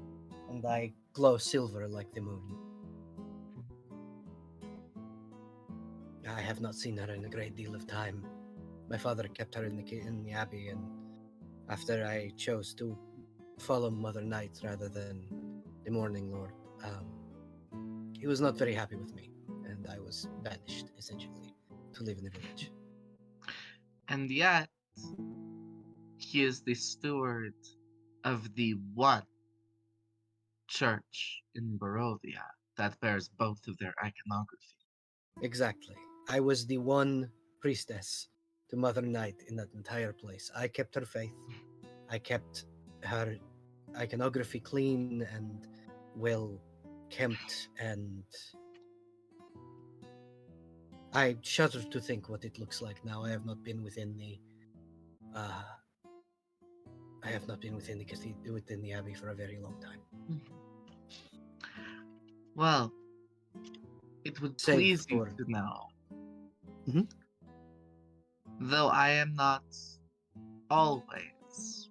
and I glow silver like the moon. I have not seen her in a great deal of time. My father kept her in the abbey, and after I chose to follow Mother Night rather than the Morning Lord, he was not very happy with me, and I was banished, essentially, to live in the village. And yet, he is the steward of the one church in Barovia that bears both of their iconography. Exactly. I was the one priestess to Mother Night in that entire place. I kept her faith. I kept her iconography clean and well kept, and I shudder to think what it looks like now. I have not been within the within the abbey for a very long time. Well, it would Save please you for- to know, Mhm. though I am not always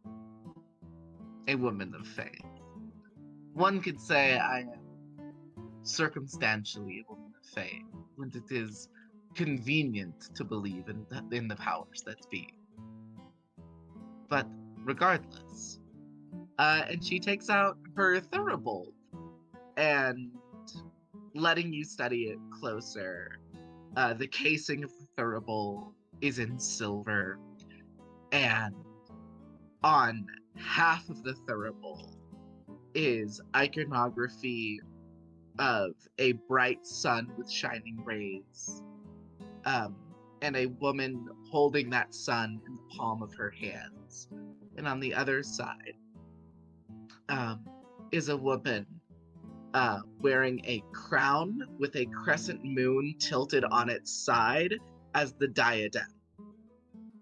a woman of faith, one could say I am circumstantially a woman of faith when it is convenient to believe in the powers that be. But regardless, and she takes out her thurible and letting you study it closer. The casing of the thurible is in silver, and on half of the thurible is iconography of a bright sun with shining rays, and a woman holding that sun in the palm of her hands. And on the other side is a woman wearing a crown with a crescent moon tilted on its side as the diadem.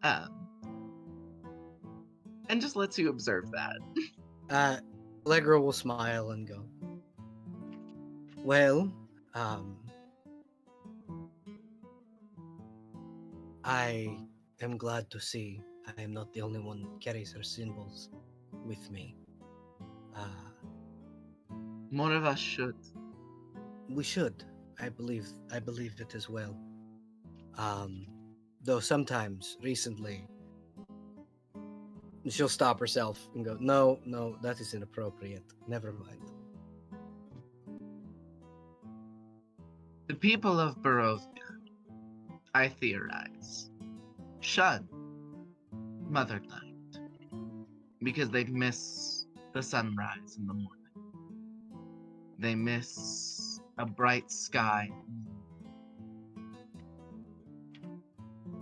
And just lets you observe that. Allegra will smile and go, well, I am glad to see I am not the only one that carries her symbols with me. More of us should. We should. I believe it as well. Though sometimes, recently, she'll stop herself and go, no, that is inappropriate. Never mind. The people of Barovia, I theorize, shun Mother Night because they miss the sunrise in the morning. They miss a bright sky.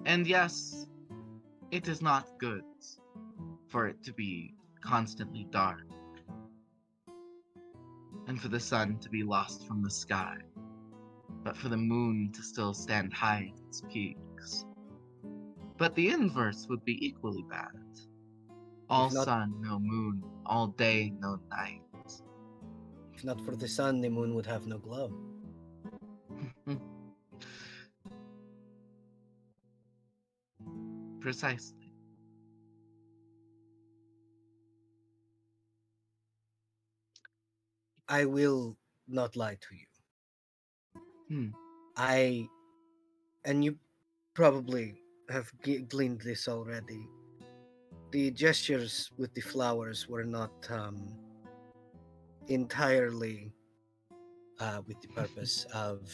And yes, it is not good for it to be constantly dark and for the sun to be lost from the sky, but for the moon to still stand high at its peaks. But the inverse would be equally bad. All If not- sun, no moon, all day, no night. If not for the sun, the moon would have no glow. Precisely. I will not lie to you. Hmm. And you probably have gleaned this already. The gestures with the flowers were not entirely with the purpose of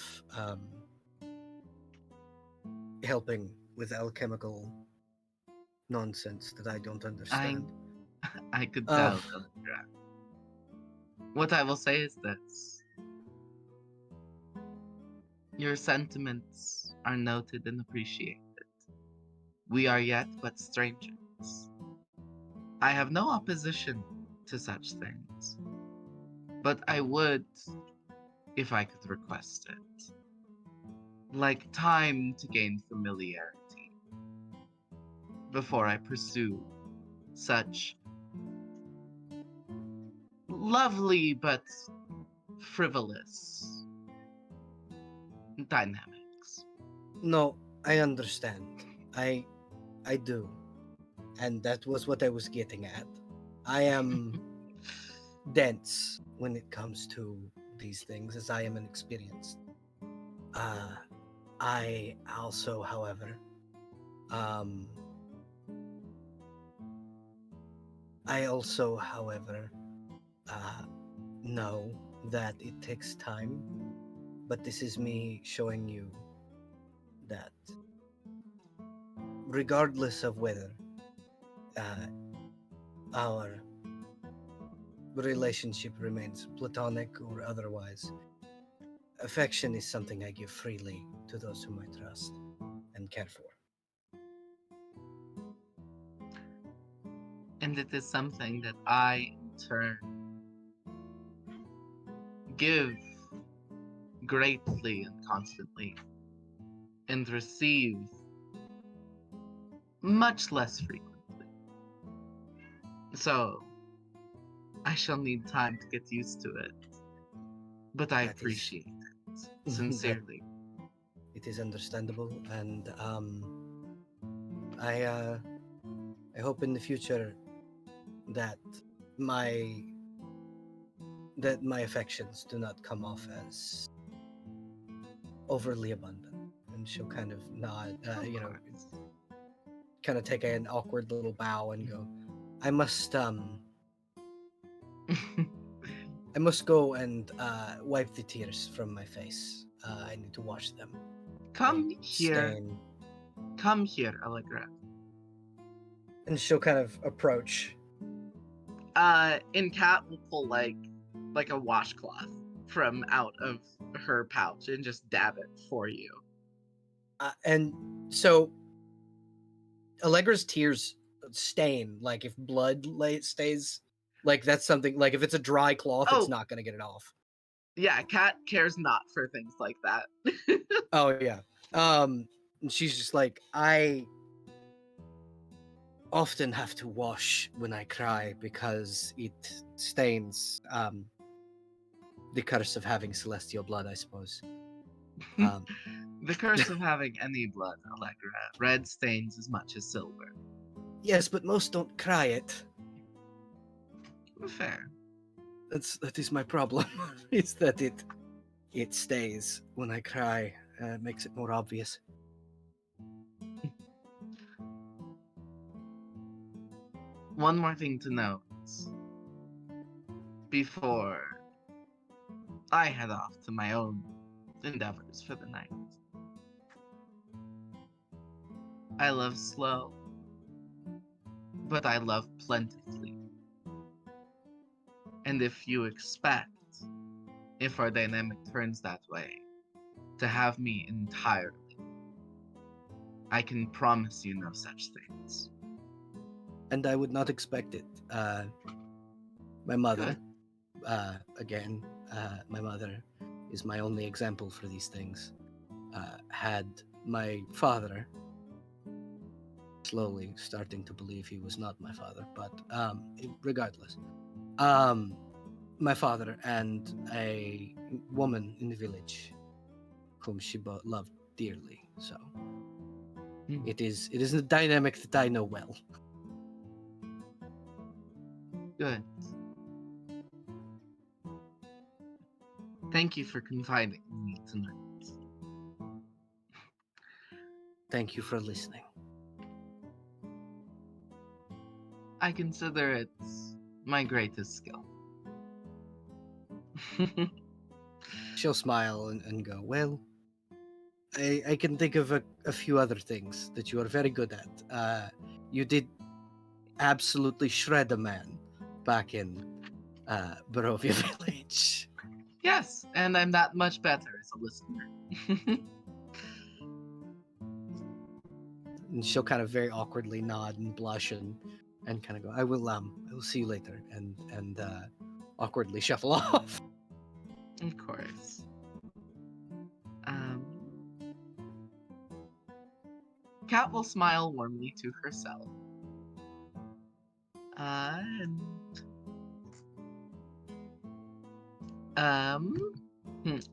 helping with alchemical nonsense that I don't understand. I could Oh. tell, Telegraph. What I will say is this. Your sentiments are noted and appreciated. We are yet but strangers. I have no opposition to such things, but I would, if I could request it, like time to gain familiarity before I pursue such lovely but frivolous dynamics. No, I understand. I do. And that was what I was getting at. I am dense when it comes to these things, as I am inexperienced. I also, however, um, know that it takes time, but this is me showing you that regardless of whether our relationship remains platonic or otherwise, affection is something I give freely to those whom I trust and care for. And it is something that I, in turn, give greatly and constantly, and receive much less frequently. So, I shall need time to get used to it. But I That is- appreciate it, sincerely. It is understandable, and I hope in the future that my affections do not come off as overly abundant. And she'll kind of nod, Of you know, course. kind of take an awkward little bow and go, I must go and wipe the tears from my face. I need to wash them. Come They here. stain. Come here, Allegra. And she'll kind of approach. And Kat will pull like a washcloth from out of her pouch and just dab it for you. And so Allegra's tears stain, like if blood stays, like that's something, like if it's a dry cloth, Oh. it's not going to get it off. Yeah, Kat cares not for things like that. Oh, yeah. And she's just like, I often have to wash when I cry because it stains the curse of having celestial blood, I suppose. Um, The curse of having any blood, Allegra. Red stains as much as silver. yes, but most don't cry it. Fair. That is my problem. Is that it stays when I cry. Makes it more obvious. One more thing to note before I head off to my own endeavors for the night. I love slow, but I love plentifully. And if you expect, if our dynamic turns that way, to have me entirely, I can promise you no such things. And I would not expect it. My mother, Good. again, my mother is my only example for these things. Had my father slowly starting to believe he was not my father, but regardless, my father and a woman in the village whom she loved dearly. So it is a dynamic that I know well. Good. Thank you for confiding in me tonight. Thank you for listening. I consider it my greatest skill. She'll smile and go, well, I can think of a few other things that you are very good at. You did absolutely shred a man back in Barovia Village. Yes, and I'm that much better as a listener. And she'll kind of very awkwardly nod and blush and kind of go, I will see you later, and awkwardly shuffle off. Of course. Kat will smile warmly to herself. And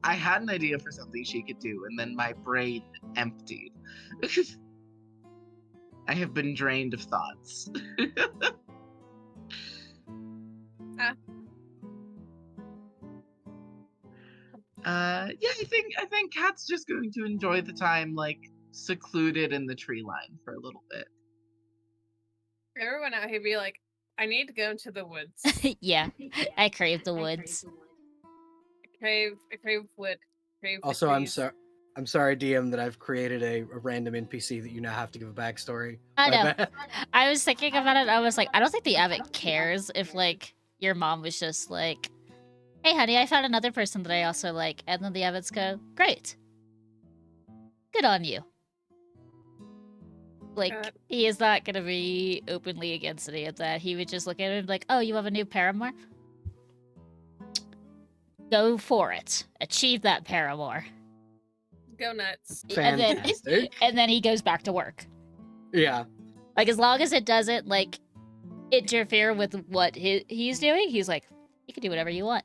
I had an idea for something she could do, and then my brain emptied. I have been drained of thoughts. Yeah, I think Kat's just going to enjoy the time, like, secluded in the tree line for a little bit. Everyone out here be like, I need to go into the woods. Yeah, I crave the woods. I crave wood. Also, I'm sorry, DM, that I've created a random NPC that you now have to give a backstory. I My know. bad. I was thinking about it. I was like, I don't think the abbot cares if, like, your mom was just like, hey, honey, I found another person that I also like. And then the abbot's go, great. Good on you. Like, he is not going to be openly against any of that. He would just look at it and be like, oh, you have a new paramour? Go for it. Achieve that paramour. Go nuts. Fantastic. And then he goes back to work. Yeah. Like, as long as it doesn't, like, interfere with what he's doing, he's like, you can do whatever you want.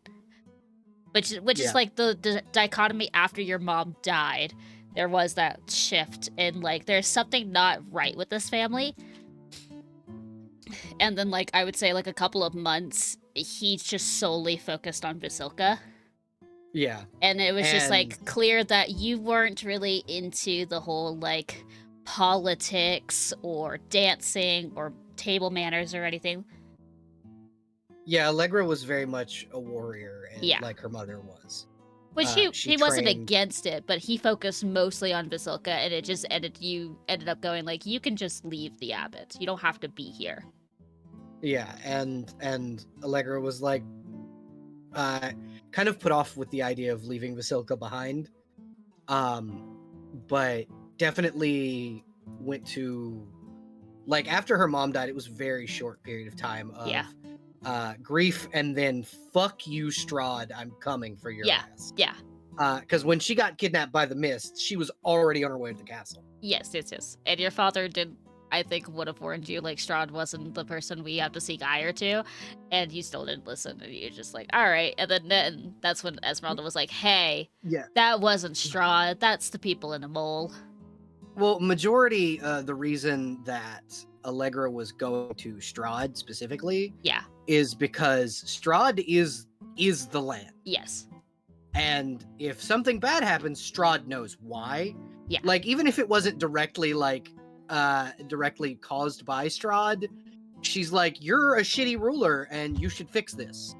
Which is like the dichotomy after your mom died. There was that shift, and like there's something not right with this family. And then, like, I would say, like, a couple of months, he's just solely focused on Vasilka. Yeah. And it was just, like, clear that you weren't really into the whole, like, politics or dancing or table manners or anything. Yeah, Allegra was very much a warrior, and like her mother was. Which he wasn't against it, but he focused mostly on Vasilka, and it just ended up going, like, you can just leave the abbot. You don't have to be here. Yeah, and Allegra was like, kind of put off with the idea of leaving Vasilka behind, but definitely went to, like, after her mom died, it was a very short period of time of grief, and then fuck you, Strahd, I'm coming for your ass. Yeah. Because when she got kidnapped by the Mist, she was already on her way to the castle. Yes. And your father did I think would have warned you, like, Strahd wasn't the person we have to seek ire to, and you still didn't listen, and you're just like, alright, and then that's when Esmeralda was like, hey, Yeah. that wasn't Strahd, that's the people in the mole. Well, majority, the reason that Allegra was going to Strahd specifically Yeah, is because Strahd is the land. yes. And if something bad happens, Strahd knows why. Yeah. Like, even if it wasn't directly, like, directly caused by Strahd, she's like, you're a shitty ruler and you should fix this.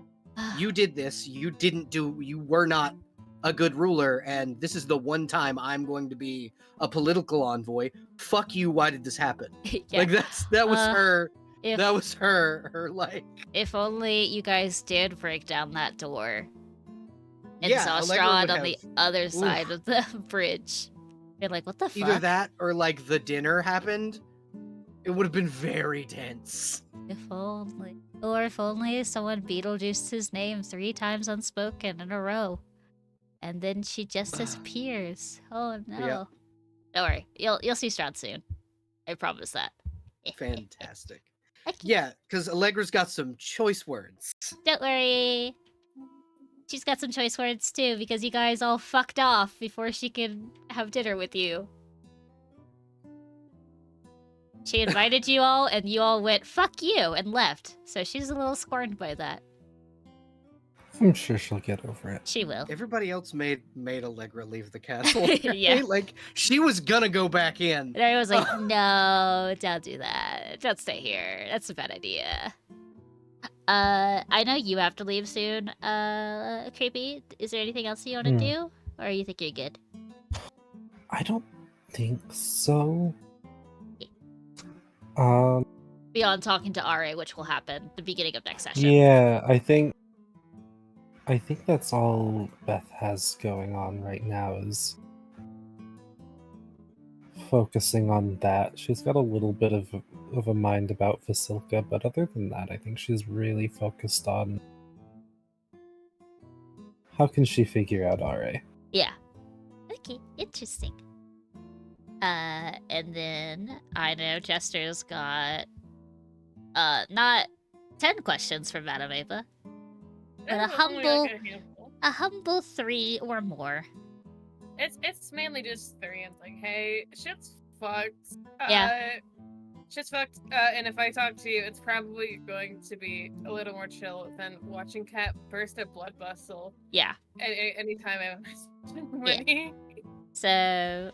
You did this. You were not a good ruler, and this is the one time I'm going to be a political envoy. Fuck you, why did this happen? Yeah. Like, that was her, If, that was her, like... If only you guys did break down that door and Yeah, saw Allegra Strahd would on the other side of the bridge. You're like, what the fuck? Either that or, like, the dinner happened. It would have been very tense. If only. Or if only someone Beetlejuiced his name 3 times unspoken in a row. And then she just disappears. Oh no. Yeah. Don't worry. You'll see Strahd soon. I promise that. Fantastic. Okay. Yeah, because Allegra's got some choice words. Don't worry. She's got some choice words too, because you guys all fucked off before she could have dinner with you. She invited you all, and you all went, fuck you, and left. So she's a little scorned by that. I'm sure she'll get over it. She will. Everybody else made Allegra leave the castle. Yeah. Right? Like, she was gonna go back in. And I was like, no, don't do that. Don't stay here. That's a bad idea. I know you have to leave soon, Creepy. Is there anything else you want to do? Or you think you're good? I don't think so. Beyond talking to RA, which will happen at the beginning of next session. Yeah, I think that's all Beth has going on right now is focusing on that. She's got a little bit of a mind about Vasilka, but other than that, I think she's really focused on how can she figure out RA. Yeah. Okay, interesting. And then I know Jester's got not 10 questions for Madame Ava, but a humble 3 or more. It's mainly just 3 and like, hey, shit's fucked. Yeah. Shit's fucked. And if I talk to you, it's probably going to be a little more chill than watching Cat burst a blood vessel. Yeah. Anytime I'm ready. So,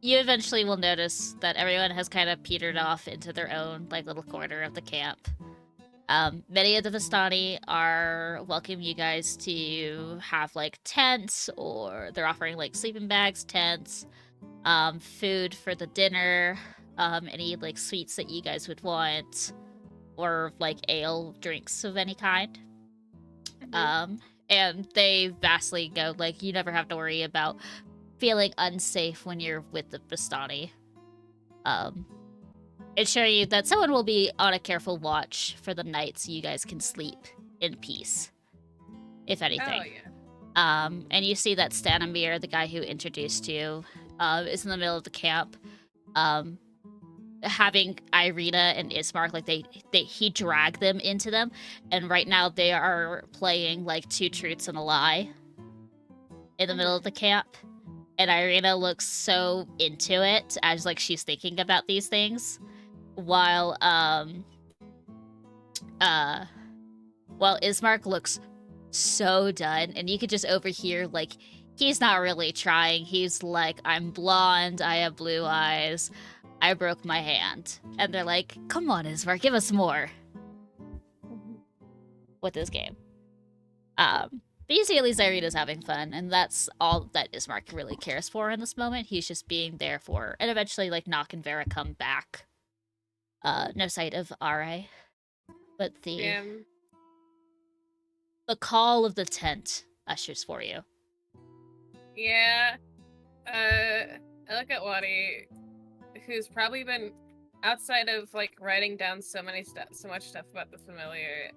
you eventually will notice that everyone has kind of petered off into their own, like, little corner of the camp. Many of the Vistani are welcoming you guys to have, like, tents, or they're offering, like, sleeping bags, tents, food for the dinner, any, like, sweets that you guys would want, or, like, ale drinks of any kind. And they vastly go, like, you never have to worry about feeling unsafe when you're with the Vistani. It's showing you that someone will be on a careful watch for the night so you guys can sleep in peace, if anything. Oh, yeah. And you see that Stanimir, the guy who introduced you, is in the middle of the camp, having Irina and Ismark, like, he dragged them into them, and right now they are playing, like, 2 truths and a lie in the middle of the camp. And Irina looks so into it as, like, she's thinking about these things, while Ismark looks so done, and you could just overhear, like, he's not really trying. He's like, I'm blonde, I have blue eyes, I broke my hand. And they're like, come on, Ismark, give us more with this game. But you see at least Irina's having fun, and that's all that Ismark really cares for in this moment. He's just being there for, and eventually, like, Nock and Vera come back. No sight of RA. But the call of the tent ushers for you. Yeah. I look at Wadi, who's probably been, outside of, like, writing down so much stuff about the familiar,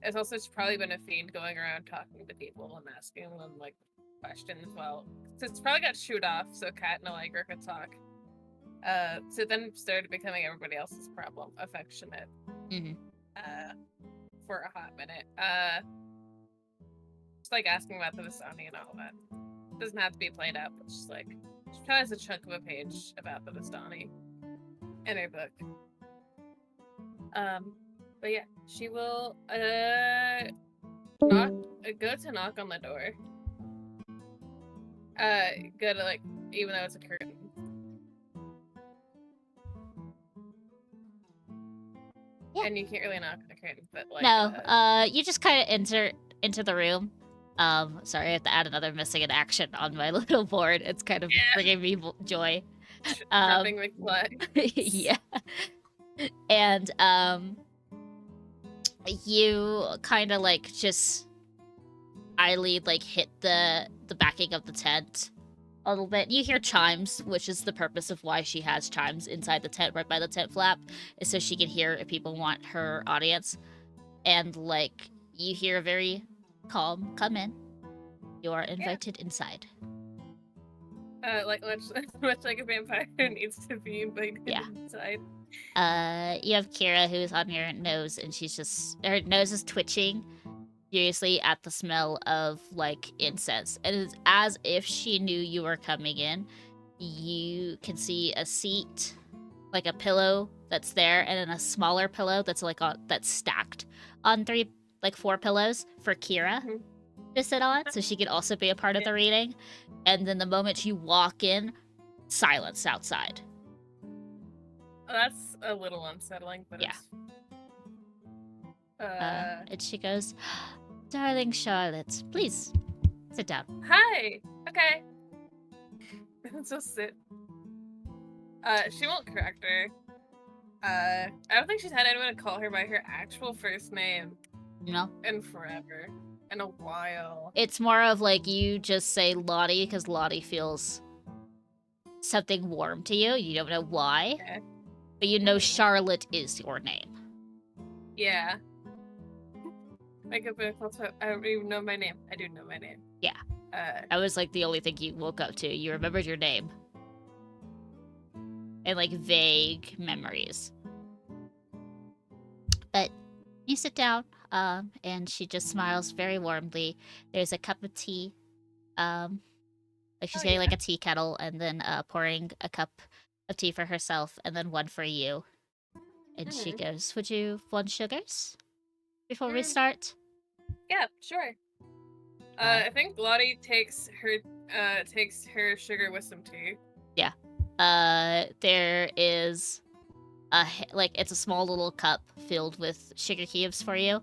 it's also probably been a fiend going around talking to people and asking them, like, questions. Well, so it's probably got shoot off so Kat and Allegra could talk. So then started becoming everybody else's problem, affectionate. Mm-hmm. For a hot minute. Just like asking about the Vistani and all that. Doesn't have to be played out, but just like she probably has a chunk of a page about the Vistani in her book. But yeah, she will go to knock on the door. Go to like, even though it's a curtain. Yeah. And you can't really knock on the curtain, but like No, you just kind of enter into the room. Sorry, I have to add another missing in action on my little board. It's kind of bringing me joy. Trapping McFly. Yeah. And you kind of like just idly like hit the backing of the tent a little bit. You hear chimes, which is the purpose of why she has chimes inside the tent, right by the tent flap, is so she can hear if people want her audience. And like you hear a very calm, "Come in. You are invited inside." Like much like a vampire needs to be invited inside. You have Kira, who's on your nose, and her nose is twitching furiously at the smell of like incense. And it's as if she knew you were coming in. You can see a seat, like a pillow that's there, and then a smaller pillow that's like that's stacked on four pillows for Kira to sit on, so she could also be a part of the reading. And then the moment you walk in, silence outside. That's a little unsettling, but Yeah. It's... And she goes, "Darling Charlotte, please sit down." Hi! Okay. So sit. She won't correct her. I don't think she's had anyone to call her by her actual first name. No. In forever. In a while. It's more of like you just say Lottie because Lottie feels something warm to you. You don't know why. Okay. But you know Charlotte is your name. Yeah. I don't even know my name. I do know my name. Yeah. That was like the only thing you woke up to. You remembered your name. And like vague memories. But you sit down, and she just smiles very warmly. There's a cup of tea. Like she's getting like a tea kettle and then pouring a cup of tea for herself and then one for you. And she goes, "Would you want sugars before we start?" Yeah, sure. I think Lottie takes her sugar with some tea. Yeah. There is it's a small little cup filled with sugar cubes for you.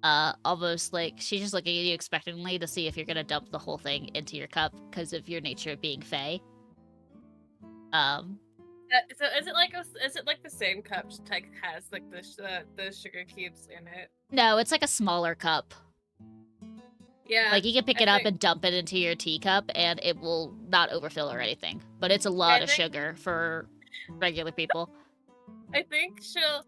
Almost like she's just looking at you expectantly to see if you're gonna dump the whole thing into your cup because of your nature of being Fae. So is it like the same cup like has like the sugar cubes in it? No, it's like a smaller cup. Yeah. Like you can pick it up and dump it into your teacup and it will not overfill or anything. But it's a lot of sugar for regular people. I think she'll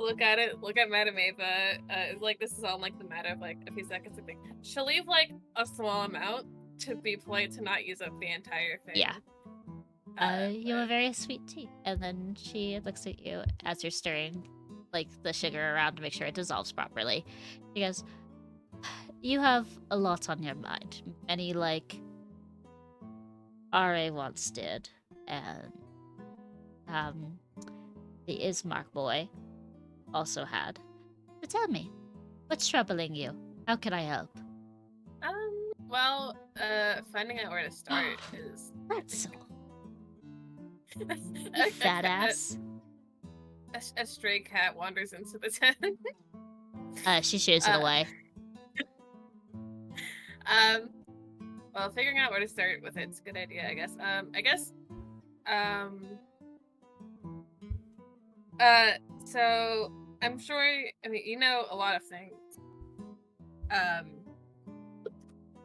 look at Madame Ava, like this is all like the matter of like a few seconds, I think. She'll leave like a small amount to be polite to not use up the entire thing. Yeah. You have a very sweet tea. And then she looks at you as you're stirring like the sugar around to make sure it dissolves properly. She goes, "You have a lot on your mind. Many like R.A. once did. And the Ismark boy also had. So tell me, what's troubling you? How can I help?" Well, finding out where to start is... That's all. You fat ass. A stray cat wanders into the tent. She shoos it away. Well, figuring out where to start with it's a good idea, I guess. So I'm sure, I mean, you know a lot of things.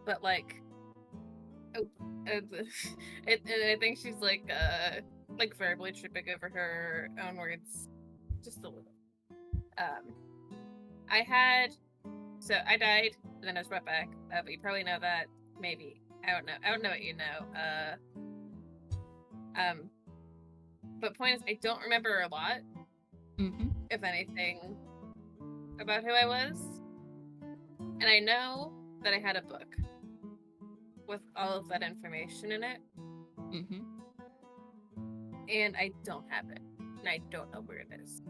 But like, I think she's like verbally tripping over her own words just a little. I died and then I was brought back, but you probably know that, maybe. I don't know what you know. But point is, I don't remember a lot, if anything, about who I was. And I know that I had a book with all of that information in it. And I don't have it. And I don't know where it is.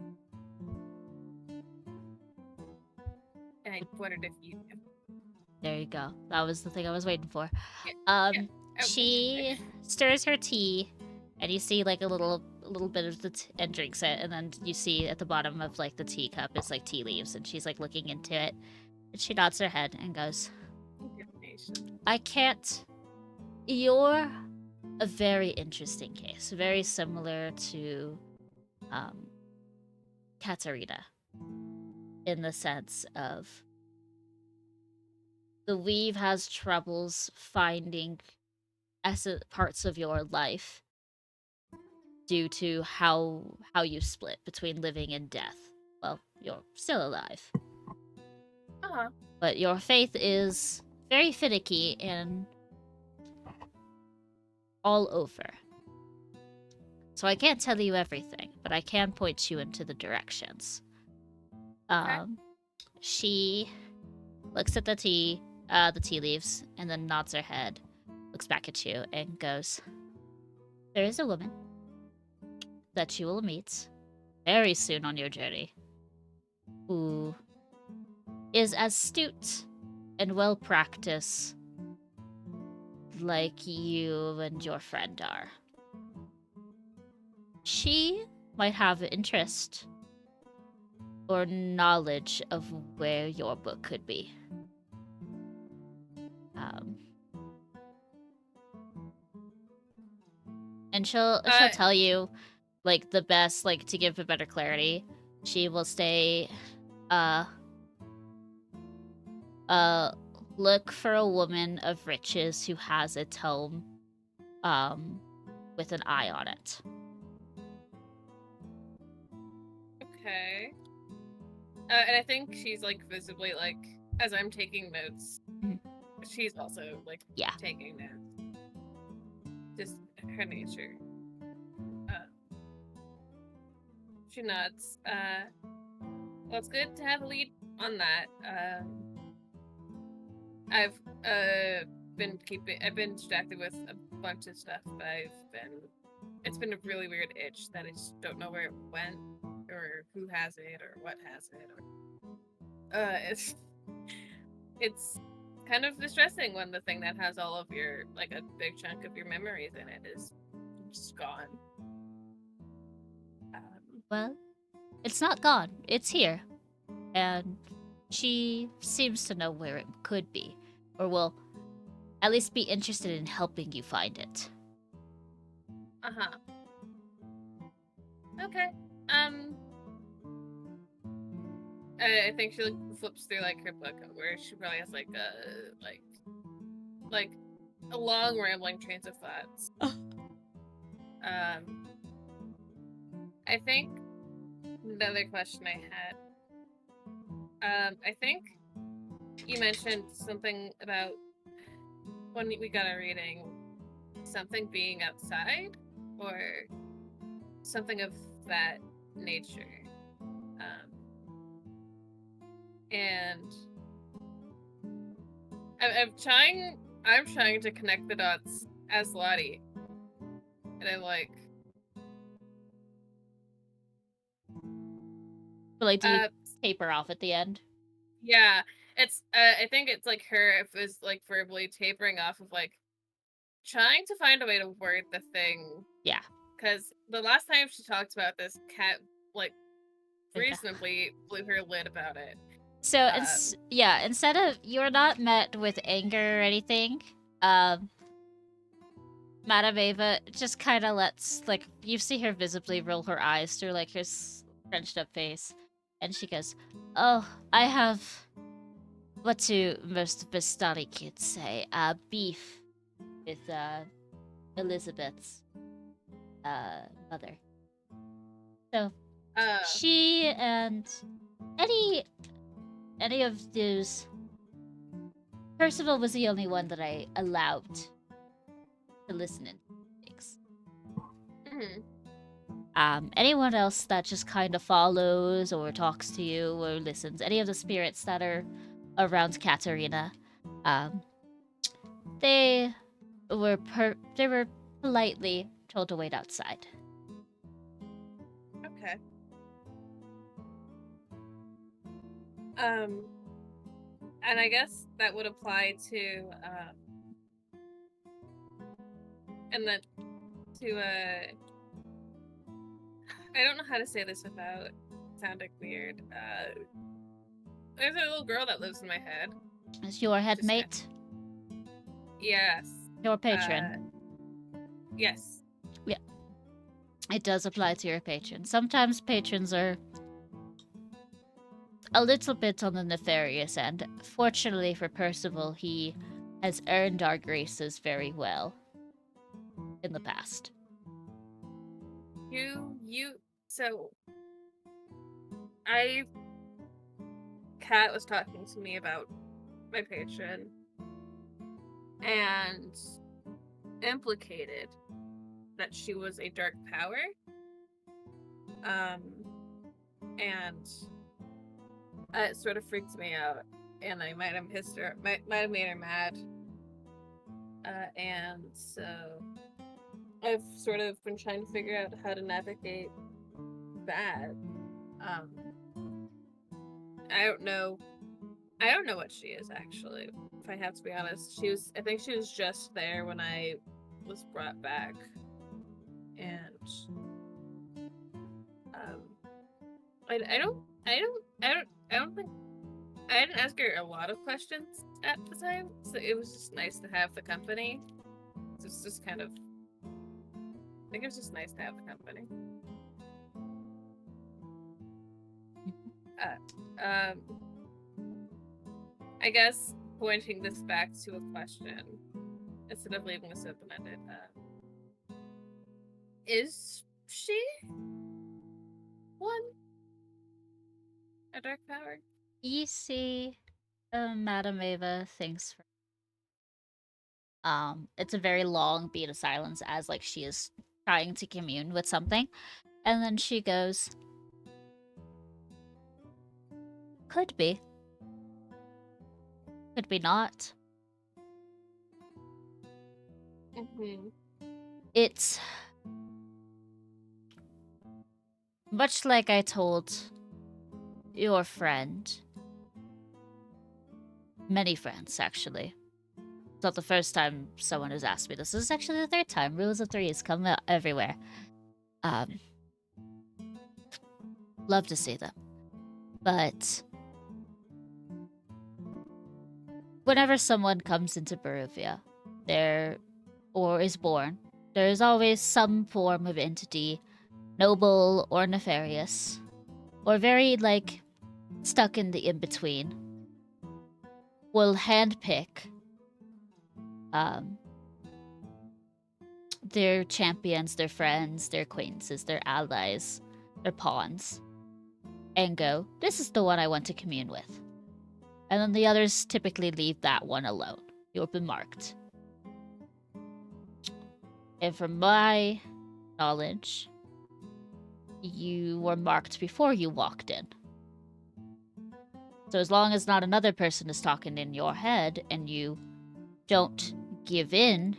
And I wondered if you knew. There you go. That was the thing I was waiting for. Yeah. She stirs her tea, and you see like a little bit of the and drinks it, and then you see at the bottom of like the teacup is like tea leaves, and she's like looking into it, and she nods her head and goes, "I can't. You're a very interesting case, very similar to Katarina, in the sense of the weave has troubles finding parts of your life due to how you split between living and death. Well, you're still alive. But your faith is very finicky and all over. So I can't tell you everything, but I can point you into the directions." Okay. She looks at the tea leaves, and then nods her head, looks back at you, and goes, "There is a woman that you will meet very soon on your journey who is as astute and well practiced like you and your friend are. She might have interest or knowledge of where your book could be. And she'll tell you, like, the best, like, to give a better clarity, she will say, look for a woman of riches who has a tome, with an eye on it." Okay. And I think she's, like, visibly, like, as I'm taking notes, she's also, like, taking notes. Just her nature. She nods. Well, it's good to have a lead on that. I've been distracted with a bunch of stuff, but it's been a really weird itch that I just don't know where it went, or who has it, or what has it, or it's kind of distressing when the thing that has all of your, like, a big chunk of your memories in it is just gone. Well, it's not gone. It's here. And she seems to know where it could be, or will at least be interested in helping you find it. Okay. I think she, like, flips through, like, her book where she probably has, like, a long rambling trains of thoughts. I think another question I had. I think you mentioned something about when we got our reading, something being outside, or something of that nature. And I'm trying to connect the dots as Lottie. And I'm like, But, like, do you taper off at the end? Yeah, it's I think it's like her, if it's like verbally tapering off of, like, trying to find a way to word the thing. Yeah. Because the last time she talked about this, Cat, like, reasonably blew her lid about it. So, instead of, you're not met with anger or anything, Madame Ava just kind of lets, like, you see her visibly roll her eyes through, like, her scrunched up face, and she goes, "Oh, I have what do most Vistani kids say, beef with, Elizabeth's, mother. So, she and any of those... Percival was the only one that I allowed to listen in things. Anyone else that just kind of follows or talks to you or listens, any of the spirits that are around Katarina, they were politely told to wait outside. Okay. And I guess that would apply to, and then to, I don't know how to say this without sounding weird. There's a little girl that lives in my head. Is your headmate? Yes. Your patron? Yes. Yeah. It does apply to your patron. Sometimes patrons are a little bit on the nefarious end. Fortunately for Percival, he has earned our graces very well in the past. So Kat was talking to me about my patron and implicated that she was a dark power. And it sort of freaked me out, and I might have might have made her mad. And so I've sort of been trying to figure out how to navigate that. I don't know what she is, actually, if I have to be honest. I think she was just there when I was brought back. And I don't think I didn't ask her a lot of questions at the time, so it was just nice to have the company. It's just kind of, I think it was just nice to have the company. I guess pointing this back to a question instead of leaving this open-ended. Is she one? A dark power? You see, Madame Ava thinks for. It's a very long beat of silence as like she is trying to commune with something, and then she goes, "Could be. Could be not. Mm-hmm. It's much like I told your friend. Many friends, actually. It's not the first time someone has asked me this. This is actually the third time. Rules of threes come out everywhere. Love to see them. But whenever someone comes into Barovia, or is born, there is always some form of entity, noble or nefarious, or very, like, stuck in the in-between, will handpick their champions, their friends, their acquaintances, their allies, their pawns, and go, this is the one I want to commune with. And then the others typically leave that one alone. You've been marked. And from my knowledge, you were marked before you walked in. So as long as not another person is talking in your head and you don't give in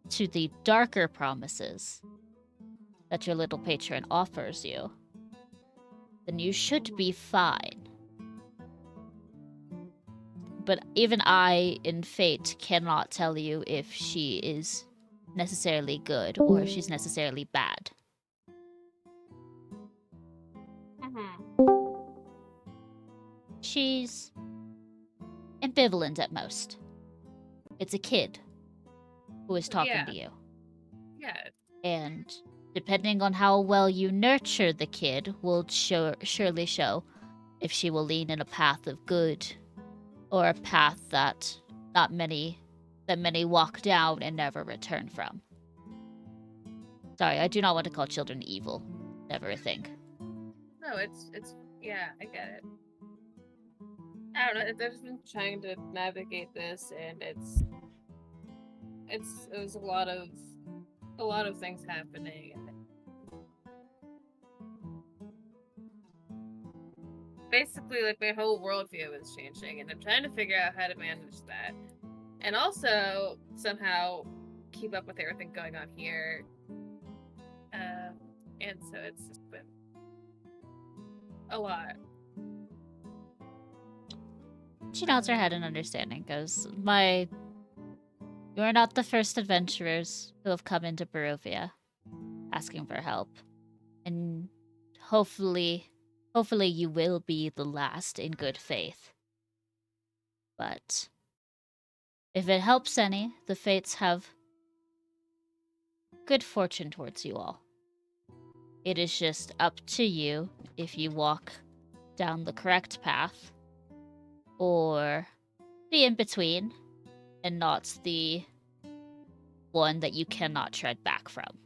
to the darker promises that your little patron offers you, then you should be fine. But even I, in fate, cannot tell you if she is necessarily good or if she's necessarily bad. Mm-hmm. She's ambivalent at most. It's a kid who is talking to you. Yeah. And depending on how well you nurture the kid will surely show if she will lean in a path of good or a path that many walk down and never return from. Sorry, I do not want to call children evil. Never a thing. No, it's yeah, I get it. I don't know. I've just been trying to navigate this, and it was a lot of things happening. And basically, like, my whole worldview is changing, and I'm trying to figure out how to manage that. And also, somehow, keep up with everything going on here. And so it's just been a lot. She nods her head in understanding, goes, You are not the first adventurers who have come into Barovia asking for help. And hopefully you will be the last in good faith. But if it helps any, the fates have good fortune towards you all. It is just up to you if you walk down the correct path or the in-between and not the one that you cannot tread back from.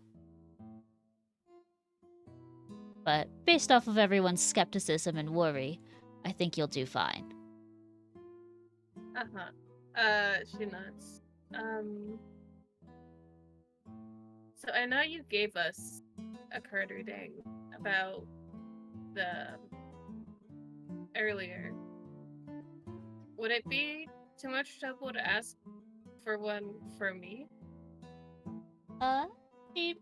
But based off of everyone's skepticism and worry, I think you'll do fine. She nods. So I know you gave us a card reading about the earlier. Would it be too much trouble to ask for one for me? She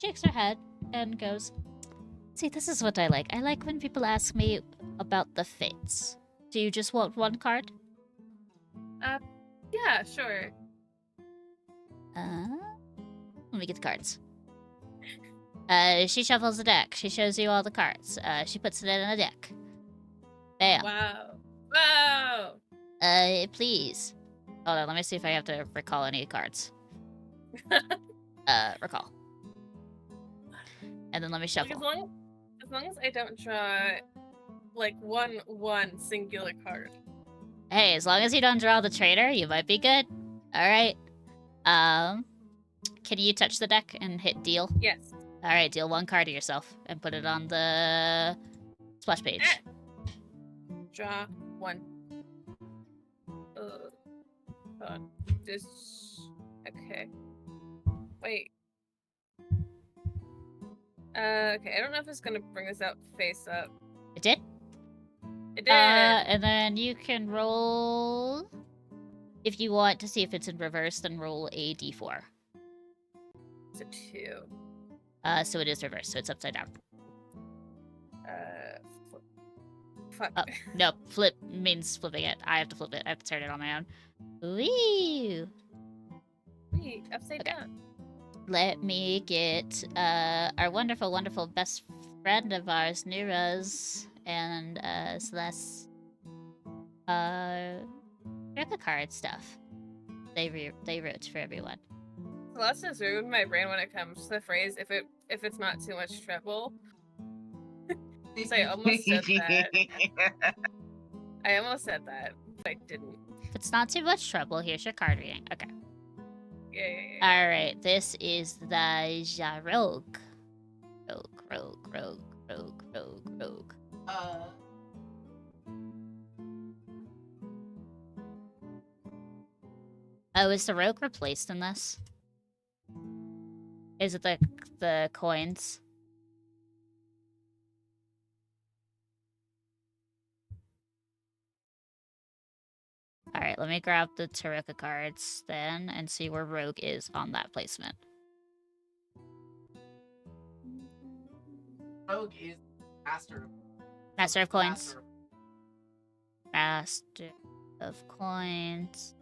shakes her head and goes, See, this is what I like. I like when people ask me about the fates. Do you just want one card? Yeah, sure. Let me get the cards. She shuffles the deck. She shows you all the cards. She puts it in a deck. Bam. Wow. Please. Hold on, let me see if I have to recall any cards. Recall. And then let me shuffle. As long as I don't draw, like, one singular card. Hey, as long as you don't draw the traitor, you might be good. Alright. Can you touch the deck and hit deal? Yes. Alright, deal one card to yourself and put it on the splash page. Draw one. Hold on. Okay. Wait. Okay, I don't know if it's gonna bring this out face up. It did? It did! And then you can roll... If you want to see if it's in reverse, then roll a d4. It's a 2. So it is reversed, so it's upside down. Fuck. Nope, flip means flipping it. I have to flip it. I have to turn it on my own. Wee! Wait, upside down. Let me get our wonderful, wonderful best friend of ours, Nira's, and Celeste, Ripper card stuff. They wrote for everyone. Celeste has ruined my brain when it comes to the phrase if it's not too much trouble. So I almost said that. I almost said that, but I didn't. If it's not too much trouble, here's your card reading. Okay. Yeah. Alright, this is the Rogue. Rogue. Oh, is the rogue replaced in this? Is it the coins? Alright, let me grab the Tarika cards then and see where rogue is on that placement. Rogue is master. Master of coins. Master of coins.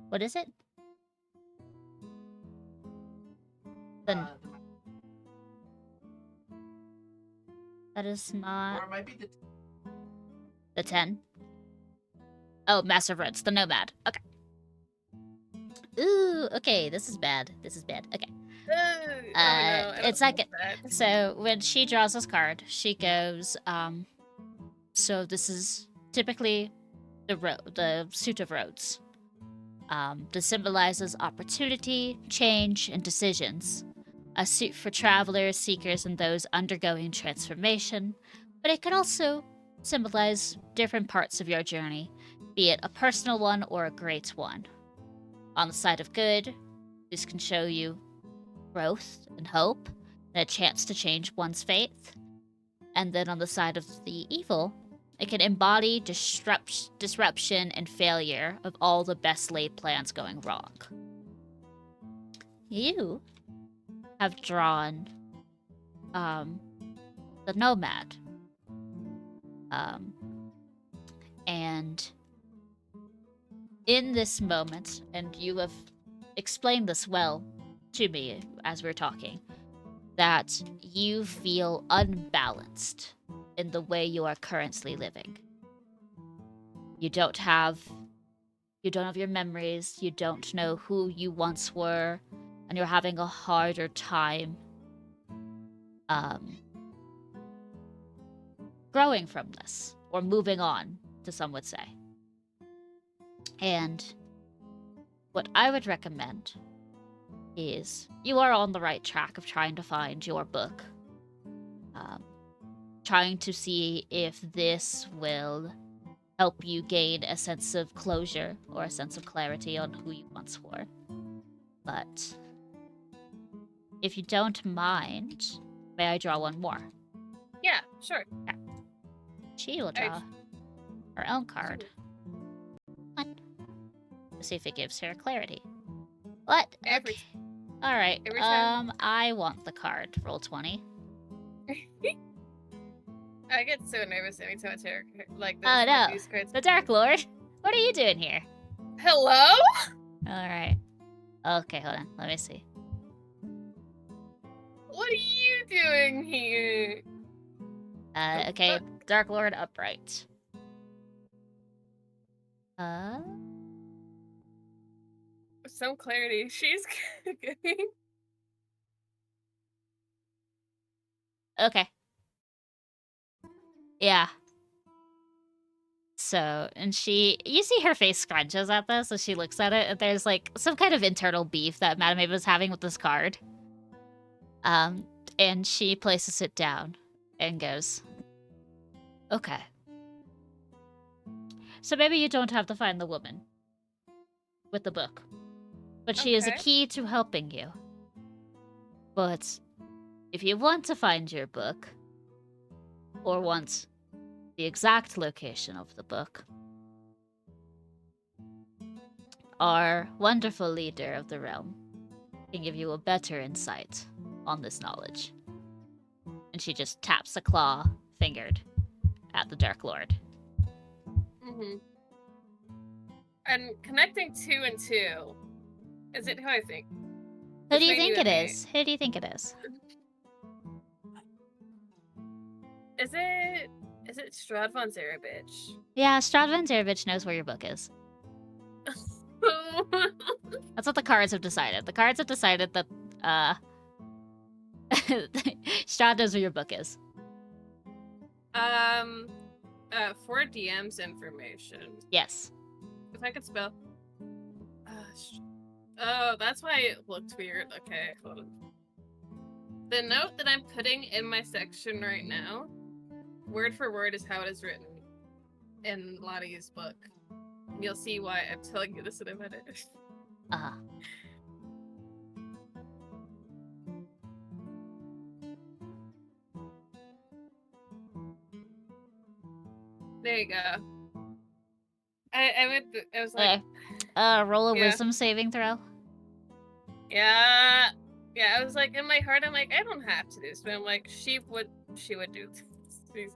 What is it? That is not... Or it might be the 10? Oh, Master of Roots, the Nomad. Okay. Ooh, okay, this is bad. Okay. No, it's like so when she draws this card, she goes, so this is typically the suit of roads. This symbolizes opportunity, change, and decisions. A suit for travelers, seekers, and those undergoing transformation, but it could also symbolize different parts of your journey, be it a personal one or a great one. On the side of good, this can show you growth and hope, and a chance to change one's fate. And then on the side of the evil, it can embody disruption and failure of all the best laid plans going wrong. You have drawn the Nomad. And in this moment, and you have explained this well to me as we're talking, that you feel unbalanced in the way you are currently living. You don't have your memories, you don't know who you once were, and you're having a harder time growing from this, or moving on, to some would say. And what I would recommend is you are on the right track of trying to find your book. Trying to see if this will help you gain a sense of closure or a sense of clarity on who you once were. But if you don't mind, may I draw one more? Yeah, sure. Yeah. She will draw her own card. Let's see if it gives her clarity. What? Every Okay. Alright, every time. I want the card. Roll 20. I get so nervous anytime I tear like this. Oh no, These cards. the Dark Lord. What are you doing here? Hello? Alright. Okay, hold on. Let me see. What are you doing here? Okay, Dark Lord upright. Some clarity. She's getting. Okay. Yeah. So, and you see her face scrunches at this as she looks at it, and there's like some kind of internal beef that Madame Ava is having with this card. And she places it down and goes, okay. So maybe you don't have to find the woman with the book, but she is a Okay. key to helping you. But if you want to find your book, or want the exact location of the book, our wonderful leader of the realm can give you a better insight on this knowledge. And she just taps a claw, fingered, at the Dark Lord. Mm-hmm. And connecting 2 and 2. Is it who I think? Who do you Between think you it and me. is? Who do you think it is? Is it Strahd von Zarovich? Yeah, Strahd von Zarovich knows where your book is. That's what the cards have decided. The cards have decided that, Strahd knows where your book is. For DM's information. Yes. If I could spell. Oh, that's why it looked weird. Okay, hold on. The note that I'm putting in my section right now, word for word, is how it is written in Lottie's book. And you'll see why I'm telling you this in a minute. Uh-huh. There you go. I was like, Okay. Roll a Yeah. wisdom saving throw. yeah, I was like, in my heart, I'm like, I don't have to do this, but I'm like, she would do this. Please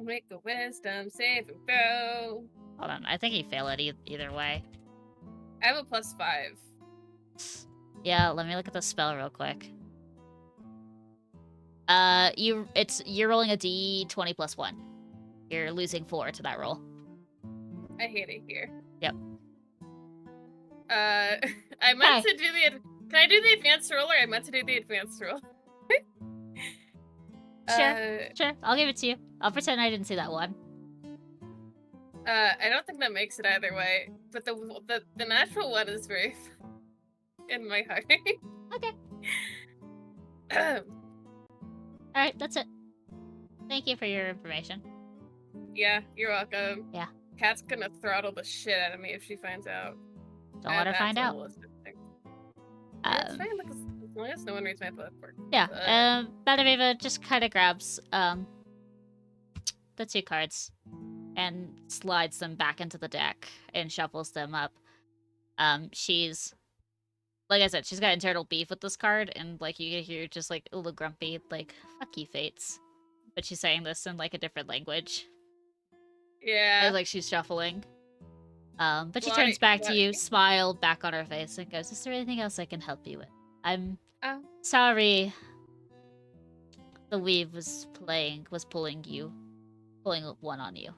make a wisdom saving throw. Hold on. I think you fail it either way. I have a +5. Yeah, let me look at the spell real quick. You're rolling a d20 plus 1. You're losing 4 to that roll. I hate it here. Yep. I meant to do the. Can I do the advanced roll, or I meant to do the advanced roll? Sure, I'll give it to you. I'll pretend I didn't see that one. I don't think that makes it either way, but the natural one is very in my heart. Okay. Alright, that's it. Thank you for your information. Yeah, you're welcome. Yeah. Kat's gonna throttle the shit out of me if she finds out. Don't let her find out. Yeah, it's fine. Look, Well, I guess no one reads my book. Yeah, But... Madame Eva just kind of grabs the 2 cards and slides them back into the deck and shuffles them up. She's, like I said, she's got internal beef with this card, and like you can hear just like a little grumpy, like "fuck you, fates," but she's saying this in like a different language. Yeah. As like she's shuffling. But she Why- turns back to why- you, smile back on her face, and goes, "Is there anything else I can help you with? I'm Oh, sorry the weave was pulling one on you."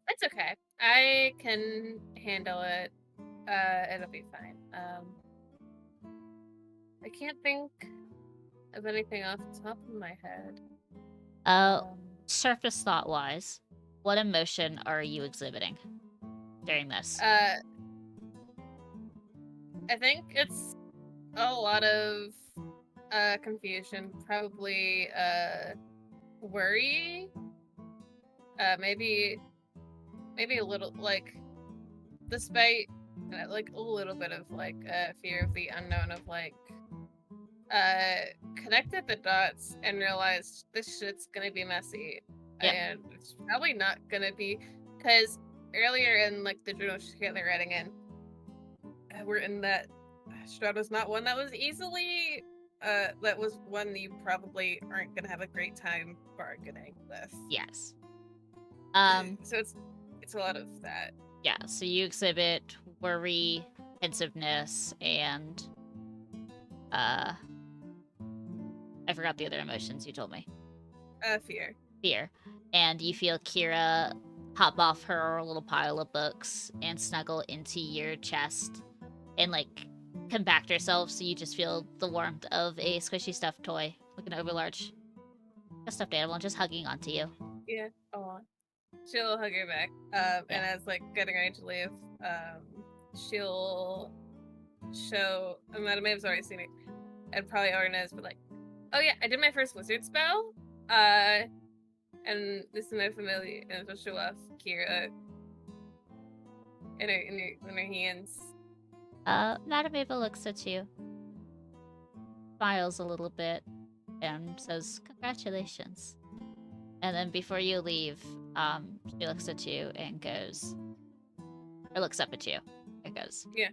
it's okay. I can handle it. It'll be fine. I can't think of anything off the top of my head. Surface thought wise, what emotion are you exhibiting during this? I think it's a lot of confusion, probably worry, maybe a little like, despite like a little bit of like fear of the unknown, of like connected the dots and realized this shit's gonna be messy. Yeah. And it's probably not gonna be, because earlier in like the journal they're writing in, we're in that Strahd was not one that was easily that was one that you probably aren't gonna have a great time bargaining with. Yes. So it's a lot of that. Yeah, so you exhibit worry, pensiveness, and I forgot the other emotions you told me. Fear. Fear. And you feel Kira hop off her little pile of books and snuggle into your chest and like compact herself, so you just feel the warmth of a squishy stuffed toy, like an overlarge a stuffed animal, just hugging onto you. Yeah. Oh. She'll hug her back. And as like getting ready to leave, she'll show. Madame Maeve's already seen it, and probably already knows, but like, oh yeah, I did my first wizard spell. And this is my familiar, and she'll show off Kira in her hands. Madame Eva looks at you, smiles a little bit, and says, "Congratulations." And then before you leave, she looks at you and goes, or looks up at you and goes, Yeah.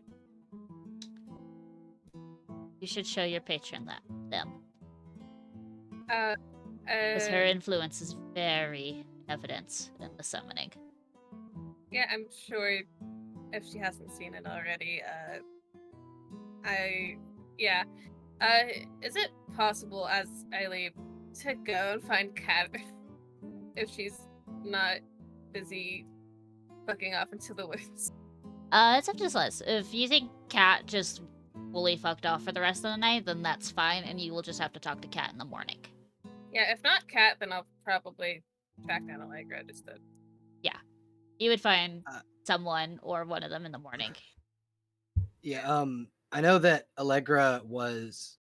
"You should show your patron them. Because her influence is very evident in the summoning." Yeah, I'm sure if she hasn't seen it already, is it possible as I leave to go and find Kat if she's not busy fucking off into the woods? It's up to Slice. If you think Kat just fully fucked off for the rest of the night, then that's fine, and you will just have to talk to Kat in the morning. Yeah, if not Kat, then I'll probably track down Allegra just to... Yeah. You would find someone or one of them in the morning. Yeah, I know that Allegra was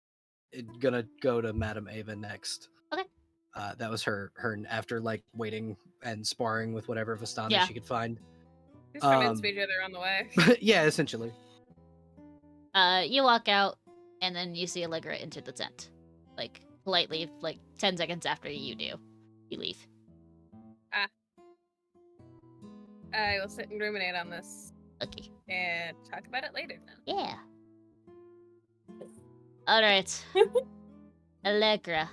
gonna go to Madame Ava next. Okay. That was her after like waiting and sparring with whatever Vistani she could find. Just convince each other on the way. Yeah, essentially. You walk out, and then you see Allegra enter the tent. Like, politely, like 10 seconds after you do. You leave. I will sit and ruminate on this. Okay. And talk about it later then. Yeah. Alright. Allegra,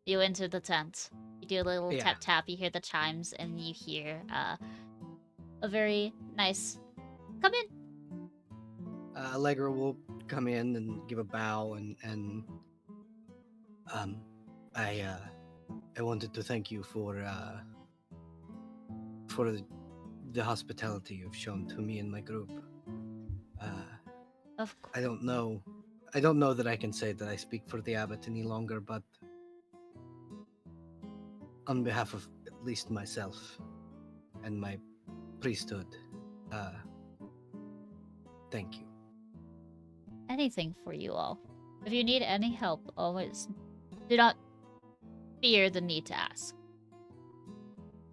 you enter the tent. You do a little tap tap, you hear the chimes, and you hear a very nice "come in." Allegra will come in and give a bow and I wanted to thank you for the hospitality you've shown to me and my group. Of course. I don't know that I can say that I speak for the abbot any longer, but on behalf of at least myself and my priesthood, thank you. Anything for you all. If you need any help, always do not fear the need to ask.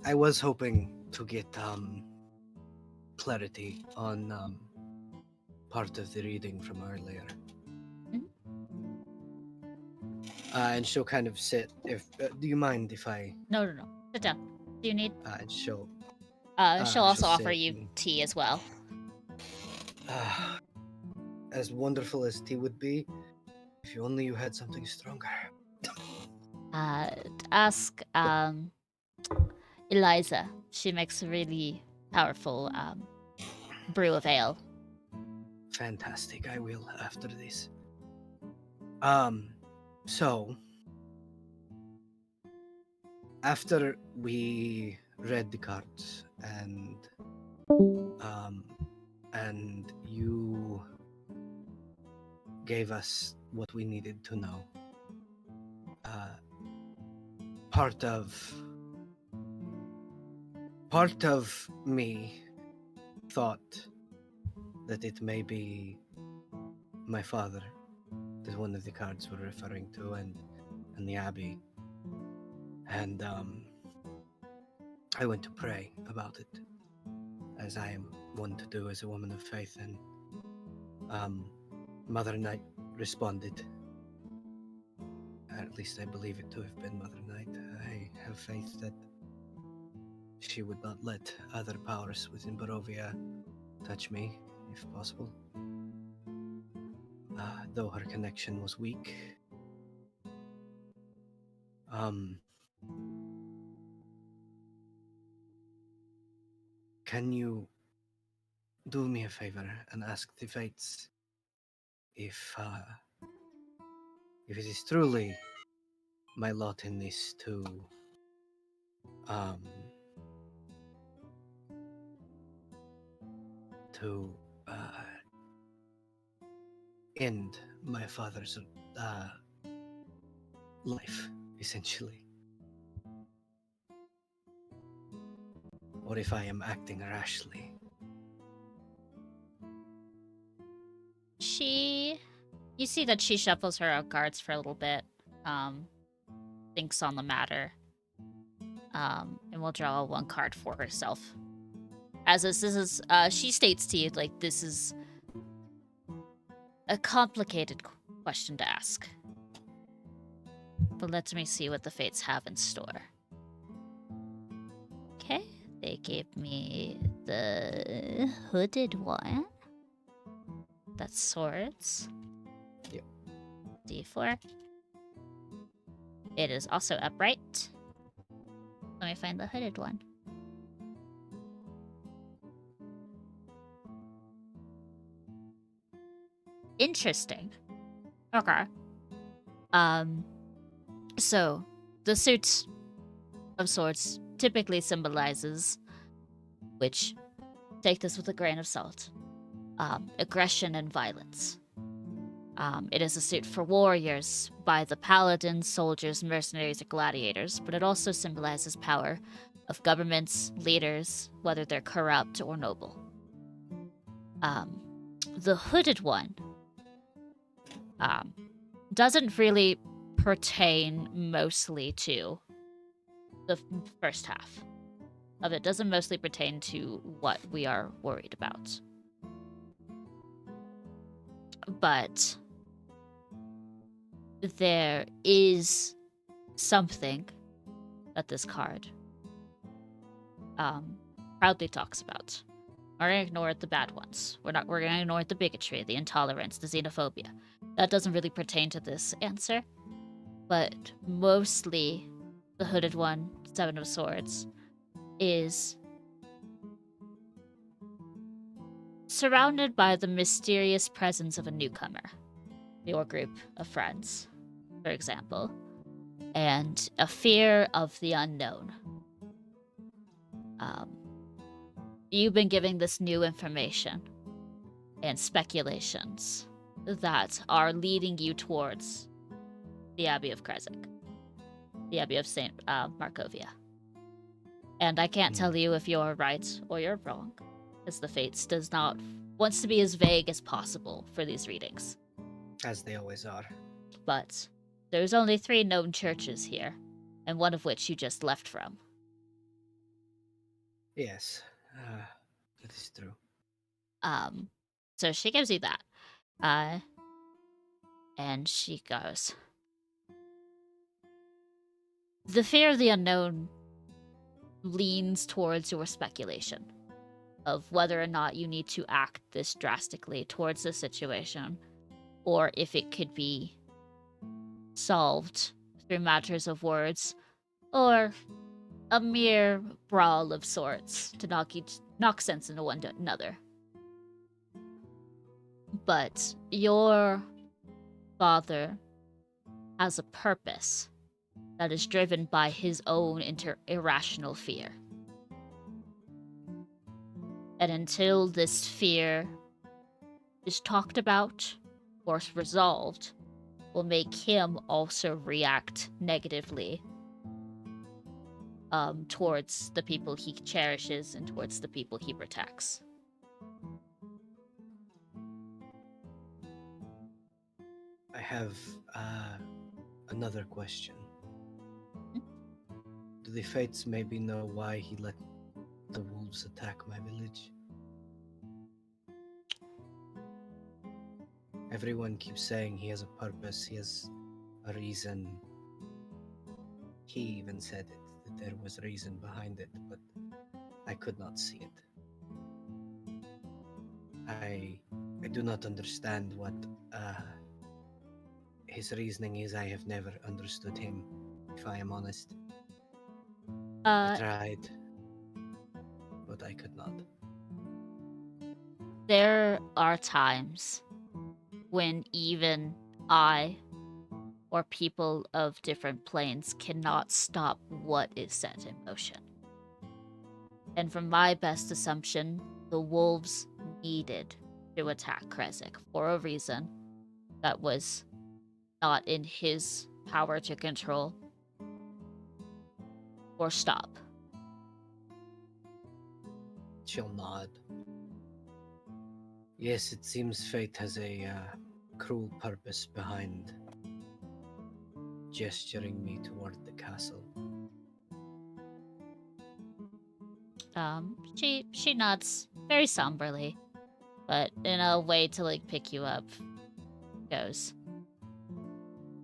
I was hoping to get clarity on part of the reading from earlier. And she'll kind of sit. If do you mind if I? No. Sit down. Do you need? And she'll. She'll also offer sit you and- tea as well. As wonderful as tea would be, if only you had something stronger. Ask Eliza. She makes a really powerful brew of ale. Fantastic. I will after this. So after we read the cards and you gave us what we needed to know, part of me thought that it may be my father that one of the cards were referring to, and the abbey, and I went to pray about it, as I am one to do as a woman of faith, and Mother Night responded. At least I believe it to have been Mother Night. I have faith that she would not let other powers within Barovia touch me, if possible. Though her connection was weak. Can you do me a favor and ask the fates if it is truly my lot in this to end my father's life, essentially, or if I am acting rashly. You see that she shuffles her out cards for a little bit, thinks on the matter, and will draw one card for herself. As this is, she states to you, like, this is a complicated question to ask. But let me see what the fates have in store. Okay, they gave me the hooded one. That's swords. Yep. D4. It is also upright. Let me find the hooded one. Interesting. Okay. So the suit of swords typically symbolizes, which take this with a grain of salt, aggression and violence. It is a suit for warriors by the paladins, soldiers, mercenaries, or gladiators, but it also symbolizes power of governments, leaders, whether they're corrupt or noble. The hooded one doesn't really pertain mostly to the first half of it. Doesn't mostly pertain to what we are worried about. But there is something that this card proudly talks about. We're gonna ignore the bad ones. We're gonna ignore the bigotry, the intolerance, the xenophobia. That doesn't really pertain to this answer. But mostly the hooded one, Seven of Swords, is surrounded by the mysterious presence of a newcomer, your group of friends, for example, and a fear of the unknown. You've been giving this new information and speculations that are leading you towards the Abbey of Krezek, the Abbey of St. Markovia. And I can't tell you if you're right or you're wrong, as the Fates wants to be as vague as possible for these readings. As they always are. But there's only 3 known churches here, and one of which you just left from. Yes, that is true. So she gives you that. And she goes, The fear of the unknown leans towards your speculation of whether or not you need to act this drastically towards the situation, or if it could be solved through matters of words, or a mere brawl of sorts to knock sense into one another. But your father has a purpose that is driven by his own irrational fear. And until this fear is talked about or resolved, will make him also react negatively towards the people he cherishes and towards the people he protects. I have another question. Do the Fates maybe know why he let the wolves attack my village? Everyone keeps saying he has a purpose, he has a reason. He even said it, that there was reason behind it, but I could not see it. I do not understand what his reasoning is. I have never understood him, if I am honest. I tried, but I could not. There are times when even I or people of different planes cannot stop what is set in motion. And from my best assumption, the wolves needed to attack Kresik for a reason that was not in his power to control or stop. She'll nod. Yes, it seems fate has a cruel purpose behind gesturing me toward the castle. She nods very somberly, but in a way to like pick you up, goes.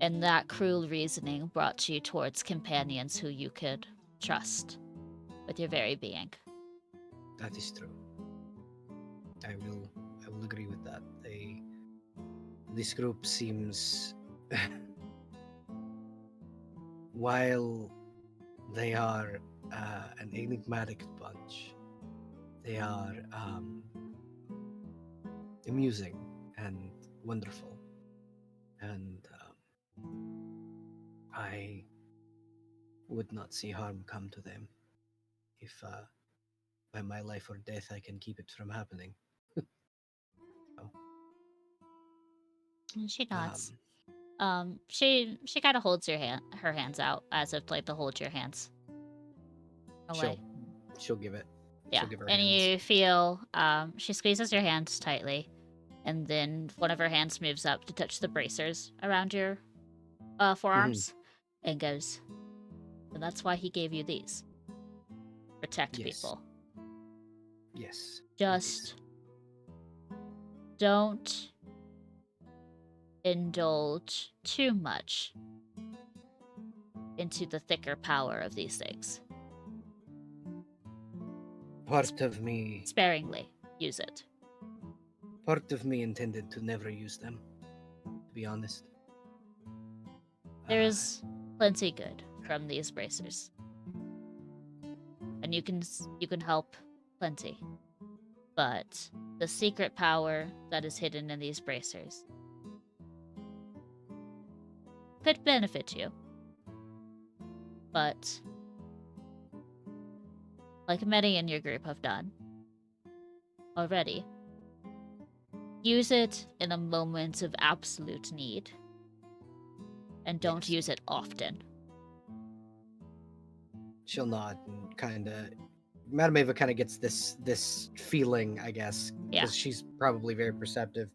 And that cruel reasoning brought you towards companions who you could trust with your very being. That is true. I will agree with that. This group seems while they are an enigmatic bunch, they are amusing and wonderful, and I would not see harm come to them if by my life or death I can keep it from happening. And she nods. She kind of holds her hands out as if like to hold your hands away. She'll give it. Yeah, She'll give her and hands. you feel she squeezes your hands tightly, and then one of her hands moves up to touch the bracers around your forearms, and goes. And that's why he gave you these. Protect people. Yes. Just don't indulge too much into the thicker power of these things. Part of me Sparingly use it. Part of me intended to never use them, to be honest. There's plenty good from these bracers. And you can help plenty. But the secret power that is hidden in these bracers could benefit you. But like many in your group have done already, use it in a moment of absolute need. And don't use it often. She'll nod and kind of... Madame Ava kind of gets this feeling, I guess, because she's probably very perceptive.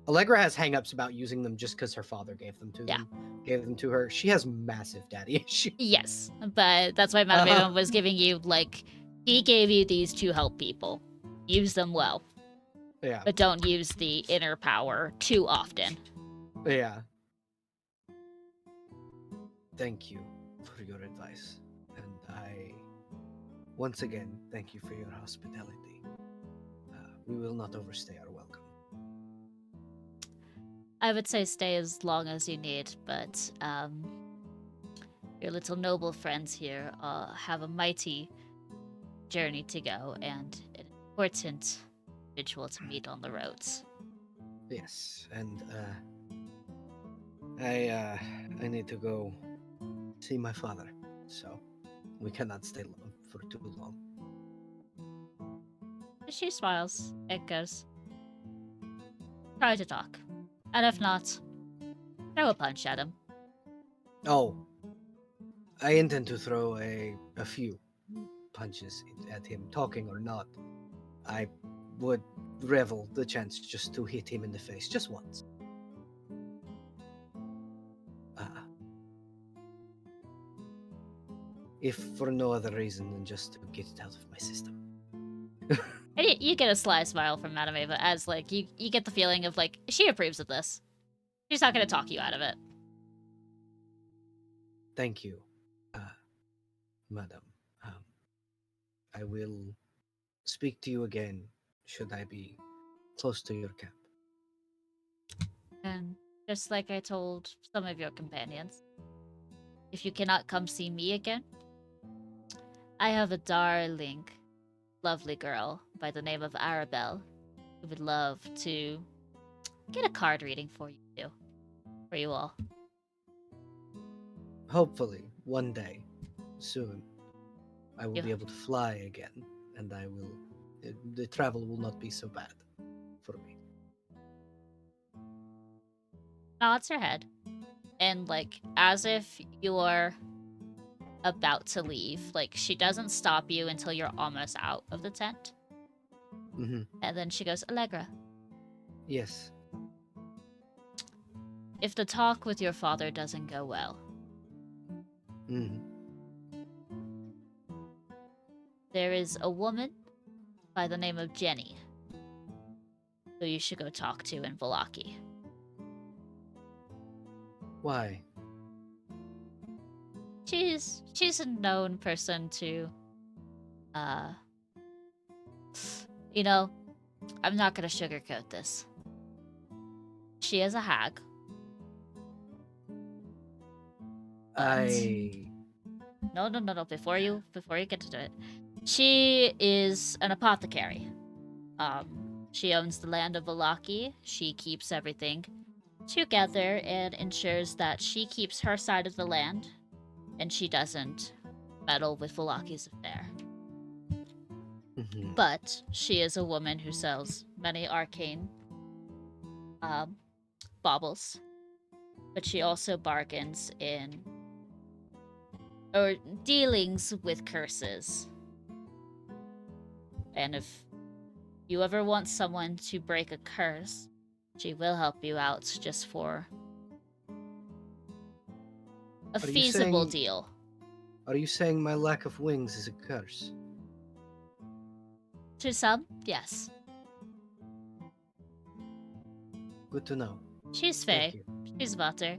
Allegra has hang-ups about using them just because her father gave them to her. She has massive daddy issues. Yes, but that's why Madame Ava was giving you, like, he gave you these to help people. Use them well. Yeah. But don't use the inner power too often. Yeah. Thank you for your advice, and I once again thank you for your hospitality. We will not overstay our welcome. I would say stay as long as you need, but your little noble friends here have a mighty journey to go and an important individual to meet on the roads. Yes, and I need to go see my father, so we cannot stay for too long. She smiles and goes, try to talk. And if not, throw a punch at him. Oh, I intend to throw a few punches at him, talking or not. I would revel the chance just to hit him in the face, just once. If for no other reason than just to get it out of my system. And you get a sly smile from Madame Ava as, like, you get the feeling of, like, she approves of this. She's not going to talk you out of it. Thank you, madam. I will speak to you again should I be close to your camp. And just like I told some of your companions, if you cannot come see me again, I have a darling, lovely girl by the name of Arabelle who would love to get a card reading for you too. For you all. Hopefully, one day, soon, I will Yeah. be able to fly again, and the travel will not be so bad for me. Nods her head. And, like, as if you're about to leave, like, she doesn't stop you until you're almost out of the tent. Mm-hmm. And then she goes, Allegra, Yes. if the talk with your father doesn't go well, Mm-hmm. there is a woman by the name of Jenny who you should go talk to in Vallaki. Why? She's a known person to, you know, I'm not gonna sugarcoat this. She is a hag. I No. Before you get to it, she is an apothecary. She owns the land of Vallaki. She keeps everything together and ensures that she keeps her side of the land, and she doesn't meddle with Vallaki's affair. Mhm. But she is a woman who sells many arcane baubles. But she also bargains in or dealings with curses. And if you ever want someone to break a curse, she will help you out just for a Are you feasible saying- deal. Are you saying my lack of wings is a curse? To some, yes. Good to know. She's Thank Fae. you. She's Vater.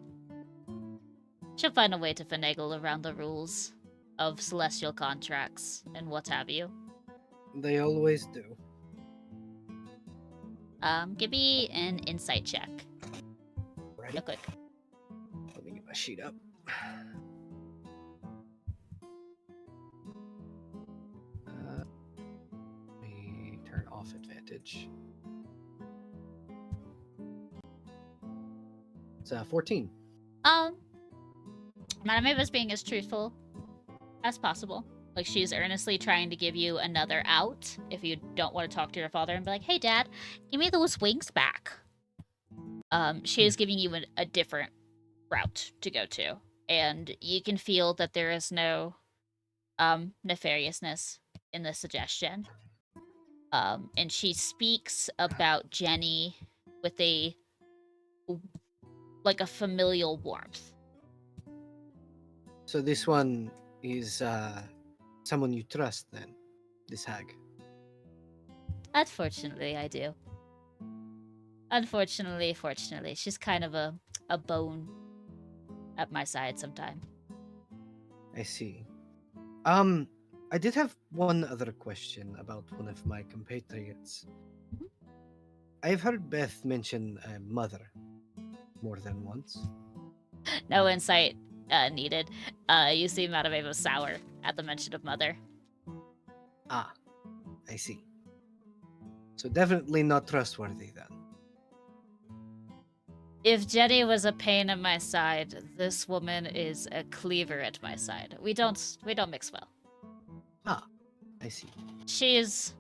She'll find a way to finagle around the rules of celestial contracts and what have you. They always do. Give me an insight check. Ready? Real quick. Let me get my sheet up. Let me turn off advantage. It's 14. Madame Ava's being as truthful as possible. Like, she's earnestly trying to give you another out if you don't want to talk to your father and be like, hey, Dad, give me those wings back. She is giving you a different route to go to. And you can feel that there is no nefariousness in the suggestion. And she speaks about Jenny with a familial warmth. So this one is someone you trust then? This hag? Unfortunately, I do. Fortunately, she's kind of a bone at my side sometime. I see. I did have one other question about one of my compatriots. Mhm. I've heard Beth mention a mother more than once. No insight needed. You seem out of a sour at the mention of mother. Ah, I see. So definitely not trustworthy then. If Jenny was a pain in my side, this woman is a cleaver at my side. We don't mix well. Ah, I see. She's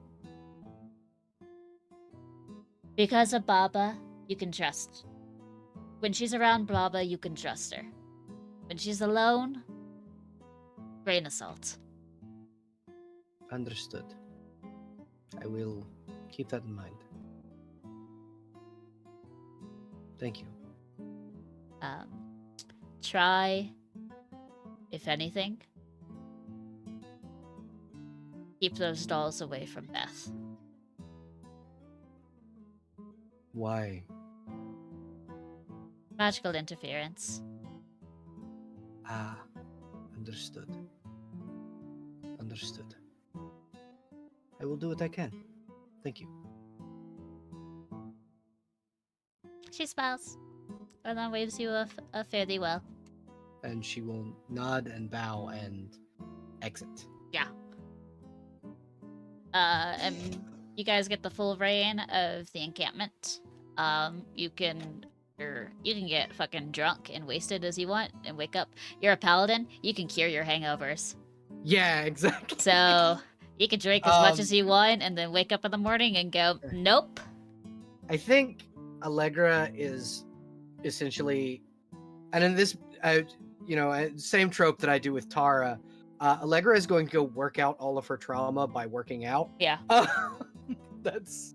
because of Baba, you can trust. When she's around Baba, you can trust her. When she's alone, grain of salt. Understood. I will keep that in mind. Thank you. Try, if anything, keep those dolls away from Beth. Why? Magical interference. Ah, understood. Understood. I will do what I can. Thank you. She smiles, and then waves you a fare thee well. And she will nod and bow and exit. Yeah. And you guys get the full reign of the encampment. You can get fucking drunk and wasted as you want and wake up. You're a paladin. You can cure your hangovers. Yeah, exactly. So you can drink as much as you want and then wake up in the morning and go, nope. I think Allegra is essentially, and in this, same trope that I do with Tara. Allegra is going to go work out all of her trauma by working out. Yeah. That's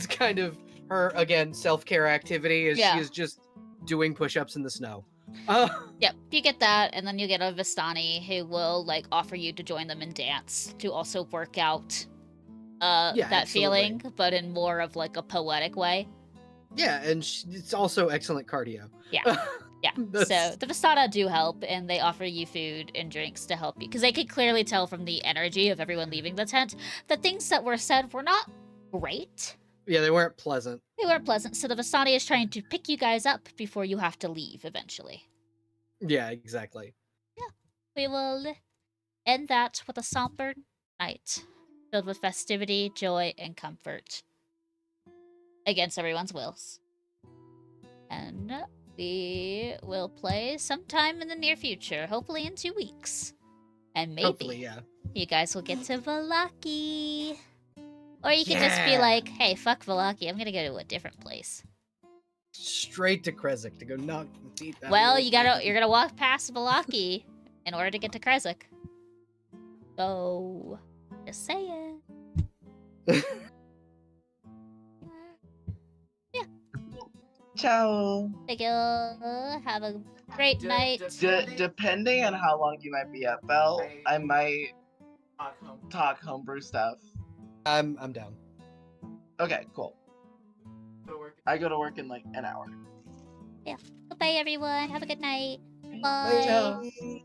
kind of her again self-care activity. Is Yeah. she is just doing push-ups in the snow. Yep, you get that, and then you get a Vistani who will like offer you to join them in dance to also work out Yeah, that absolutely. feeling, but in more of like a poetic way. Yeah, and it's also excellent cardio. Yeah. Yeah, That's- so the Vistana do help, and they offer you food and drinks to help you, because they could clearly tell from the energy of everyone leaving the tent that things that were said were not great. Yeah, they weren't pleasant. They weren't pleasant, so the Vistani is trying to pick you guys up before you have to leave eventually. Yeah, exactly. We will end that with a somber night filled with festivity, joy, and comfort against everyone's wills. And we will play sometime in the near future, hopefully in 2 weeks. And maybe Hopefully, yeah. you guys will get to Vallaki. Or you can just be Yeah. like, hey, fuck Vallaki, I'm gonna go to a different place. Straight to Krezk to go knock the teeth out. Well, of you're gonna walk past Vallaki in order to get to Krezk. So, just saying. Ciao. Thank you. Have a great night. Depending on how long you might be at Bell, I might talk homebrew stuff. I'm down. Okay, cool. I go to work in like an hour. Yeah. Goodbye, everyone. Have a good night. Bye. Bye.